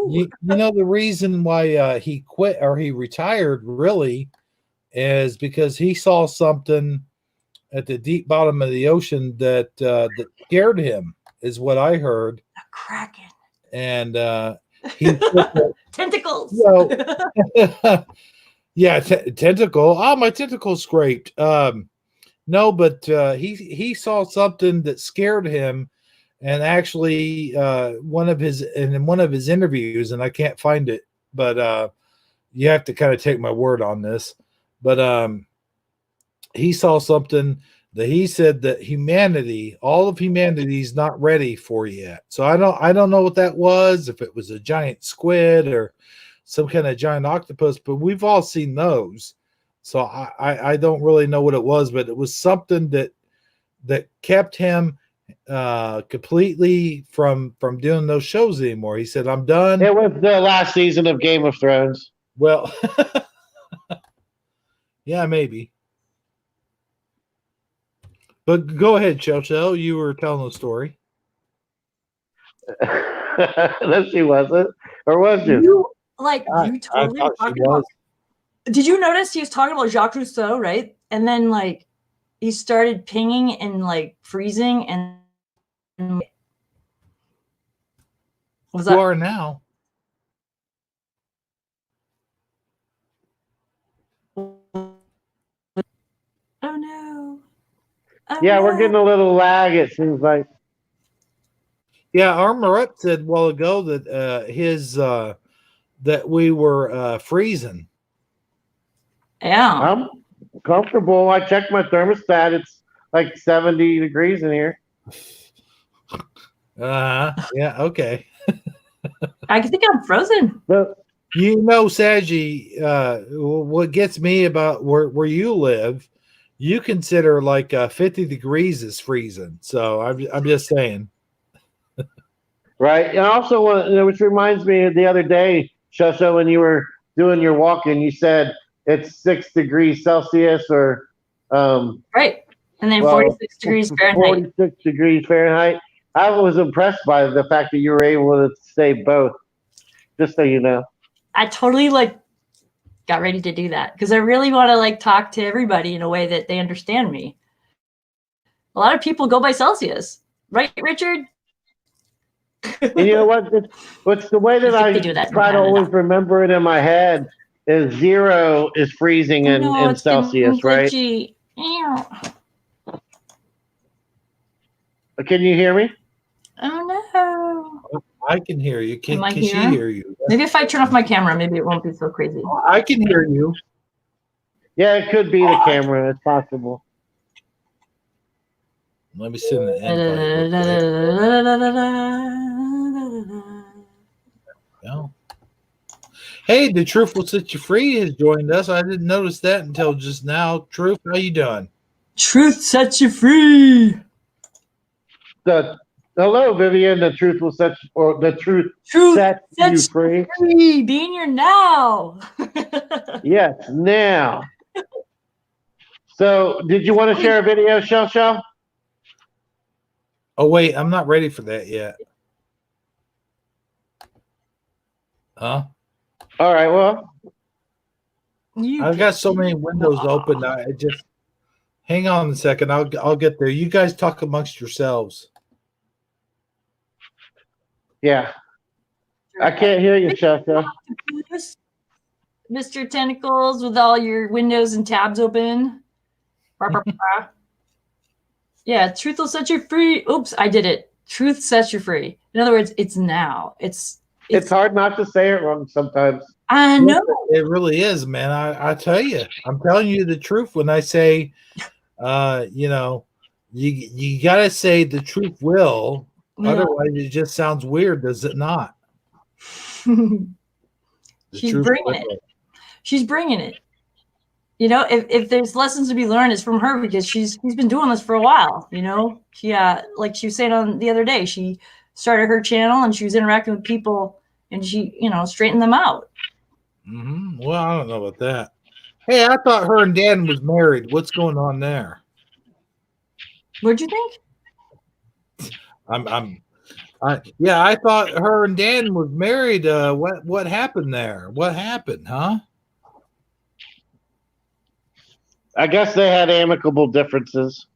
You know the reason why he quit or he retired really is because he saw something at the deep bottom of the ocean that that scared him, is what I heard. A kraken. And he Tentacles. so yeah, tentacle. Oh, my tentacle scraped. No, but he saw something that scared him, and actually in one of his interviews, and I can't find it, but you have to kind of take my word on this. But he saw something that he said that all of humanity is not ready for yet. So I don't know what that was, if it was a giant squid or some kind of giant octopus, but we've all seen those. So I don't really know what it was, but it was something that kept him completely from doing those shows anymore. He said, I'm done. It was the last season of Game of Thrones. Well, yeah, maybe. But go ahead, Chelsea. You were telling the story. No, she wasn't. Or was you? You I totally thought she talking about. was. Did you notice he was talking about Jacques Rousseau, right? And then like he started pinging and like freezing and was You that are now. oh no. Oh, Yeah, no. we're getting a little lag, it seems like. Yeah, Armor Up said a while ago that that we were freezing. Yeah. I'm comfortable. I checked my thermostat. It's like 70 degrees in here. Yeah, okay. I think I'm frozen. But You know, Saji, what gets me about where you live, you consider like 50 degrees is freezing. So I'm just saying. right. And also, which reminds me of the other day, Shusha, when you were doing your walking, you said it's 6 degrees Celsius or Right. And then 46 degrees Fahrenheit. 46 degrees Fahrenheit. I was impressed by the fact that you were able to say both, just so you know. I totally like got ready to do that because I really want to like talk to everybody in a way that they understand me. A lot of people go by Celsius, right, Richard? And you know what? What's the way that I I think they do that in try to Canada. always remember it in my head is 0 is freezing in it's getting Celsius, right? glitchy. Ew. Can you hear me? Oh no. I can hear you. Am I Can she here? hear you? Maybe if I turn off my camera, maybe it won't be so crazy. I can hear you. Yeah, it could be the camera. It's possible. Let me send the invite real quick. No. Hey, the Truth Will Set You Free has joined us. I didn't notice that until just now. Truth, how you doing? Truth sets you free. Hello, Vivian. The truth will set you, or the truth sets you free. Being here now. Yes, now. So, did you want to share a video, Shell? Oh, wait, I'm not ready for that yet. Huh? All right, well. I've got so many windows open. I just hang on a second. I'll get there. You guys talk amongst yourselves. Yeah. I can't hear you, Shell. Mr. Tentacles with all your windows and tabs open. Yeah, truth will set you free. Oops, I did it. Truth sets you free. In other words, it's now. It's hard not to say it wrong sometimes. I know. It really is, man. I tell you, I'm telling you the truth when I say, you know, you got to say the truth will Yeah. Otherwise, it just sounds weird, does it not? She's bringing it. She's bringing it. You know, if there's lessons to be learned, it's from her because she's been doing this for a while. You know, she like she was saying on the other day, she started her channel and she was interacting with people and she, you know, straightened them out. Mm-hmm. Well, I don't know about that. Hey, I thought her and Dan was married. What's going on there? What'd you think? Yeah, I thought her and Dan was married. What happened there? What happened, huh? I guess they had amicable differences.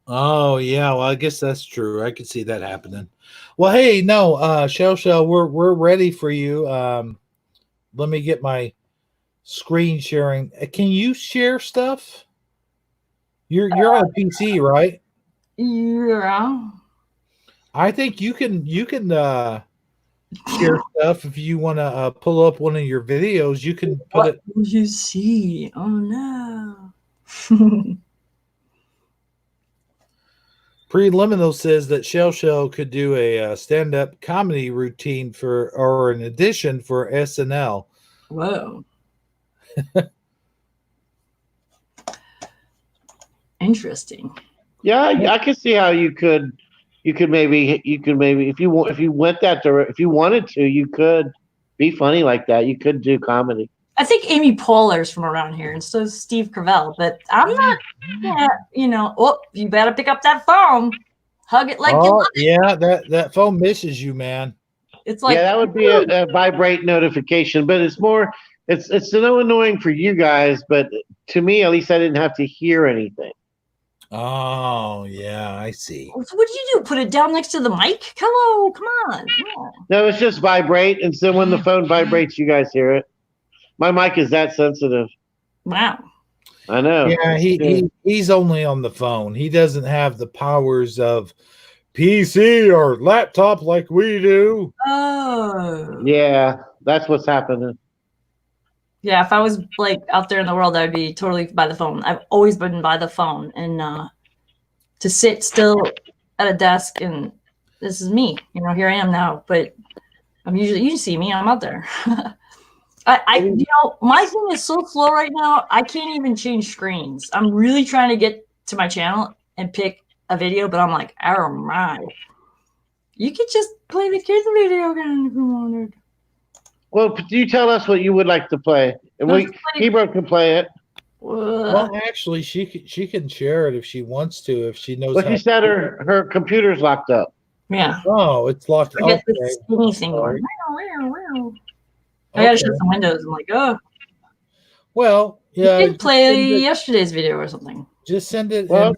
Oh yeah, well I guess that's true. I could see that happening. Well, hey, no, Shell, we're ready for you. Let me get my screen sharing. Can you share stuff? You're on a PC, right? Yeah. I think you can share stuff if you want to pull up one of your videos. You can put what it. Will you see? Oh no. Preliminal says that Shell could do a stand-up comedy routine or an addition for SNL. Whoa. Interesting. Yeah, I can see how you could maybe if you wanted to, you could be funny like that. You could do comedy. I think Amy Poehler's from around here, and so is Steve Carell. But I'm not. Yeah, you know. Oh, you better pick up that phone, hug it like you love it. Yeah, that phone misses you, man. It's like that would be a vibrate notification, but it's so annoying for you guys. But to me, at least, I didn't have to hear anything. Oh yeah, I see. What did you do? Put it down next to the mic? Hello, come on. Yeah. No, it's just vibrate, and so when the phone vibrates, you guys hear it. My mic is that sensitive. Wow. I know. Yeah, he's only on the phone. He doesn't have the powers of PC or laptop like we do. Oh. Yeah, that's what's happening. Yeah, if I was like out there in the world, I'd be totally by the phone. I've always been by the phone, and to sit still at a desk, and this is me. You know, here I am now. But I'm usually, you see me, I'm out there. you know, my thing is so slow right now. I can't even change screens. I'm really trying to get to my channel and pick a video, but I'm like, oh my! You could just play the kids' video game if you wanted. Well, you tell us what you would like to play, and Hebrew can play it. Well, actually, she can share it if she wants to, if she knows. But she said her computer's locked up. Yeah. Oh, it's locked up. I get this skinny thing going. I gotta shut some windows. I'm like, oh. Well, yeah. You could play yesterday's video or something. Just send it. Well,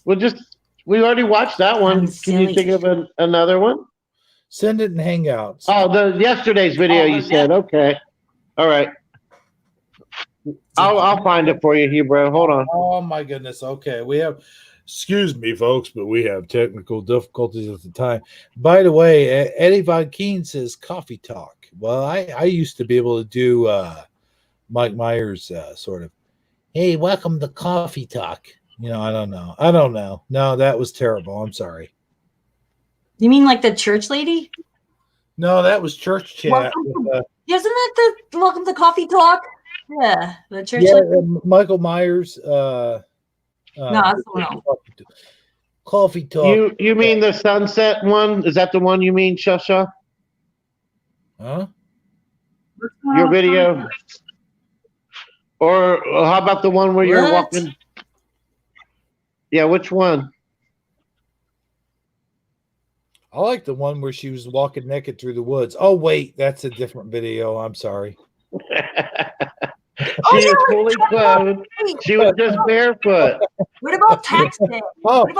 we already watched that one. Can you think of another one? Send it in Hangouts. Oh, the yesterday's video you said. Okay. All right. I'll find it for you, Hebrew. Hold on. Oh my goodness. Okay. Excuse me, folks, but we have technical difficulties at the time. By the way, Eddie Von Keen says coffee talk. Well, I used to be able to do Mike Myers sort of, hey, welcome to coffee talk. You know, I don't know. No, that was terrible. I'm sorry. You mean like the church lady? No, that was church chat. Isn't that the welcome to coffee talk? Yeah, the church lady. Michael Myers. No, that's the one. Coffee talk. You mean the sunset one? Is that the one you mean, Shasha? Huh? Your video. Or how about the one where you're walking? Yeah, which one? I like the one where she was walking naked through the woods. Oh, wait, that's a different video. I'm sorry. She was fully clothed. She was just barefoot. What about tax day?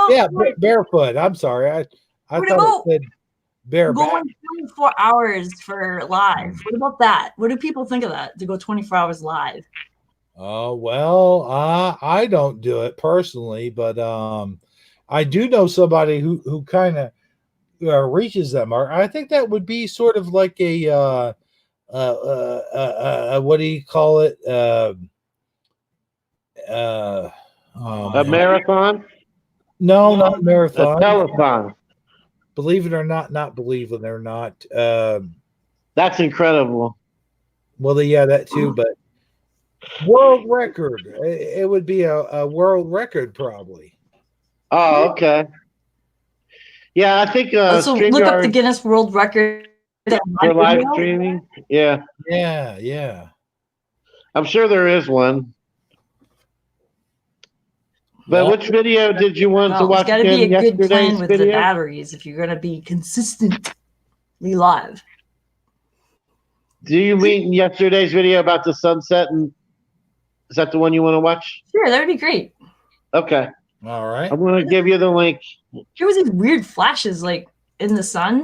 Yeah, barefoot. I'm sorry. I thought it said bareback. Going 24 hours for live. What about that? What do people think of that, to go 24 hours live? Oh, well, I don't do it personally, but I do know somebody who kind of reaches that mark. I think that would be sort of like a what do you call it? A marathon? No, not a marathon. A telethon. believe it or not believe it or not. That's incredible. Well, yeah, that too, but world record. It would be a world record probably. Oh, okay. Yeah, I think So look up the StreamYard Guinness World Record for live video. streaming. Yeah, Yeah. I'm sure there is one. But Yeah. which video did you want to Well, it's watch got to be again? a good plan Yesterday's with the video? batteries if you're going to be consistently live. Do you mean yesterday's video about the sunset? And is that the one you want to watch? Sure, that would be great. Okay. All right. I'm going to give you the link. There was these weird flashes like in the sun,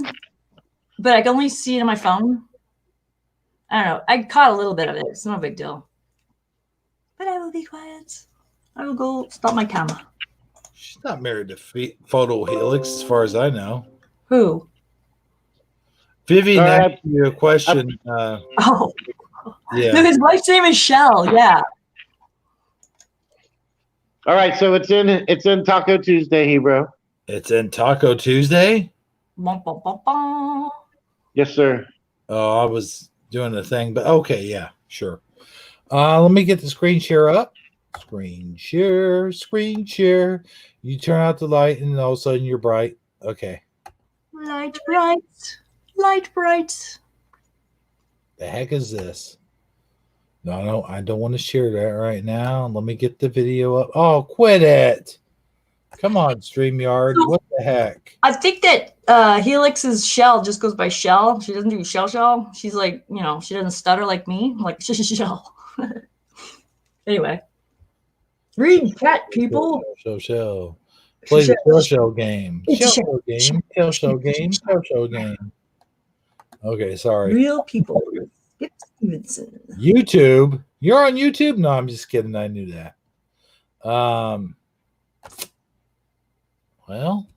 but I can only see it on my phone. I don't know. I caught a little bit of it. It's no big deal. But I will be quiet. I will go stop my camera. She's not married to Photo Helix, as far as I know. Who? Vivian asked you a question. Oh, yeah. no, his wife's name is Shell. Yeah. All right, so it's in Taco Tuesday, Hebrew. It's in Taco Tuesday? Bum, bum, bum, bum. Yes, sir. Oh, I was doing a thing, but okay, yeah, sure. Let me get the screen share up. Screen share. You turn out the light, and all of a sudden you're bright. Okay. Light bright. The heck is this? No, I don't want to share that right now. Let me get the video up. Oh, quit it. Come on, StreamYard. What the heck? I think that Helix's Shell just goes by Shell. She doesn't do Shell. She's like, she doesn't stutter like me. I'm like, Shell. Anyway. Read chat, people. Shell. Play the Shell game. Shell game. Okay, sorry. Real people. Skip Stevenson. YouTube. You're on YouTube? No, I'm just kidding. I knew that. Well,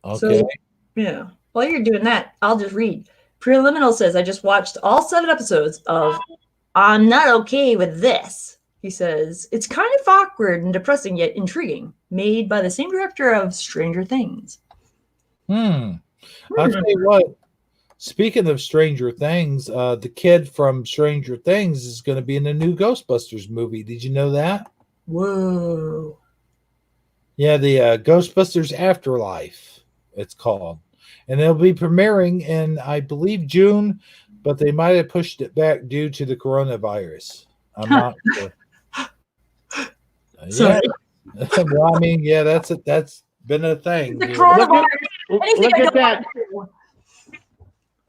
okay. So, yeah. While you're doing that, I'll just read. Preliminal says, I just watched all 7 episodes of I'm Not Okay With This. He says, it's kind of awkward and depressing yet intriguing. Made by the same director of Stranger Things. I'll tell you what. Speaking of Stranger Things, the kid from Stranger Things is going to be in the new Ghostbusters movie. Did you know that? Whoa. Yeah, the Ghostbusters Afterlife, it's called. And it'll be premiering in, I believe, June, but they might have pushed it back due to the coronavirus. I'm not sure. Sorry. Yeah. Well, I mean, yeah, that's been a thing. The coronavirus. Look at that.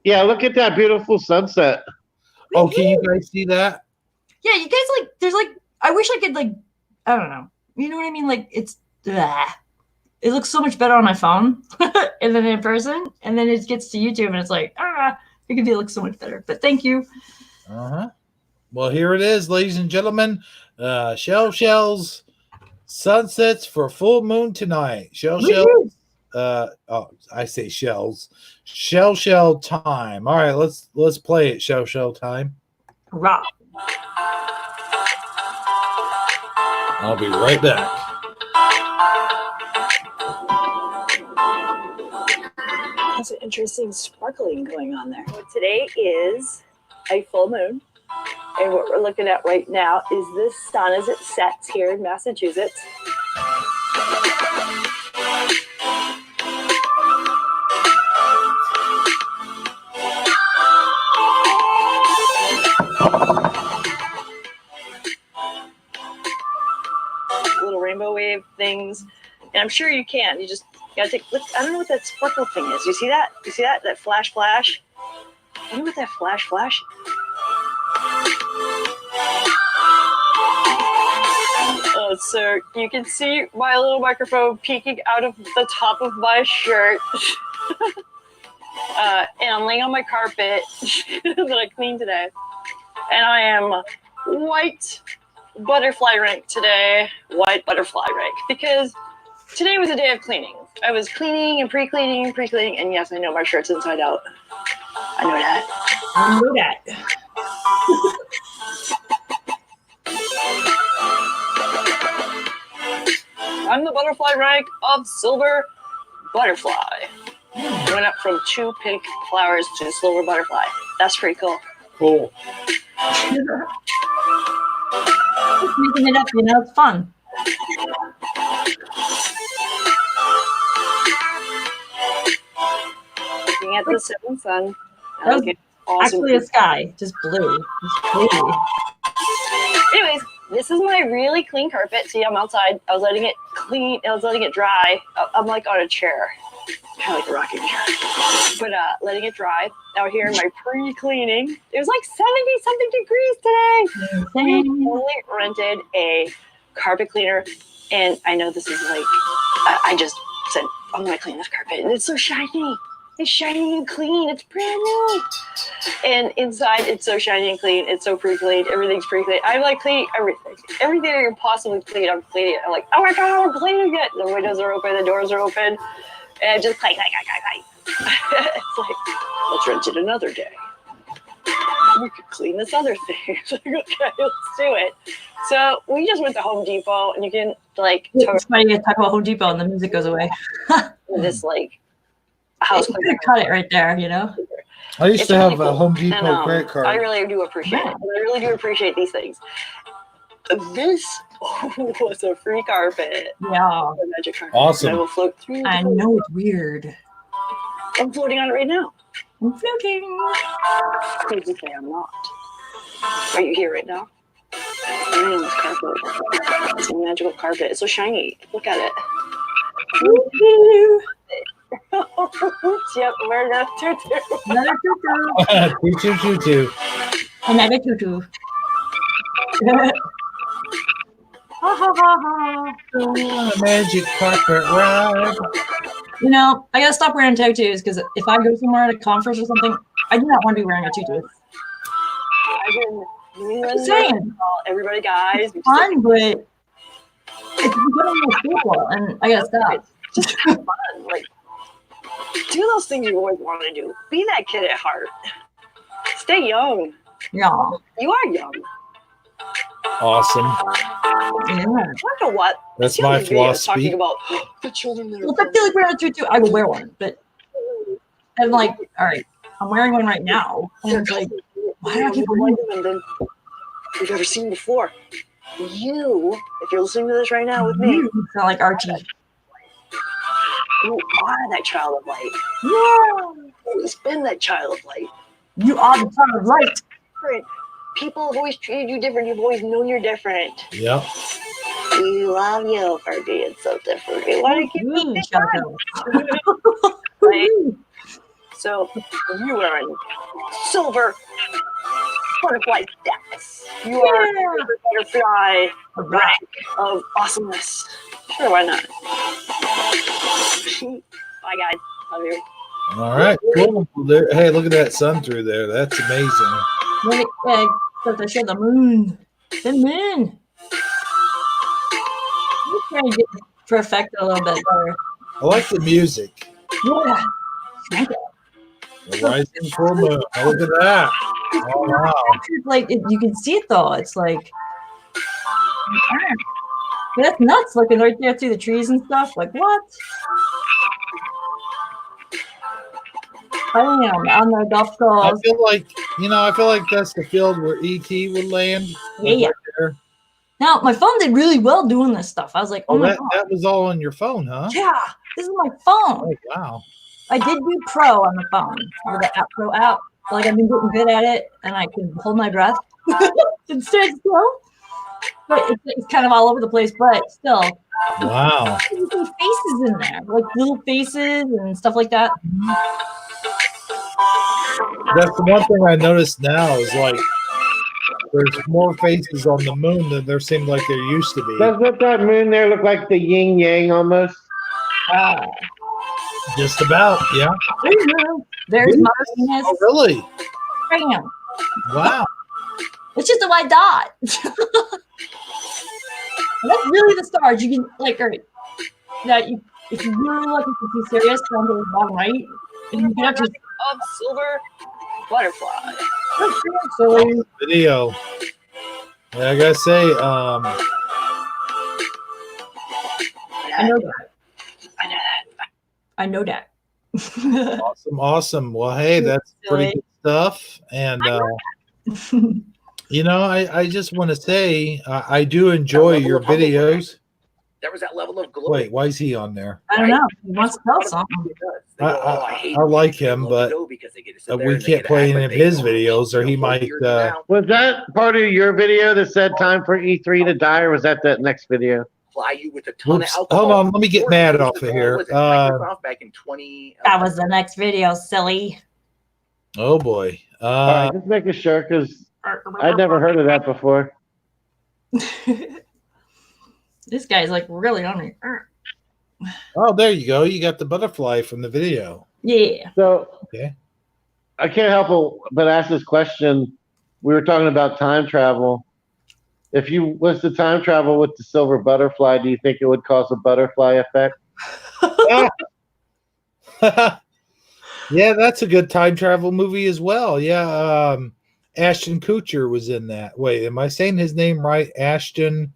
Yeah, look at that beautiful sunset. Oh, can you guys see that? Yeah, you guys there's I wish I could I don't know. You know what I mean? It looks so much better on my phone and then in person, and then it gets to YouTube and it's it could look so much better. But thank you. Well, here it is, ladies and gentlemen. Shell's sunsets for full moon tonight. Shells. I say shells. Shell time. All right, let's play it. Shell time. Hurrah. I'll be right back. There's an interesting sparkling going on there. Today is a full moon, and what we're looking at right now is the sun as it sets here in Massachusetts. Little rainbow wave things, and I'm sure you can. You just gotta take. Look, I don't know what that sparkle thing is. You see that? You see that? That flash? I know what that flash. So you can see my little microphone peeking out of the top of my shirt. And I'm laying on my carpet that I cleaned today. And I am white butterfly rank today. White butterfly rank. Because today was a day of cleaning. I was cleaning and pre-cleaning. And yes, I know my shirt's inside out. I know that. I'm the butterfly rank of silver butterfly. Went up from 2 pink flowers to a silver butterfly. That's pretty cool. Cool. Just making it up, you know, it's fun. Looking at the setting sun. That was Awesome. actually a sky, just blue. It's pretty. Anyways, this is my really clean carpet. See, I'm outside. I was letting it clean. I was letting it dry. I'm like on a chair, kind of like a rocking chair, but letting it dry. Out here in my pre-cleaning, it was like 70-something degrees today. We totally rented a carpet cleaner, and I know this is like, I just said, I'm gonna clean this carpet, and it's so shiny. It's shiny and clean. It's brand new. And inside, it's so shiny and clean. It's so pre-cleaned. Everything's pre-cleaned. I'm like cleaning everything. Everything I can possibly clean, I'm cleaning it. I'm like, oh my God, I'm cleaning it. The windows are open. The doors are open. And just clank. It's like, let's rent it another day. We could clean this other thing. It's like, okay, let's do it. So we just went to Home Depot, and you can like. It's funny to talk about Home Depot and the music goes away. This like house. You could cut it right there, you know. I used It's to really have a cool. Home Depot And, credit card. I really do appreciate it. I really do appreciate these things. This was a free carpet. Yeah. A magic carpet. Awesome. I will float through. I know it's weird. I'm floating on it right now. I'm floating. Please say I'm not. Are you here right now? I'm in this carpet. It's a magical carpet. It's so shiny. Look at it. Yep, we're another tutu. Another tutu. Tutu. Another tutu. Ha ha ha ha. Magic carpet ride. You know, I gotta stop wearing tutus because if I go somewhere at a conference or something, I do not want to be wearing a tutu. I've been doing I'm saying. Everybody, guys. It's fun, but it's becoming more people, and I gotta stop. Just have fun. Like, do those things you always want to do. Be that kid at heart. Stay young. Yeah. You are young. Awesome. Yeah. Wonder what? That's See my all these videos philosophy. Talking about the children that are. Well, if I feel like wearing a tutu, I will wear one. But I'm like, all right, I'm wearing one right now, and it's like, why do I keep wearing them? And then we've never seen before. You, if you're listening to this right now with me, you sound like Archie. You are that child of light. Yeah. Always been that child of light. You are the child of light. Different. People have always treated you different. You've always known you're different. Yep. We love you for being so different. We want to keep you right? So you are a silver butterfly stacks. You are a butterfly rank of awesomeness. Sure, why not? Bye, guys. Love you. All right. Cool. There, hey, look at that sun through there. That's amazing. Wait, so to show the moon. The moon. I'm trying to get perfect a little bit better. I like the music. Yeah. The rising full moon. Oh, look at that. Oh, wow. It's like you can see it though. It's like that's nuts looking right there through the trees and stuff. Like what? I am on the golf I course. feel like that's the field where E.T. would land. Yeah. Right there. Now my phone did really well doing this stuff. I was like, oh my that, god. that was all on your phone, huh? Yeah, this is my phone. Oh, wow. I did do Pro on the phone with the app Pro app. Like I've been getting good at it, and I can hold my breath and stand still. But it's kind of all over the place, but still. Wow. There's some faces in there, like little faces and stuff like that. That's the one thing I noticed now is like there's more faces on the moon than there seemed like there used to be. Doesn't that moon there look like the yin yang almost? Just about, yeah. There's my penis. Oh, really? Bam. Wow. It's just a white dot. That's really the stars. You can like, all right. Now, if you really look, you can see Sirius down to the bottom right, and you can actually Of silver butterfly. So Video. Yeah, I gotta say, I know that. I know that. I know that. Awesome. Well, hey, that's pretty good stuff. And I just want to say I do enjoy your videos. There was that level of glory. Wait, why is he on there? I don't know. He wants to tell something. I like him, but we can't play any of his videos, or he might. Was that part of your video that said time for E3 to die, or was that next video? Fly you with a ton Oops, of alcohol. hold on, let me get mad off of here. Microsoft back in 20. That was the next video, silly. Oh boy. All right, just making sure because I'd never heard of that before. This guy's like really on it. Oh, there you go. You got the butterfly from the video. Yeah. So okay. I can't help but ask this question. We were talking about time travel. If you was to time travel with the silver butterfly, do you think it would cause a butterfly effect? Yeah, that's a good time travel movie as well. Yeah, Ashton Kutcher was in that. Wait, am I saying his name right? Ashton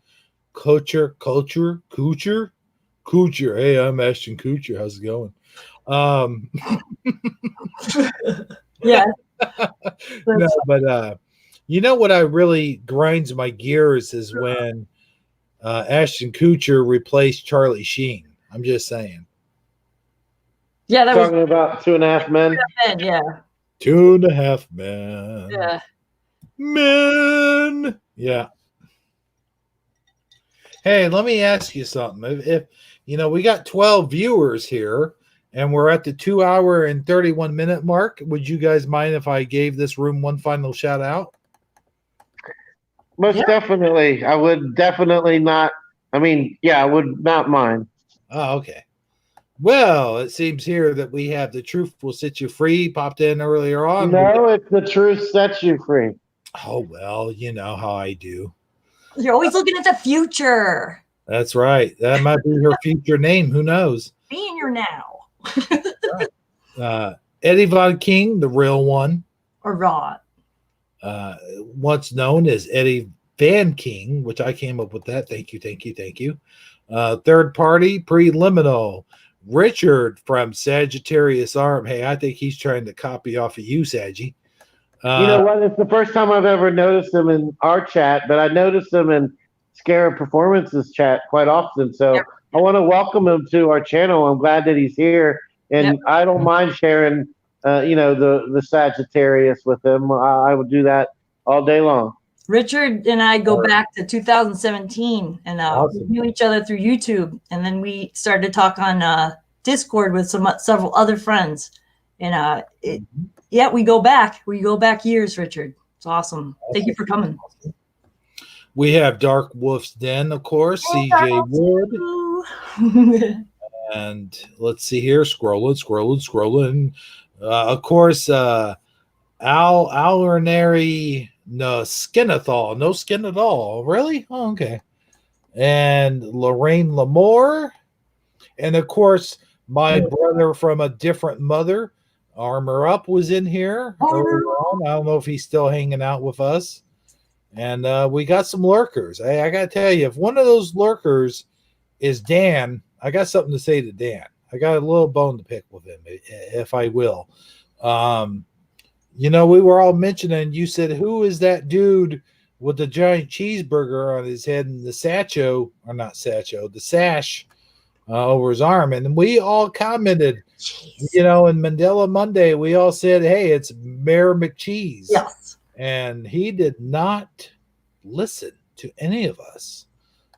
Kutcher. Hey, I'm Ashton Kutcher. How's it going? Yeah. No, but what I really grinds my gears is when Ashton Kutcher replaced Charlie Sheen. I'm just saying. Yeah, that talking about 2.5 Men. Yeah. 2.5 Men. Yeah. Men. Yeah. Hey, let me ask you something. If we got 12 viewers here and we're at the 2 hour and 31 minute mark, would you guys mind if I gave this room one final shout out? Most definitely. I would definitely not. I mean, yeah, I would not mind. Oh, okay. Well, it seems here that we have The Truth Will Set You Free popped in earlier on. No, it's The Truth Sets You Free. Oh, well, you know how I do. You're always looking at the future. That's right. That might be her future name. Who knows? Be in your now. Eddie Von King, the real one. Or Rod. Once known as Eddie Van King, which I came up with that. Thank you. Third party, preliminal. Richard from Sagittarius Arm. Hey, I think he's trying to copy off of you, Saggy. You know what? It's the first time I've ever noticed him in our chat, but I noticed him in Scarab Performances chat quite often. So I want to welcome him to our channel. I'm glad that he's here, and I don't mind sharing, the Sagittarius with him. I would do that all day long. Richard and I go back to 2017, and we knew each other through YouTube, and then we started to talk on Discord with several other friends, and we go back. We go back years, Richard. It's awesome. Thank you for coming. We have Dark Wolf's Den, of course, CJ Wood. And let's see here, scrolling. Of course, Alinary no skin at all. Really? Oh, okay. And Lorraine Lamore. And of course, my brother from a different mother, Armor Up, was in here. I don't know if he's still hanging out with us. And we got some lurkers. Hey, I got to tell you, if one of those lurkers is Dan, I got something to say to Dan. I got a little bone to pick with him, if I will. We were all mentioning, you said, who is that dude with the giant cheeseburger on his head and the sash over his arm? And we all commented, in Mandela Monday, we all said, hey, it's Mayor McCheese. Yes. And he did not listen to any of us.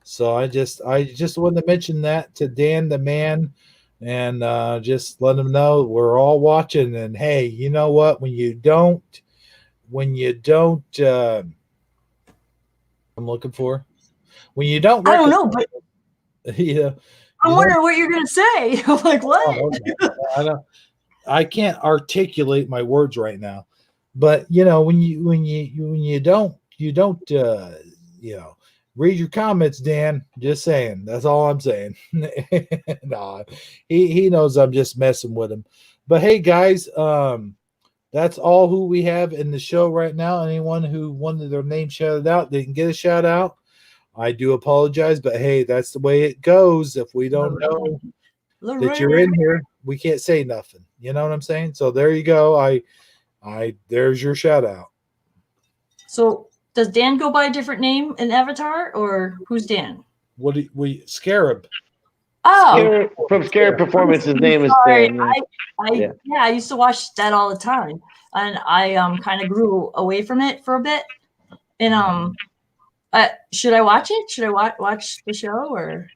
So I just wanted to mention that to Dan the man, and just let him know we're all watching. And hey, you know what? When you don't, I'm looking for. When you don't, I don't know, but yeah, I'm wondering what you're gonna say. I'm like, what? I can't articulate my words right now. But when you don't read your comments, Dan. Just saying. That's all I'm saying. Nah, he knows I'm just messing with him. But hey, guys, that's all who we have in the show right now. Anyone who wanted their name shouted out didn't get a shout out. I do apologize, but hey, that's the way it goes. If we don't know that you're in here, we can't say nothing. You know what I'm saying? So there you go. There's your shout out. So does Dan go by a different name in Avatar, or who's Dan? What do we Scarab? Oh, From Scarab Performance, his name is sorry. Dan. I used to watch that all the time, and I kind of grew away from it for a bit. And should I watch it? Should I watch the show or?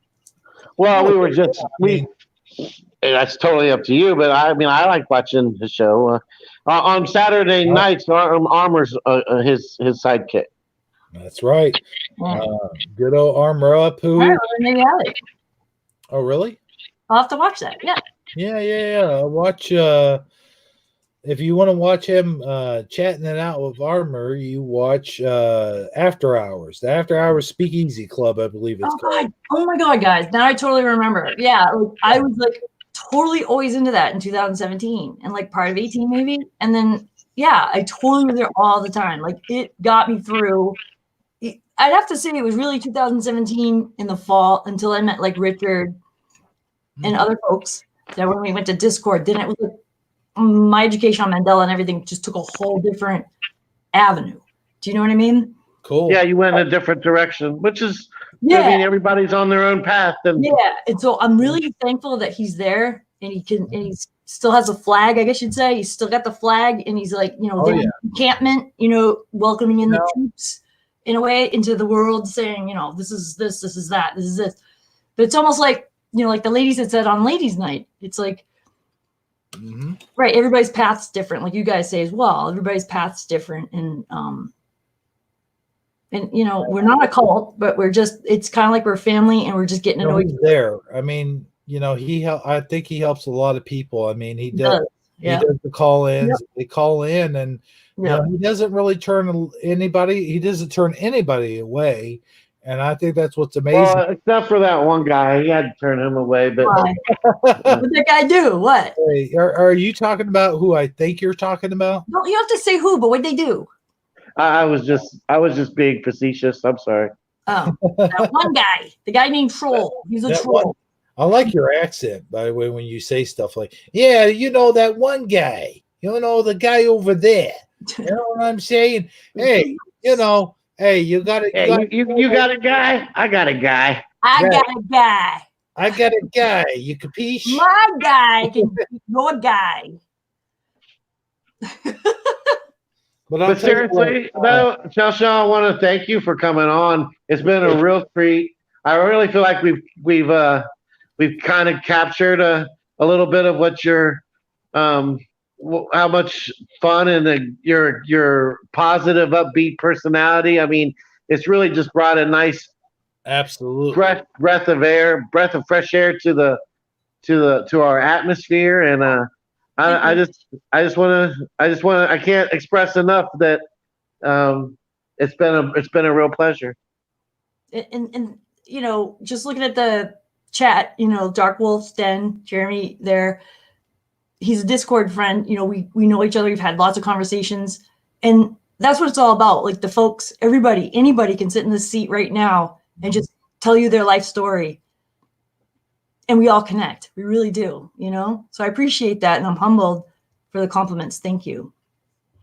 Well, that's totally up to you, but I mean, I like watching the show. On Saturday nights, Armor's his sidekick. That's right. Good old Armor Up. Maybe Oh, really? I'll have to watch that. Yeah. Yeah. Watch. If you want to watch him chatting it out with Armor, you watch After Hours, the After Hours Speakeasy Club, I believe it's called. Oh my God, guys! Now I totally remember. Yeah, I was totally always into that in 2017 and part of 18 maybe, and then I totally was there all the time. It got me through. I'd have to say it was really 2017 in the fall until I met Richard and other folks. That when we went to Discord, then it was my education on Mandela and everything just took a whole different avenue. Do you know what I mean? Cool. Yeah, you went in a different direction, which is, I mean, everybody's on their own path. And so I'm really thankful that he's there and he still has a flag, I guess you'd say. He's still got the flag and he's encampment, welcoming in the troops in a way into the world, saying, this is this is that, this is this. But it's almost like the ladies had said on ladies' night, it's right, everybody's path's different, like you guys say as well. Everybody's path's different, and we're not a cult, but it's kind of like we're family and we're just getting to know each other. There. I mean, I think he helps a lot of people. I mean, he does. He does the call-ins. Yep. They call in, and he doesn't really turn anybody. He doesn't turn anybody away, and I think that's what's amazing. Well, except for that one guy, he had to turn him away. But what did that guy do? What? Hey, are you talking about who I think you're talking about? No, you have to say who. But what did they do? I was just being facetious. I'm sorry. Oh, that one guy, the guy named Troll. He's a troll. I like your accent, by the way, when you say stuff like, yeah, that one guy, the guy over there. You know what I'm saying? Hey, you got it. You got a guy? I got a guy. I got a guy. I got a guy. You capiche? My guy can beat your guy. But seriously, Chelsea, I want to thank you for coming on. It's been a real treat. I really feel like we've kind of captured a little bit of what your how much fun and your positive, upbeat personality. I mean, it's really just brought a nice, absolutely breath of fresh air to our atmosphere, and I can't express enough that it's been a real pleasure. And just looking at the chat, Dark Wolf's Den, Jeremy there, he's a Discord friend. We know each other. We've had lots of conversations, and that's what it's all about. Like the folks, anybody can sit in this seat right now and just tell you their life story. And we all connect. We really do, So I appreciate that, and I'm humbled for the compliments. Thank you.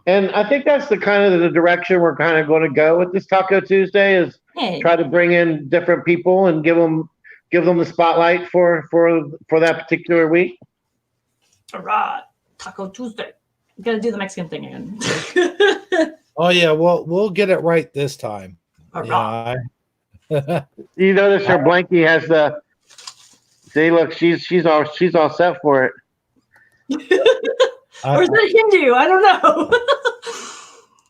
And I think that's the kind of the direction we're kind of going to go with this Taco Tuesday is try to bring in different people and give them the spotlight for that particular week. All right, Taco Tuesday. You got to do the Mexican thing again. Oh yeah, well we'll get it right this time. All right. You notice her blankie has the. See, look, she's all set for it. Or is that Hindu? I don't know.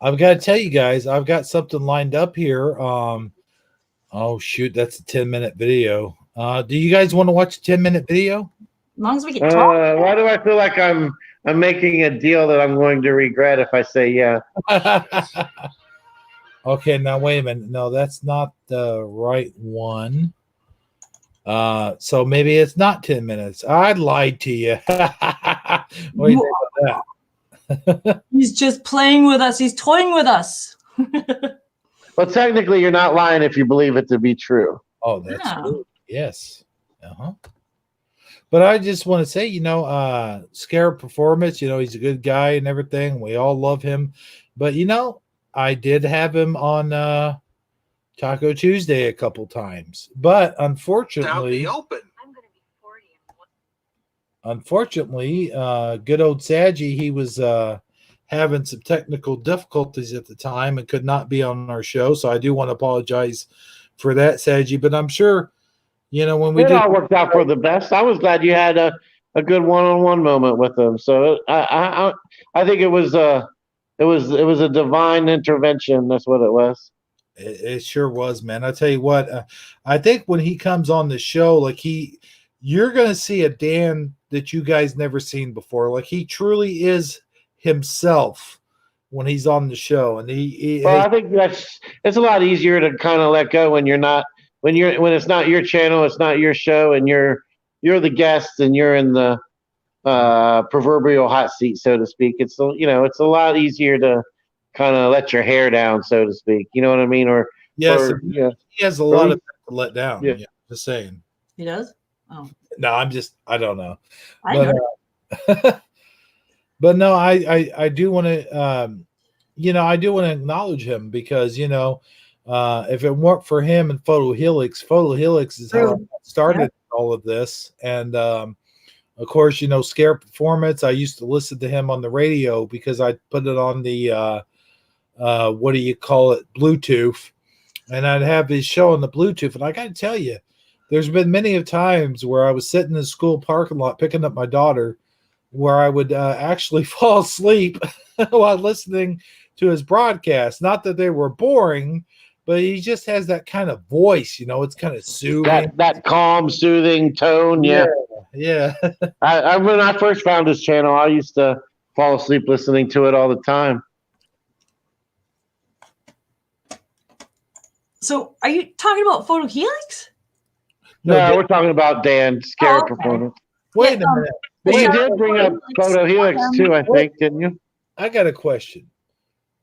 I've got to tell you guys, I've got something lined up here. Oh shoot, that's a 10-minute video. Do you guys want to watch a 10-minute video? As long as we can talk. Why do I feel like I'm making a deal that I'm going to regret if I say yeah? Okay, now wait a minute. No, that's not the right one. So maybe it's not 10 minutes. I lied to you. What do you think about that? He's just playing with us. He's toying with us. Well, technically, you're not lying if you believe it to be true. Oh, that's true. Yes. But I just want to say, Scarab Performance, he's a good guy and everything. We all love him. But, I did have him on Taco Tuesday a couple times. But unfortunately, good old Saggy, he was having some technical difficulties at the time and could not be on our show. So I do want to apologize for that, Saggy. But I'm sure, when we It did, all worked out for the best. I was glad you had a good one-on-one moment with him. So I think it was a divine intervention. That's what it was. It sure was, man. I tell you what, I think when he comes on the show, like you're going to see a Dan that you guys never seen before. Like he truly is himself when he's on the show. And I think it's a lot easier to kind of let go when you're not, when it's not your channel, it's not your show, and you're the guest and you're in the proverbial hot seat, so to speak. It's it's a lot easier to kind of let your hair down, so to speak. You know what I mean? He has a lot of to let down. Yeah, just saying. He does? Oh. No, I don't know. I know. But no, I do want to, I do want to acknowledge him because, if it weren't for him and Photo Helix is how I started all of this. And, of course, Scare Performance, I used to listen to him on the radio because I put it on the, what do you call it, Bluetooth. And I'd have his show on the Bluetooth. And I got to tell you, there's been many of times where I was sitting in the school parking lot picking up my daughter where I would actually fall asleep while listening to his broadcast. Not that they were boring, but he just has that kind of voice, it's kind of soothing. That calm, soothing tone. Yeah. When I first found his channel, I used to fall asleep listening to it all the time. So are you talking about Photo Helix? No, we're talking about Dan, Scare Performance. Wait a minute. But you did bring up Photo Helix too, I think, didn't you? I got a question.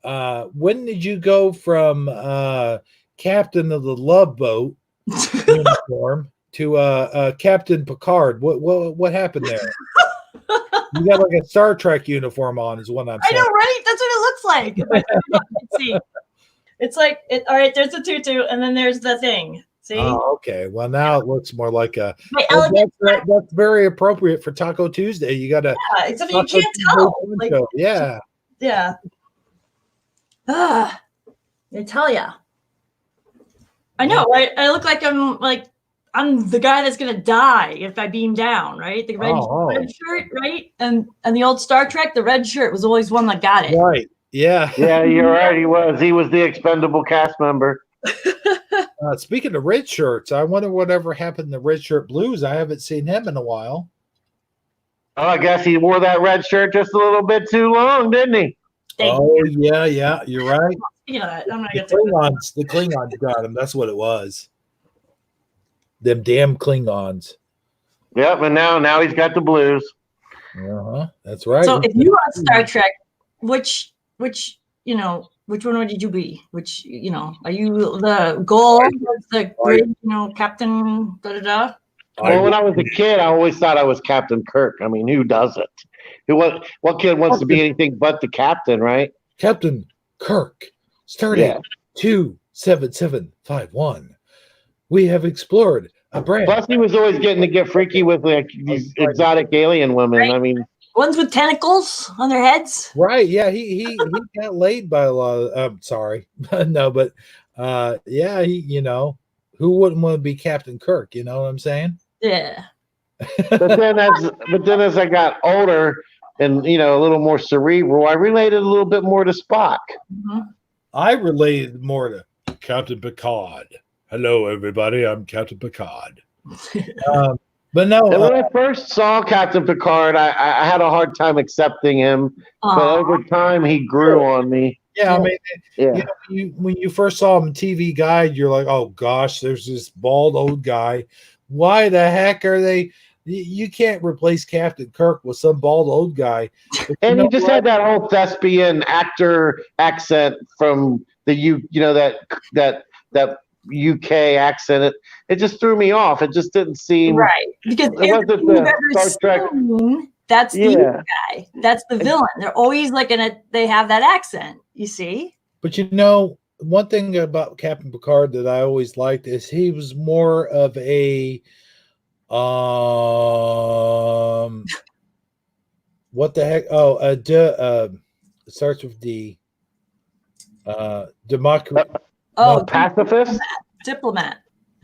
When did you go from captain of the Love Boat uniform to Captain Picard? What happened there? You got like a Star Trek uniform on, is what I'm saying. I know, right? That's what it looks like. Let's see. It's like all right. There's a tutu, and then there's the thing. See? Oh, okay. Well, now it looks more like a. That's very appropriate for Taco Tuesday. You got to. Yeah, except you can't tell. Like, yeah. Yeah. I tell ya. I know, right? I look like I'm the guy that's gonna die if I beam down, right? The red shirt, right? And the old Star Trek, the red shirt was always one that got it. Right. Yeah. Yeah, you're right. He was the expendable cast member. Speaking of red shirts, I wonder whatever happened to Red Shirt Blues. I haven't seen him in a while. Oh, I guess he wore that red shirt just a little bit too long, didn't he? Oh, yeah, you're right. Yeah, I'm not the Klingons got him. That's what it was. Them damn Klingons. Yep, and now he's got the blues. That's right. So if you watch Star Trek, which one did you be? Which, are you the gold, the grid, Captain da-da-da? Well, when I was a kid, I always thought I was Captain Kirk. I mean, who doesn't? What kid wants to be anything but the captain, right? Captain Kirk, starting 27751. We have explored a brand. Plus, he was always getting to get freaky with these exotic alien women. Right. I mean, ones with tentacles on their heads. Right. Yeah. He got laid by a lot of, sorry. No, but yeah, who wouldn't want to be Captain Kirk? You know what I'm saying? Yeah. But then as I got older and, a little more cerebral, I related a little bit more to Spock. Mm-hmm. I related more to Captain Picard. Hello, everybody. I'm Captain Picard. But no. And when I first saw Captain Picard, I had a hard time accepting him. But over time, he grew on me. Yeah, I mean, when you first saw him on TV Guide, you're like, oh, gosh, there's this bald old guy. Why the heck are they? You can't replace Captain Kirk with some bald old guy. And he just had that old thespian actor accent from the UK accent. It just threw me off. It just didn't seem right, because it wasn't the Star Trek. That's the Yeah. guy. That's the villain. They're always like they have that accent. You see? But you know, one thing about Captain Picard that I always liked is he was more of a what the heck? Oh, it starts with D. Democracy. Oh, pacifist? Diplomat.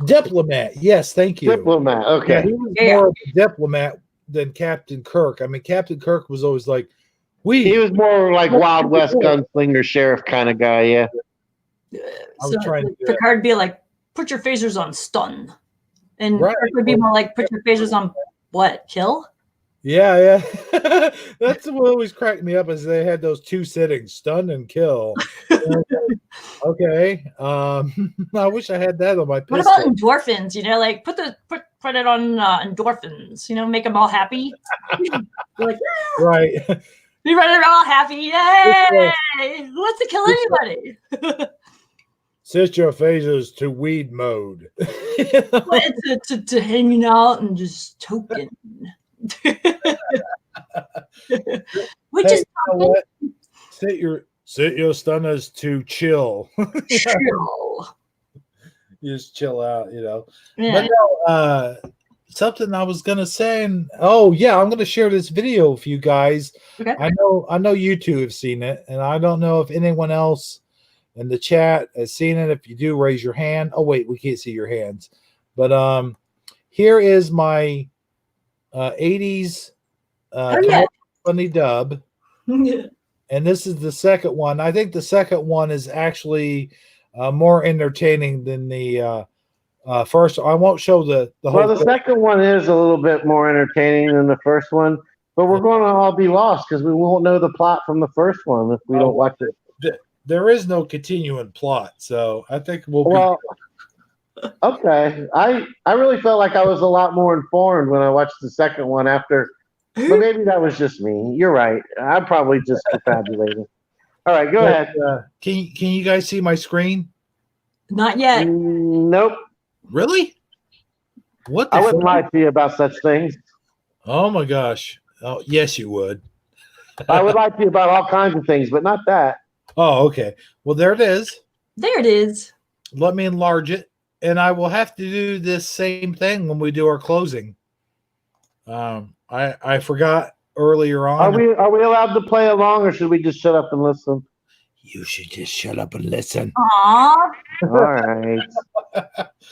Diplomat. Yes, thank you. Diplomat. Okay. Yeah, he was more of a diplomat than Captain Kirk. I mean, Captain Kirk was always like, he was more like Wild West gunslinger sheriff kind of guy. Yeah. I was trying to Picard would be like, put your phasers on stun. And Right. Kirk would be more like, put your phasers on what? Kill? Yeah. That's what always cracked me up is they had those two settings, stun and kill. Okay. I wish I had that on my pistol. What about endorphins? You know, like put it on endorphins. You know, make them all happy. Like, right. Be running around all happy. Yay! Who wants to kill anybody? Set your phasers to weed mode. to hanging out and just token. Which is you know what? Set your stunners to chill. Chill. Just chill out, you know. Yeah. But no, something I was gonna say, and I'm gonna share this video with you guys. Okay. I know you two have seen it, and I don't know if anyone else in the chat has seen it. If you do, raise your hand. Oh wait, we can't see your hands. But here is my 80s funny dub. And this is the second one. I think the second one is actually more entertaining than the first. I won't show the whole. Well, the second one is a little bit more entertaining than the first one, but we're going to all be lost because we won't know the plot from the first one if we don't watch it. There is no continuing plot, so I think we'll. Well, okay. I really felt like I was a lot more informed when I watched the second one after. But maybe that was just me. You're right. I'm probably just confabulating. All right, go ahead. Can you guys see my screen? Not yet. Nope. Really? What? I wouldn't lie to you about such things. Oh my gosh. Oh yes, you would. I would lie to you about all kinds of things, but not that. Oh, okay. Well, there it is. There it is. Let me enlarge it, and I will have to do this same thing when we do our closing. I forgot earlier on. Are we allowed to play along, or should we just shut up and listen? You should just shut up and listen. Aww. All right.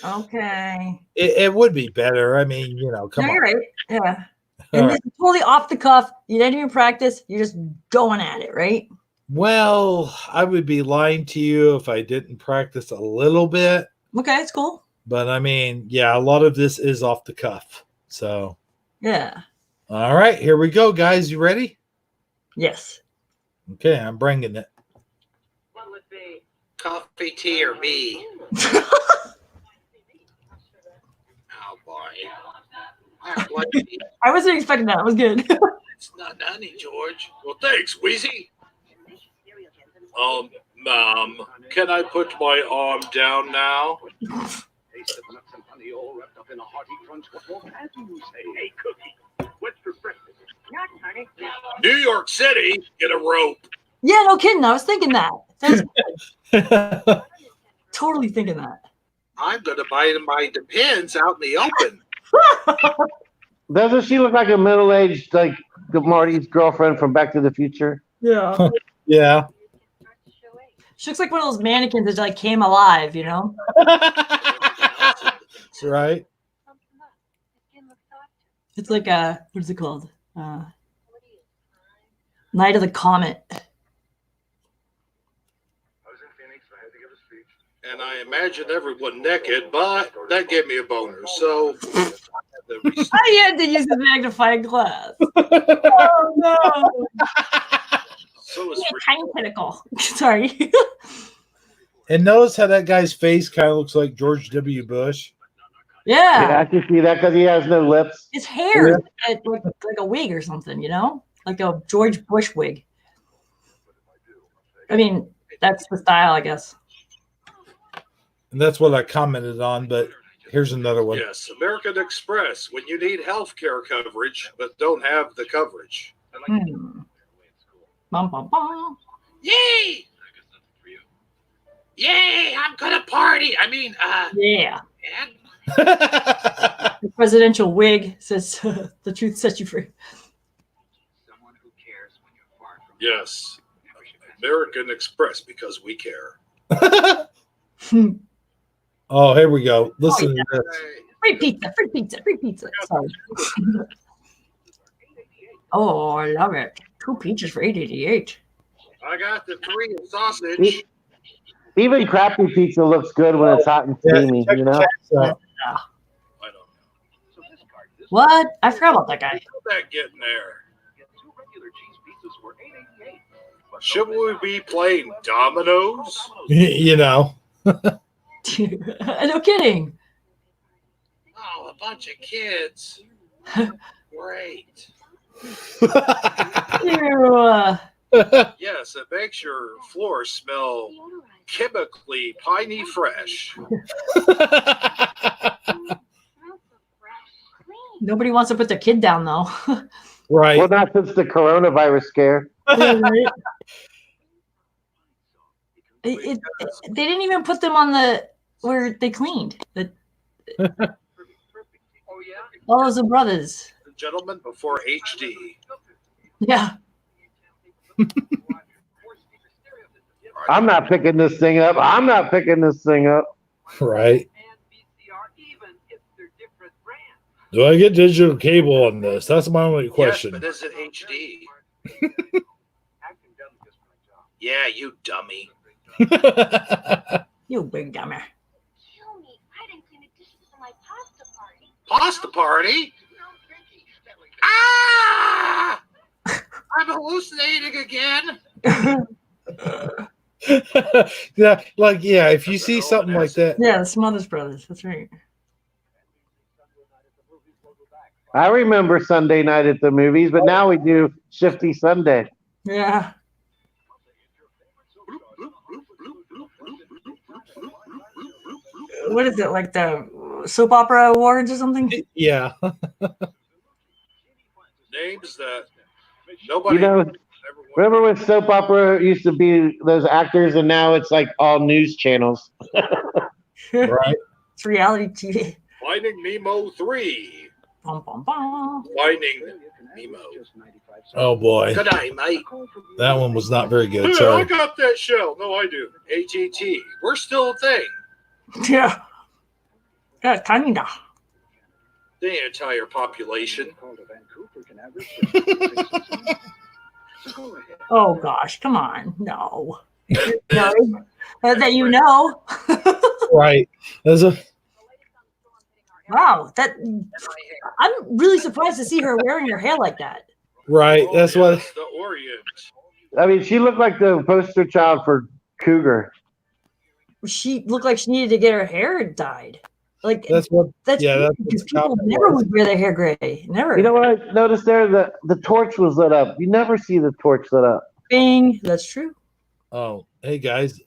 Okay. It would be better. I mean, come on. You're right. Yeah. And this is totally off the cuff. You didn't even practice. You're just going at it, right? Well, I would be lying to you if I didn't practice a little bit. Okay, it's cool. But I mean, yeah, a lot of this is off the cuff. So. Yeah. All right, here we go, guys. You ready? Yes. Okay, I'm bringing it. What would be coffee, tea, or me? Oh boy. I wasn't expecting that. It was good. It's not honey, George. Well, thanks, Wheezy. Mom, can I put my arm down now? Taste of nuts and honey all wrapped up in a hearty crunch. What more can you say? Hey, Cookie, what's for breakfast? Nuts, honey. New York City, get a rope. Yeah, no kidding. I was thinking that. Totally thinking that. I'm going to buy my Depends out in the open. Doesn't she look like a middle-aged, like Marty's girlfriend from Back to the Future? Yeah. Yeah. She looks like one of those mannequins that like came alive, you know? Right. It's like what is it called? Night of the Comet. And I imagined everyone naked, but that gave me a boner. So I had to use the magnifying glass. Oh no! So is tiny pinnacle. Sorry. And notice how that guy's face kind of looks like George W. Bush. Yeah. I can see that because he has no lips. His hair is like a wig or something, you know? Like a George Bush wig. I mean, that's the style, I guess. And that's what I commented on, but here's another one. Yes, American Express, when you need health care coverage but don't have the coverage. Bum, bum, bum. Yay! Yay! I'm gonna party. I mean, Yeah. man. The presidential wig says the truth sets you free. Yes, American Express, because we care. Oh, here we go. Listen to this. Free pizza, free pizza, free pizza. Sorry. Oh, I love it. 2 pizzas for $8.88. I got the 3 sausage. Even crappy pizza looks good when it's hot and steamy, you know? What? I forgot about that guy. How'd that get in there? Should we be playing dominoes? You know. No kidding. Oh, a bunch of kids. Great. Ew. Yes, it makes your floor smell chemically piney fresh. Nobody wants to put their kid down, though. Right. Well, not since the coronavirus scare. They didn't even put them on the where they cleaned. All those brothers. Gentlemen, before HD. Yeah. I'm not picking this thing up. I'm not picking this thing up. Right. Do I get digital cable on this? That's my only question. Yes, but is it HD? Yeah, you dummy. You big dummy. Pasta party? Ah! I'm hallucinating again. Yeah, if you see something like that. Yeah, the Smothers Brothers. That's right. I remember Sunday night at the movies, but now we do Shifty Sunday. Yeah. What is it, like the soap opera awards or something? Yeah. Names that nobody. You know, remember when soap opera used to be those actors, and now it's like all news channels. Right. It's reality TV. Finding Nemo 3. Bum, bum, bum. Finding Nemo. Oh boy. Good day, mate. That one was not very good. Hey, I Sorry. got that shell. No, I do. ATT. We're still a thing. Yeah. Yeah, kinda. The entire population. Oh gosh, come on. No. No. That you know. Right. There's a Wow, I'm really surprised to see her wearing her hair like that. right. That's what. The Orient. I mean, she looked like the poster child for Cougar. She looked like she needed to get her hair dyed. Like That's what. that's Yeah, weird that's what because the people comment never was. would wear their hair gray. Never. You know what I noticed there? The torch was lit up. You never see the torch lit up. Bing. That's true. Oh, hey guys,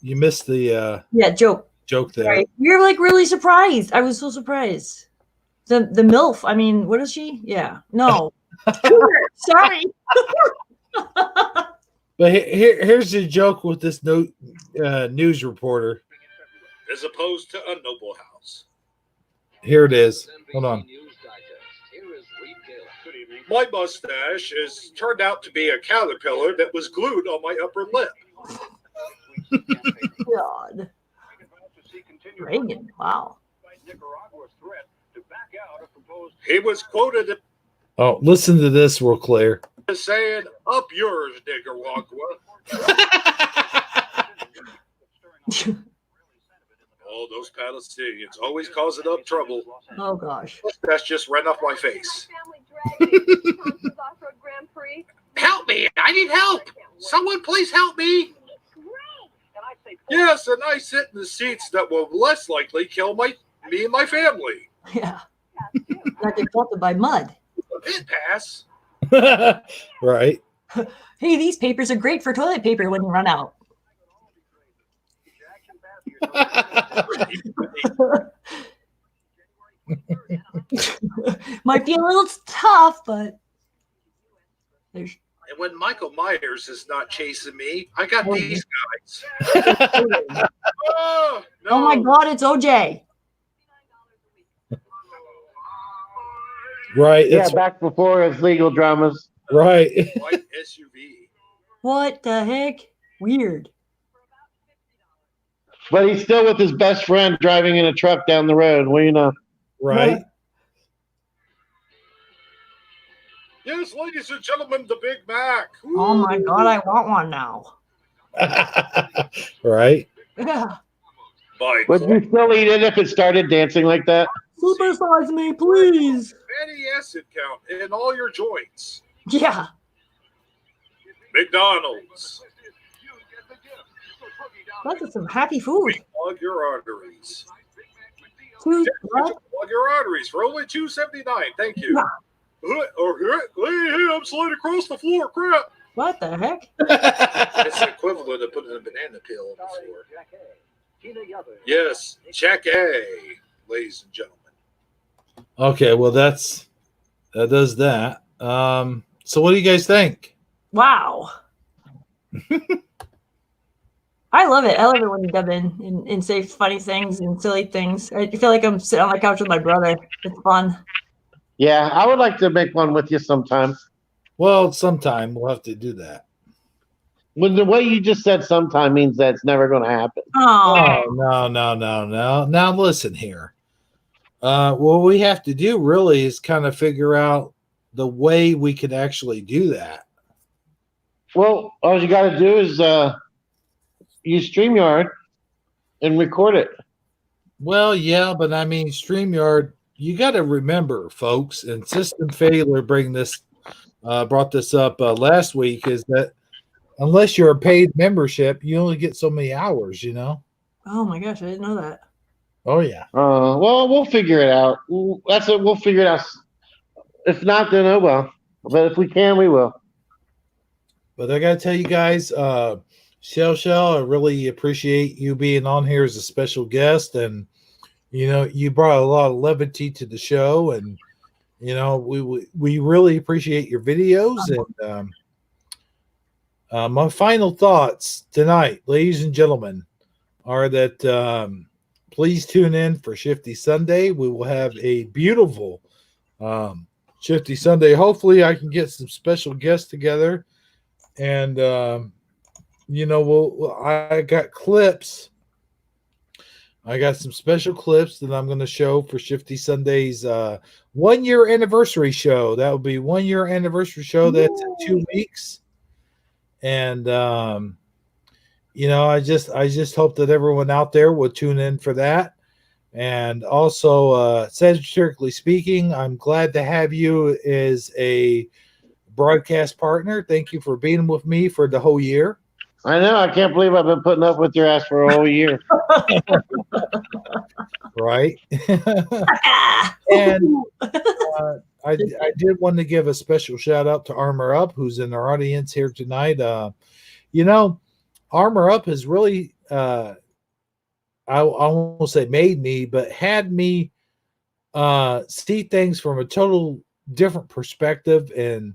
you missed the Yeah, joke. joke there. Right. You're like really surprised. I was so surprised. The MILF. I mean, what is she? Yeah. No. Sorry. But here's the joke with this news reporter. As opposed to a noble house. Here it is. Hold on. My mustache has turned out to be a caterpillar that was glued on my upper lip. God. Reagan. Wow. He was quoted Oh, listen to this real clear. as saying, "Up yours, Nicaragua." Oh, those Palestinians always causing up trouble. Oh gosh. That's just ran off my face. Help me! I need help! Someone please help me! Yes, and I sit in the seats that will less likely kill me and my family. Yeah. Like they're pelted by mud. It pass. Right. Hey, these papers are great for toilet paper when you run out. Might be a little tough, but there's. And when Michael Myers is not chasing me, I got these guys. Oh, no. Oh my God, it's OJ. Right. Yeah, back before his legal dramas. Right. White SUV. What the heck? Weird. But he's still with his best friend driving in a truck down the road. Well, you know. Right. Yes, ladies and gentlemen, the Big Mac. Oh my God, I want one now. Right. Yeah. Would you still eat it if it started dancing like that? Supersize me, please. Fatty acid count in all your joints. Yeah. McDonald's. That's some happy food. Plug your arteries. What? Plug your arteries for only $2.79. Thank you. Hey, I'm sliding across the floor. Crap. What the heck? It's the equivalent of putting a banana peel on the floor. Yes, check A, ladies and gentlemen. Okay, well that does that. So what do you guys think? Wow. I love it. I love it when you dub in and say funny things and silly things. I feel like I'm sitting on my couch with my brother. It's fun. Yeah, I would like to make one with you sometime. Well, sometime we'll have to do that. When the way you just said sometime means that it's never going to happen. Oh, no. Now listen here. What we have to do really is kind of figure out the way we can actually do that. Well, all you got to do is use StreamYard and record it. Well, yeah, but I mean, StreamYard, you got to remember, folks, and System Failure brought this up last week, is that unless you're a paid membership, you only get so many hours, you know? Oh my gosh, I didn't know that. Oh, yeah. Well, we'll figure it out. That's it. We'll figure it out. If not, then oh well. But if we can, we will. But I got to tell you guys, Shell, I really appreciate you being on here as a special guest. And, you know, you brought a lot of levity to the show. And, you know, we really appreciate your videos. And my final thoughts tonight, ladies and gentlemen, are that please tune in for Shifty Sunday. We will have a beautiful Shifty Sunday. Hopefully I can get some special guests together. And, you know, I got clips. I got some special clips that I'm going to show for Shifty Sunday's 1 year anniversary show. That will be 1 year anniversary show. That's in 2 weeks. And, you know, I just hope that everyone out there will tune in for that. And also, satirically speaking, I'm glad to have you as a broadcast partner. Thank you for being with me for the whole year. I know. I can't believe I've been putting up with your ass for a whole year. Right. And I did want to give a special shout out to Armor Up, who's in our audience here tonight. You know, Armor Up has really, I won't say made me, but had me see things from a total different perspective. And,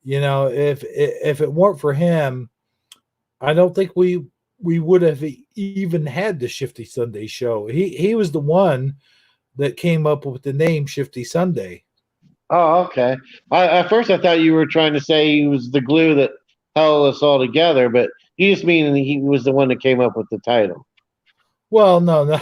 you know, if it weren't for him, I don't think we would have even had the Shifty Sunday show. He was the one that came up with the name Shifty Sunday. Oh, okay. At first I thought you were trying to say he was the glue that held us all together, but you just mean he was the one that came up with the title. Well, no,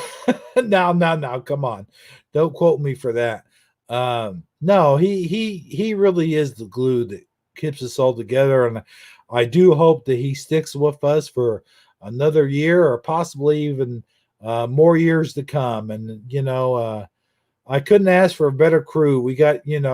come on. Don't quote me for that. No, he really is the glue that keeps us all together. And I do hope that he sticks with us for another year or possibly even more years to come. And, you know, I couldn't ask for a better crew. We got you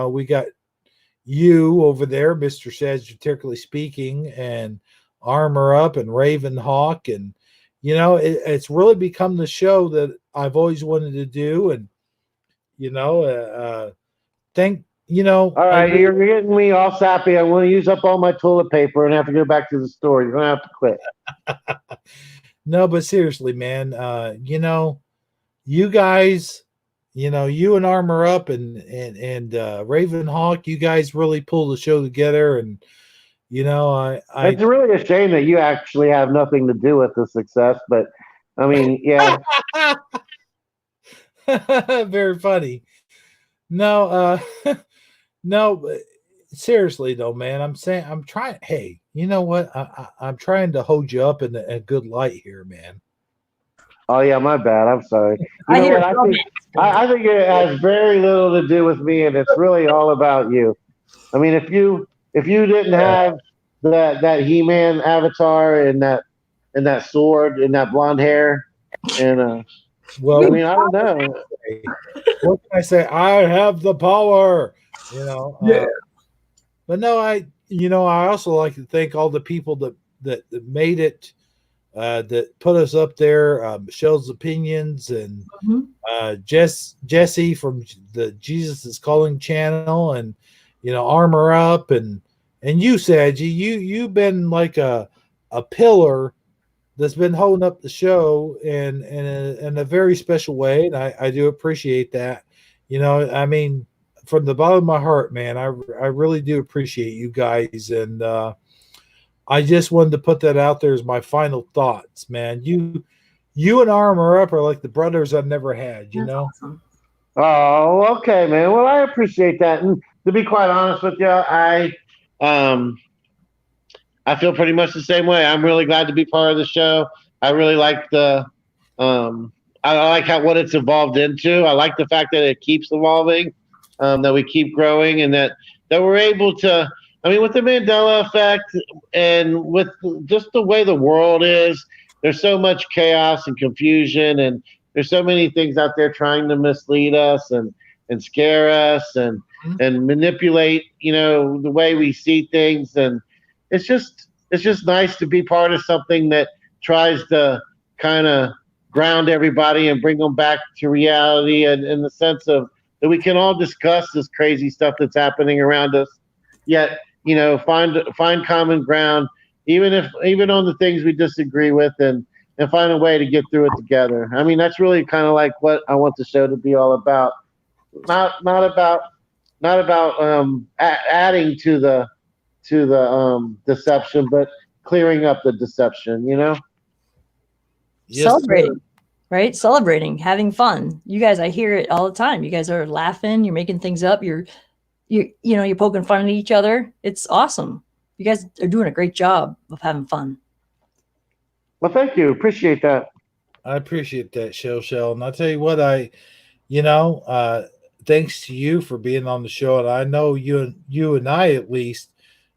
over there, Mr. Satirically Speaking, and Armor Up and Raven Hawk. And, you know, it's really become the show that I've always wanted to do. And, you know, all right, you're getting me all sappy. I want to use up all my toilet paper and have to go back to the store. You're going to have to quit. No, but seriously, man, you guys, you and Armor Up and Raven Hawk, you guys really pull the show together, and I It's really a shame that you actually have nothing to do with the success, but I mean, yeah. very funny. No, no, but seriously though, man, I'm saying I'm trying. Hey, you know what? I'm trying to hold you up in a good light here, man. Oh yeah, my bad. I'm sorry. You I know hear what? I think comments. I think it has very little to do with me, and it's really all about you. I mean, if you didn't have that He-Man avatar and that sword and that blonde hair, and Well, I mean, I don't know. what can I say? I have the power, Yeah. but no, I also like to thank all the people that made it, that put us up there. Michelle's opinions and Mhm. Jesse from the Jesus is Calling channel, and Armor Up, and you, Saji, you've been like a pillar that's been holding up the show in a very special way, and I do appreciate that. I mean, from the bottom of my heart, man, I really do appreciate you guys, and I just wanted to put that out there as my final thoughts, man. You and Armor Up are like the brothers I've never had. That's awesome. Oh, okay, man. Well, I appreciate that. And to be quite honest with you, um I feel pretty much the same way. I'm really glad to be part of the show. I really like um I like how what it's evolved into. I like the fact that it keeps evolving, that we keep growing, and that we're able to. I mean, with the Mandela effect and with just the way the world is, there's so much chaos and confusion, and there's so many things out there trying to mislead us and scare us and manipulate, the way we see things, and it's just nice to be part of something that tries to kind of ground everybody and bring them back to reality, and in the sense of that we can all discuss this crazy stuff that's happening around us, yet find common ground, even on the things we disagree with, and find a way to get through it together. I mean, that's really kind of like what I want the show to be all about. Not about adding to the deception, but clearing up the deception. Yes, Celebrating, sir. right? Celebrating, having fun. You guys, I hear it all the time. You guys are laughing, you're making things up, you're poking fun at each other. It's awesome. You guys are doing a great job of having fun. Well, thank you. Appreciate that. I appreciate that, Shell. And I'll tell you what, thanks to you for being on the show. And I know you and I at least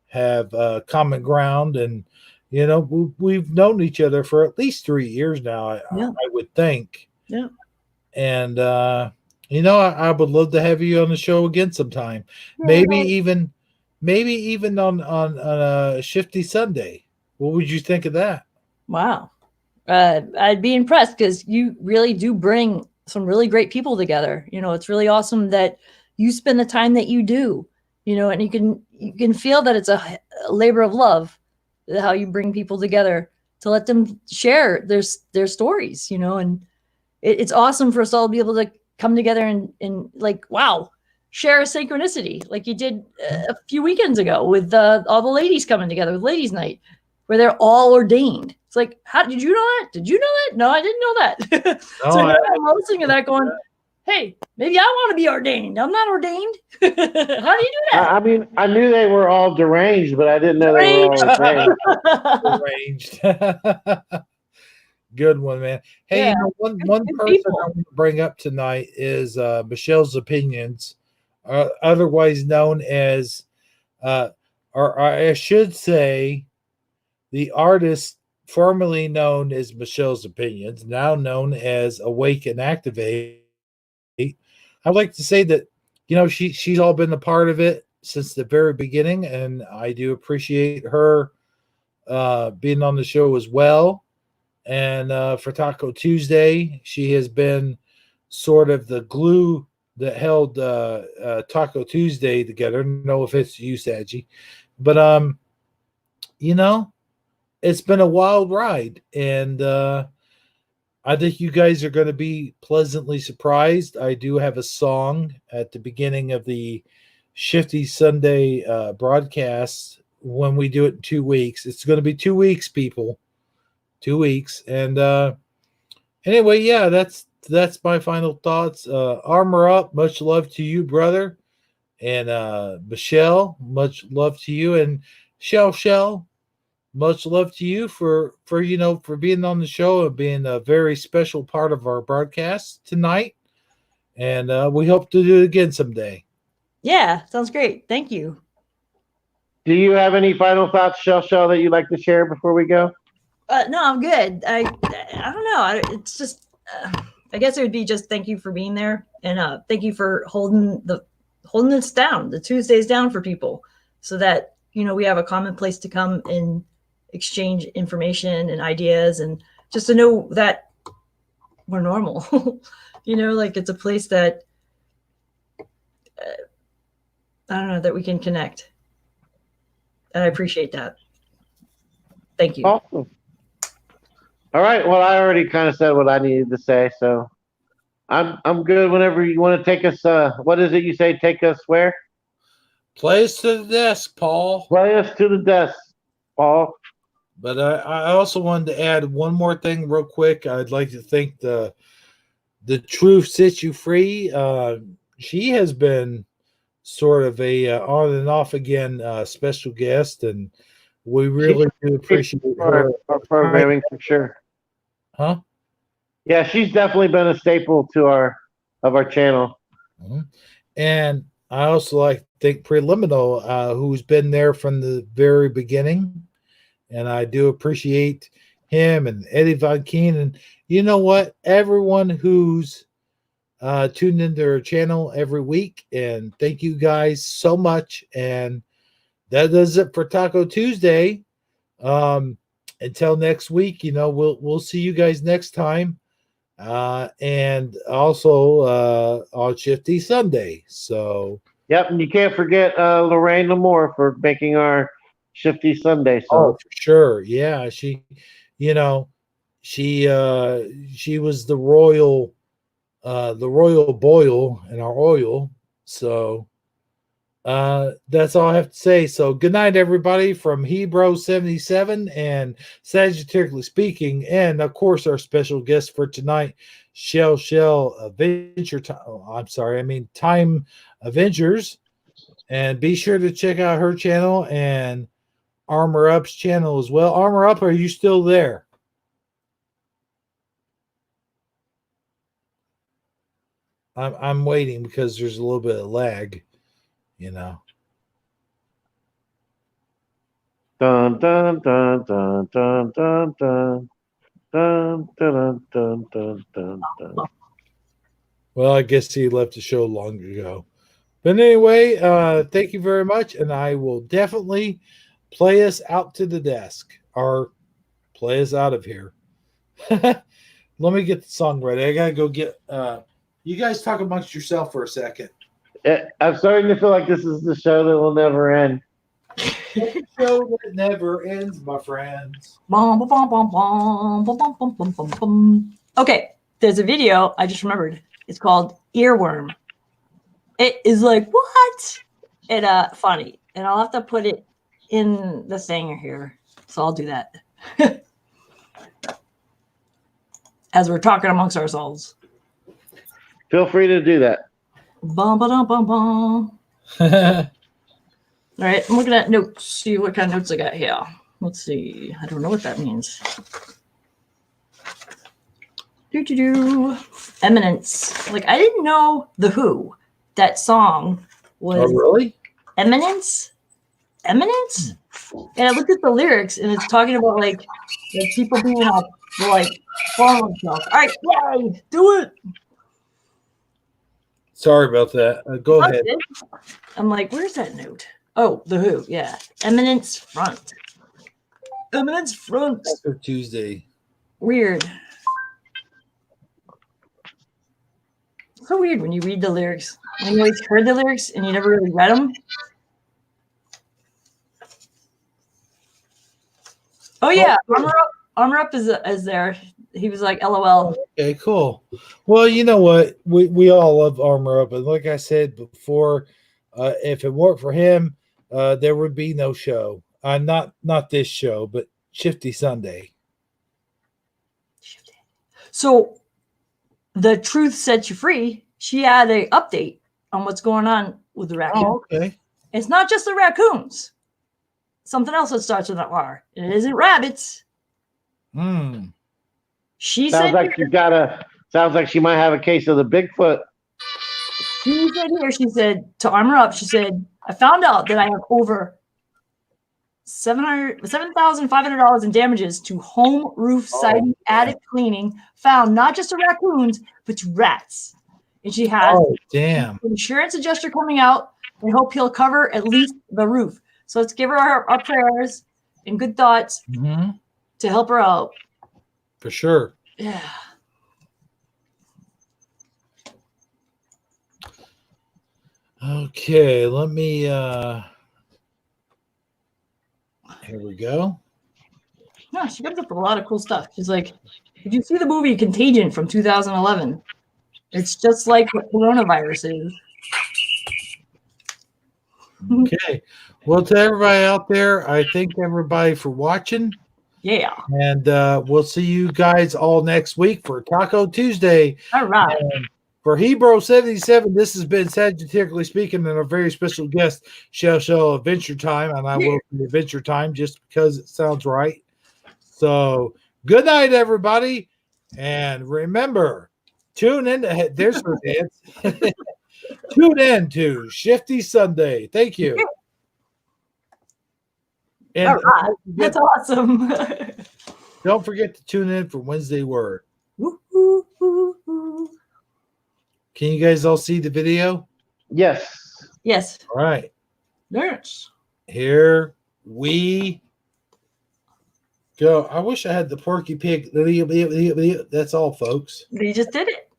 have common ground. And, we've known each other for at least 3 years now, Yeah. I would think. Yeah. And, I would love to have you on the show again sometime. Maybe even on a shifty Sunday. What would you think of that? Wow. I'd be impressed because you really do bring some really great people together. It's really awesome that you spend the time that you do, and you can feel that it's a labor of love, how you bring people together to let them share their stories, and it's awesome for us all to be able to come together and like, wow, share a synchronicity like you did a few weekends ago with all the ladies coming together with ladies night, where they're all ordained. It's like, how did you know that? Did you know that? No, I didn't know that. No, So now I'm listening to that going, hey, maybe I want to be ordained. I'm not ordained. How do you do that? I mean, I knew they were all deranged, but I didn't know they were all Arranged. Good one, man. Hey, Yeah. one Good person people. I want to bring up tonight is Michelle's Opinions, otherwise known as, or I should say, the artist formerly known as Michelle's Opinions, now known as Awake and Activate. I'd like to say that she's all been a part of it since the very beginning, and I do appreciate her being on the show as well. And for Taco Tuesday, she has been sort of the glue that held Taco Tuesday together. No offense to you, Saji, but you know, it's been a wild ride, and I think you guys are going to be pleasantly surprised. I do have a song at the beginning of the Shifty Sunday broadcast when we do it in 2 weeks. It's going to be 2 weeks, people. 2 weeks. And anyway, yeah, that's my final thoughts. Armor Up, much love to you, brother. And Michelle, much love to you. And Shell, much love to you for being on the show and being a very special part of our broadcast tonight. And we hope to do it again someday. Yeah, sounds great. Thank you. Do you have any final thoughts, Shell, that you'd like to share before we go? No, I'm good. I don't know. It's just, I guess it would be just thank you for being there, and thank you for holding this down, the Tuesdays down for people, so that we have a common place to come and exchange information and ideas, and just to know that we're normal. Like it's a place that I don't know, that we can connect, and I appreciate that. Thank you. Awesome. All right. Well, I already kind of said what I needed to say, so I'm good. Whenever you want to take us, what is it you say? Take us where? Play us to the desk, Paul. Play us to the desk, Paul. But I also wanted to add one more thing real quick. I'd like to thank the Truth Sets You Free. She has been sort of a on and off again special guest, and we really do appreciate her our programming for sure. Huh? Yeah, she's definitely been a staple to our channel. Mm-hmm. And I also like to thank Preliminal, who's been there from the very beginning. And I do appreciate him and Eddie Von Keen. And you know what? Everyone who's tuned into their channel every week. And thank you guys so much. And that does it for Taco Tuesday. Until next week, we'll see you guys next time. And also on Shifty Sunday. So yep, and you can't forget Lorraine Lamore for making our Shifty Sunday song. Oh, for sure. Yeah, she was the royal boil in our oil. So that's all I have to say. So good night, everybody, from Hebrew 77 and Sagittariusly Speaking, and of course our special guest for tonight, Shell Adventure Time. I'm sorry, I mean Time Avengers. And be sure to check out her channel and Armor Up's channel as well. Armor Up, are you still there? I'm waiting because there's a little bit of lag. Dun dun dun dun dun dun dun dun dun dun dun dun dun. Well, I guess he left the show long ago. But anyway, thank you very much, and I will definitely play us out to the desk or play us out of here. Let me get the song ready. I gotta go get. You guys talk amongst yourself for a second. I'm starting to feel like this is the show that will never end. The show that never ends, my friends. Okay, there's a video I just remembered. It's called Earworm. It is like, what? It funny. And I'll have to put it in the thing here. So I'll do that. As we're talking amongst ourselves. Feel free to do that. Bum, ba-dum, bum, bum. All right, I'm looking at notes. See what kind of notes I got here. Let's see. I don't know what that means. Eminence. Like, I didn't know The Who. That song was. Oh, really? Eminence? Eminence? And I looked at the lyrics, and it's talking about like people being like falling themselves. All right, yay, do it. Sorry about that. Go ahead. I'm like, where's that note? Oh, The Who, yeah. Eminence front. Eminence front. Taco Tuesday. Weird. So weird when you read the lyrics. When you always heard the lyrics and you never really read them. Oh yeah, Armor Up is there. He was like, LOL. Okay, cool. Well, you know what? We all love Armor Up, and like I said before, if it weren't for him, there would be no show. Not this show, but Shifty Sunday. So, the Truth Sets You Free. She had a update on what's going on with the raccoons. Oh, okay. It's not just the raccoons. Something else that starts with that R. It isn't rabbits. Hmm. She Sounds said like here, she's got a. Sounds like she might have a case of the Bigfoot. she said here, she said to Armor Up, she said, I found out that I have over $7,500 in damages to home roof siding, attic cleaning, found not just to raccoons, but to rats. And she has damn. an insurance adjuster coming out. I hope he'll cover at least the roof. So let's give her our prayers and good thoughts to help her out. For sure. Yeah. Okay, let me here we go. No, she comes up with a lot of cool stuff. She's like, did you see the movie Contagion from 2011? It's just like what coronavirus is. Okay. Well, to everybody out there, I thank everybody for watching. Yeah. And we'll see you guys all next week for Taco Tuesday. All right. And for Hebrew 77, this has been Sagittariusly Speaking and a very special guest, Shell Adventure Time. And I will say Adventure Time just because it sounds right. So good night, everybody. And remember, tune in. There's her dance. Tune in to Shifty Sunday. Thank you. And all right. That's awesome. Don't forget to tune in for Wednesday Word. Can you guys all see the video? Yes. Yes. All right. Yes. Here we go. I wish I had the Porky Pig. That's all, folks. You just did it.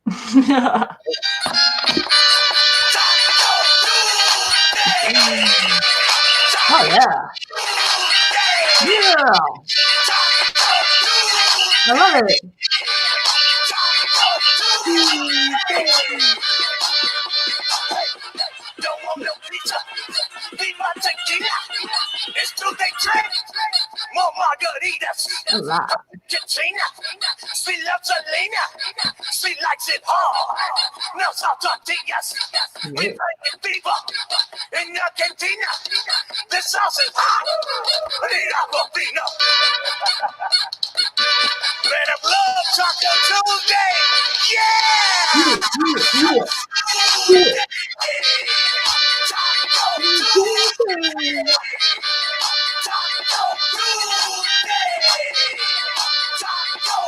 Oh, yeah. Yeah. I love it. More margaritas. Right. Katrina. She loves Selena. She likes it hard. Melts our tortillas. We bring it fever in Argentina. The sauce is hot. The Aquafina. Red of love, Taco Tuesday. Yeah.